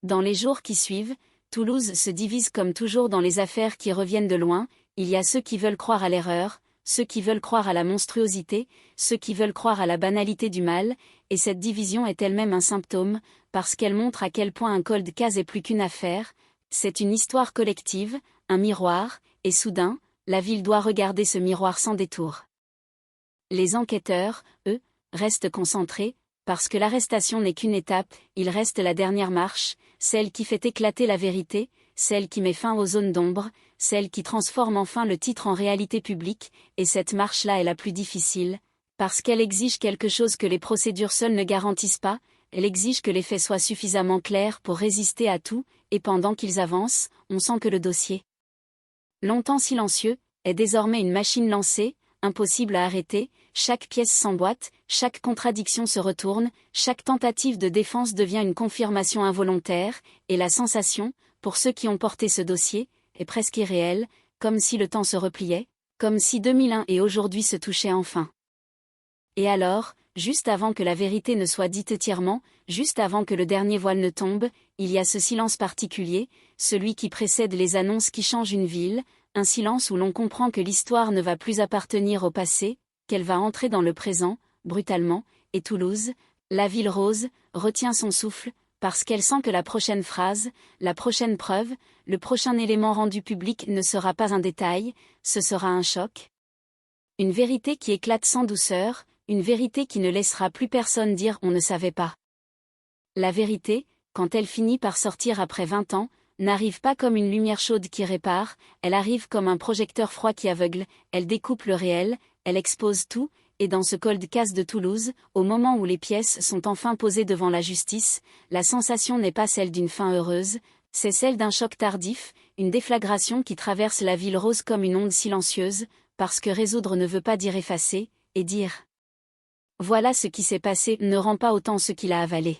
Dans les jours qui suivent, Toulouse se divise comme toujours dans les affaires qui reviennent de loin, il y a ceux qui veulent croire à l'erreur, ceux qui veulent croire à la monstruosité, ceux qui veulent croire à la banalité du mal, et cette division est elle-même un symptôme, parce qu'elle montre à quel point un cold case est plus qu'une affaire, c'est une histoire collective, un miroir, et soudain, la ville doit regarder ce miroir sans détour. Les enquêteurs, eux, restent concentrés, parce que l'arrestation n'est qu'une étape, il reste la dernière marche, celle qui fait éclater la vérité, celle qui met fin aux zones d'ombre, celle qui transforme enfin le titre en réalité publique, et cette marche-là est la plus difficile, parce qu'elle exige quelque chose que les procédures seules ne garantissent pas, elle exige que les faits soient suffisamment clairs pour résister à tout, et pendant qu'ils avancent, on sent que le dossier, longtemps silencieux, est désormais une machine lancée, impossible à arrêter, chaque pièce s'emboîte, chaque contradiction se retourne, chaque tentative de défense devient une confirmation involontaire, et la sensation, pour ceux qui ont porté ce dossier, est presque irréelle, comme si le temps se repliait, comme si 2001 et aujourd'hui se touchaient enfin. Et alors, juste avant que la vérité ne soit dite entièrement, juste avant que le dernier voile ne tombe, il y a ce silence particulier, celui qui précède les annonces qui changent une ville, un silence où l'on comprend que l'histoire ne va plus appartenir au passé, qu'elle va entrer dans le présent, brutalement, et Toulouse, la ville rose, retient son souffle, parce qu'elle sent que la prochaine phrase, la prochaine preuve, le prochain élément rendu public ne sera pas un détail, ce sera un choc. Une vérité qui éclate sans douceur, une vérité qui ne laissera plus personne dire « on ne savait pas ». La vérité, quand elle finit par sortir après 20 ans, n'arrive pas comme une lumière chaude qui répare, elle arrive comme un projecteur froid qui aveugle, elle découpe le réel, elle expose tout, et dans ce cold case de Toulouse, au moment où les pièces sont enfin posées devant la justice, la sensation n'est pas celle d'une fin heureuse, c'est celle d'un choc tardif, une déflagration qui traverse la ville rose comme une onde silencieuse, parce que résoudre ne veut pas dire effacer, et dire « voilà ce qui s'est passé » ne rend pas autant ce qu'il a avalé.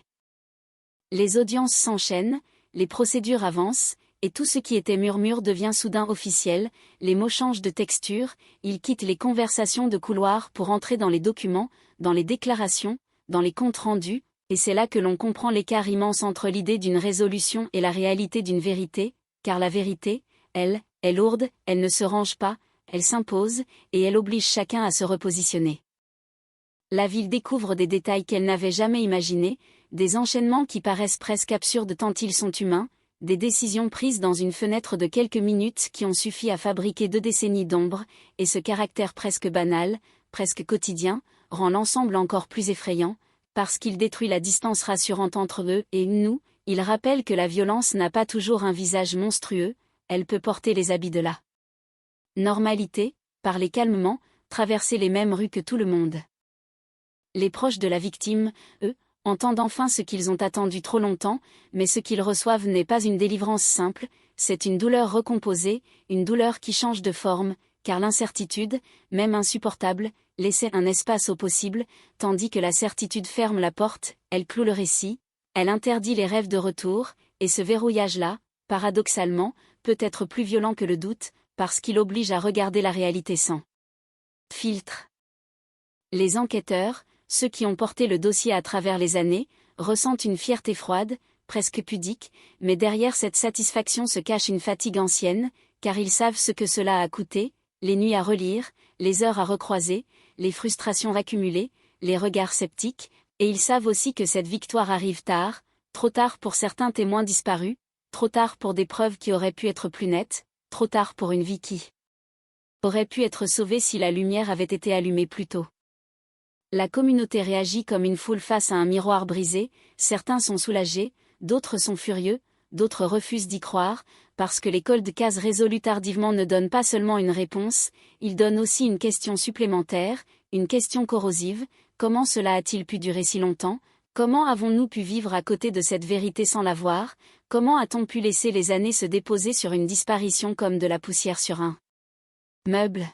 Les audiences s'enchaînent, les procédures avancent, et tout ce qui était murmure devient soudain officiel, les mots changent de texture, ils quittent les conversations de couloir pour entrer dans les documents, dans les déclarations, dans les comptes rendus, et c'est là que l'on comprend l'écart immense entre l'idée d'une résolution et la réalité d'une vérité, car la vérité, elle, est lourde, elle ne se range pas, elle s'impose, et elle oblige chacun à se repositionner. La ville découvre des détails qu'elle n'avait jamais imaginés, des enchaînements qui paraissent presque absurdes tant ils sont humains, des décisions prises dans une fenêtre de quelques minutes qui ont suffi à fabriquer 2 décennies d'ombre, et ce caractère presque banal, presque quotidien, rend l'ensemble encore plus effrayant, parce qu'il détruit la distance rassurante entre eux et nous, il rappelle que la violence n'a pas toujours un visage monstrueux, elle peut porter les habits de la normalité, parler calmement, traverser les mêmes rues que tout le monde. Les proches de la victime, eux, entendent enfin ce qu'ils ont attendu trop longtemps, mais ce qu'ils reçoivent n'est pas une délivrance simple, c'est une douleur recomposée, une douleur qui change de forme, car l'incertitude, même insupportable, laissait un espace au possible, tandis que la certitude ferme la porte, elle cloue le récit, elle interdit les rêves de retour, et ce verrouillage-là, paradoxalement, peut être plus violent que le doute, parce qu'il oblige à regarder la réalité sans filtre. Les enquêteurs, ceux qui ont porté le dossier à travers les années, ressentent une fierté froide, presque pudique, mais derrière cette satisfaction se cache une fatigue ancienne, car ils savent ce que cela a coûté, les nuits à relire, les heures à recroiser, les frustrations accumulées, les regards sceptiques, et ils savent aussi que cette victoire arrive tard, trop tard pour certains témoins disparus, trop tard pour des preuves qui auraient pu être plus nettes, trop tard pour une vie qui aurait pu être sauvée si la lumière avait été allumée plus tôt. La communauté réagit comme une foule face à un miroir brisé, certains sont soulagés, d'autres sont furieux, d'autres refusent d'y croire, parce que les cold cases résolus tardivement ne donnent pas seulement une réponse, ils donnent aussi une question supplémentaire, une question corrosive, comment cela a-t-il pu durer si longtemps, comment avons-nous pu vivre à côté de cette vérité sans la voir, comment a-t-on pu laisser les années se déposer sur une disparition comme de la poussière sur un meuble?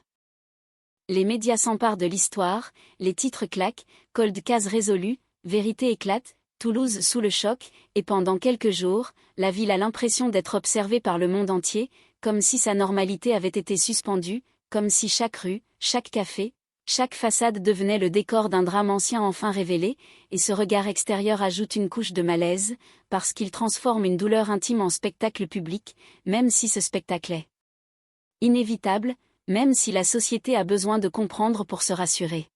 Les médias s'emparent de l'histoire, les titres claquent, cold case résolu, vérité éclate, Toulouse sous le choc, et pendant quelques jours, la ville a l'impression d'être observée par le monde entier, comme si sa normalité avait été suspendue, comme si chaque rue, chaque café, chaque façade devenait le décor d'un drame ancien enfin révélé, et ce regard extérieur ajoute une couche de malaise, parce qu'il transforme une douleur intime en spectacle public, même si ce spectacle est inévitable, même si la société a besoin de comprendre pour se rassurer.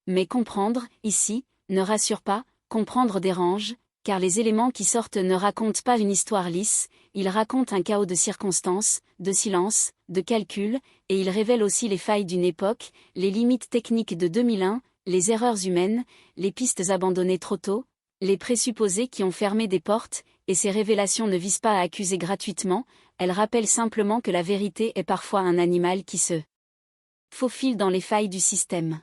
Mais comprendre, ici, ne rassure pas, comprendre dérange, car les éléments qui sortent ne racontent pas une histoire lisse, ils racontent un chaos de circonstances, de silence, de calculs, et ils révèlent aussi les failles d'une époque, les limites techniques de 2001, les erreurs humaines, les pistes abandonnées trop tôt, les présupposés qui ont fermé des portes, et ces révélations ne visent pas à accuser gratuitement, elles rappellent simplement que la vérité est parfois un animal qui se faufile dans les failles du système.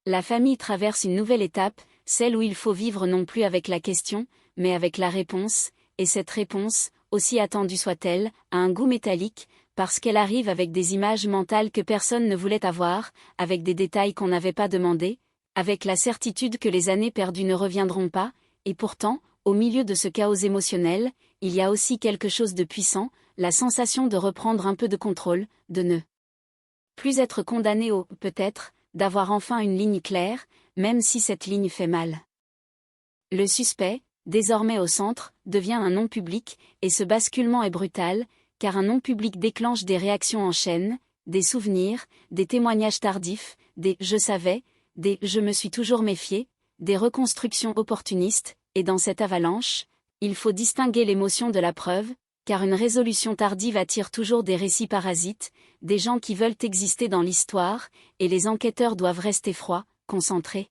La famille traverse une nouvelle étape, celle où il faut vivre non plus avec la question, mais avec la réponse, et cette réponse, aussi attendue soit-elle, a un goût métallique, parce qu'elle arrive avec des images mentales que personne ne voulait avoir, avec des détails qu'on n'avait pas demandés, avec la certitude que les années perdues ne reviendront pas, et pourtant, au milieu de ce chaos émotionnel, il y a aussi quelque chose de puissant, la sensation de reprendre un peu de contrôle, de ne plus être condamné au « peut-être », d'avoir enfin une ligne claire, même si cette ligne fait mal. Le suspect, désormais au centre, devient un nom public, et ce basculement est brutal, car un nom public déclenche des réactions en chaîne, des souvenirs, des témoignages tardifs, des « je savais », des « je me suis toujours méfié », des reconstructions opportunistes, et dans cette avalanche, il faut distinguer l'émotion de la preuve, car une résolution tardive attire toujours des récits parasites, des gens qui veulent exister dans l'histoire, et les enquêteurs doivent rester froids, concentrés.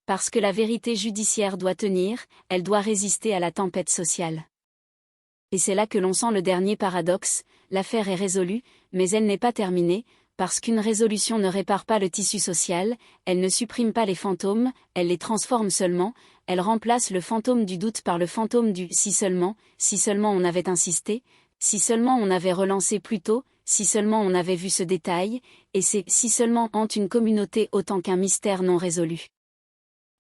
Parce que la vérité judiciaire doit tenir, elle doit résister à la tempête sociale. Et c'est là que l'on sent le dernier paradoxe, l'affaire est résolue, mais elle n'est pas terminée, parce qu'une résolution ne répare pas le tissu social, elle ne supprime pas les fantômes, elle les transforme seulement, elle remplace le fantôme du doute par le fantôme du « si seulement on avait insisté, si seulement on avait relancé plus tôt, si seulement on avait vu ce détail », et c'est « si seulement » hante une communauté autant qu'un mystère non résolu.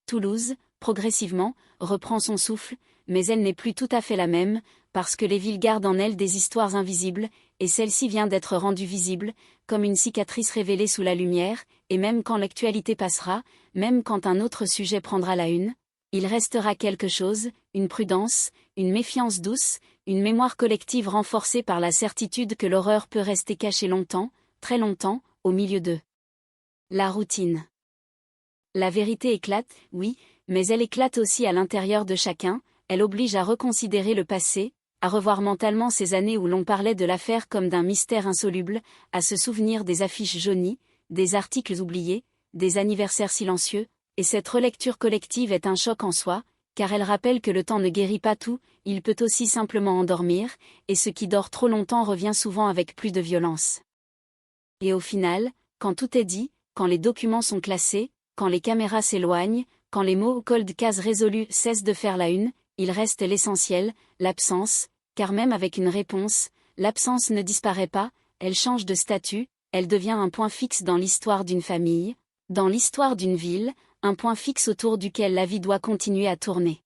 Toulouse, progressivement, reprend son souffle, mais elle n'est plus tout à fait la même, parce que les villes gardent en elles des histoires invisibles, et celle-ci vient d'être rendue visible, comme une cicatrice révélée sous la lumière, et même quand l'actualité passera, même quand un autre sujet prendra la une, il restera quelque chose, une prudence, une méfiance douce, une mémoire collective renforcée par la certitude que l'horreur peut rester cachée longtemps, très longtemps, au milieu d'eux. La routine. La vérité éclate, oui, mais elle éclate aussi à l'intérieur de chacun, elle oblige à reconsidérer le passé, à revoir mentalement ces années où l'on parlait de l'affaire comme d'un mystère insoluble, à se souvenir des affiches jaunies, des articles oubliés, des anniversaires silencieux, et cette relecture collective est un choc en soi, car elle rappelle que le temps ne guérit pas tout, il peut aussi simplement endormir, et ce qui dort trop longtemps revient souvent avec plus de violence. Et au final, quand tout est dit, quand les documents sont classés, quand les caméras s'éloignent, quand les mots cold case résolus cessent de faire la une, il reste l'essentiel, l'absence, car même avec une réponse, l'absence ne disparaît pas, elle change de statut, elle devient un point fixe dans l'histoire d'une famille, dans l'histoire d'une ville, un point fixe autour duquel la vie doit continuer à tourner.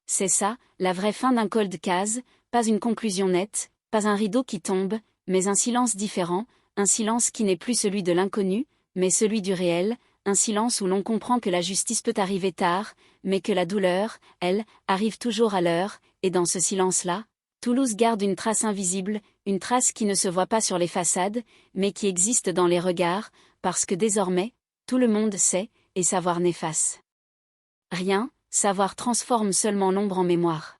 C'est ça, la vraie fin d'un cold case, pas une conclusion nette, pas un rideau qui tombe, mais un silence différent, un silence qui n'est plus celui de l'inconnu, mais celui du réel, un silence où l'on comprend que la justice peut arriver tard, mais que la douleur, elle, arrive toujours à l'heure, et dans ce silence-là, Toulouse garde une trace invisible, une trace qui ne se voit pas sur les façades, mais qui existe dans les regards, parce que désormais, tout le monde sait, et savoir n'efface rien, savoir transforme seulement l'ombre en mémoire.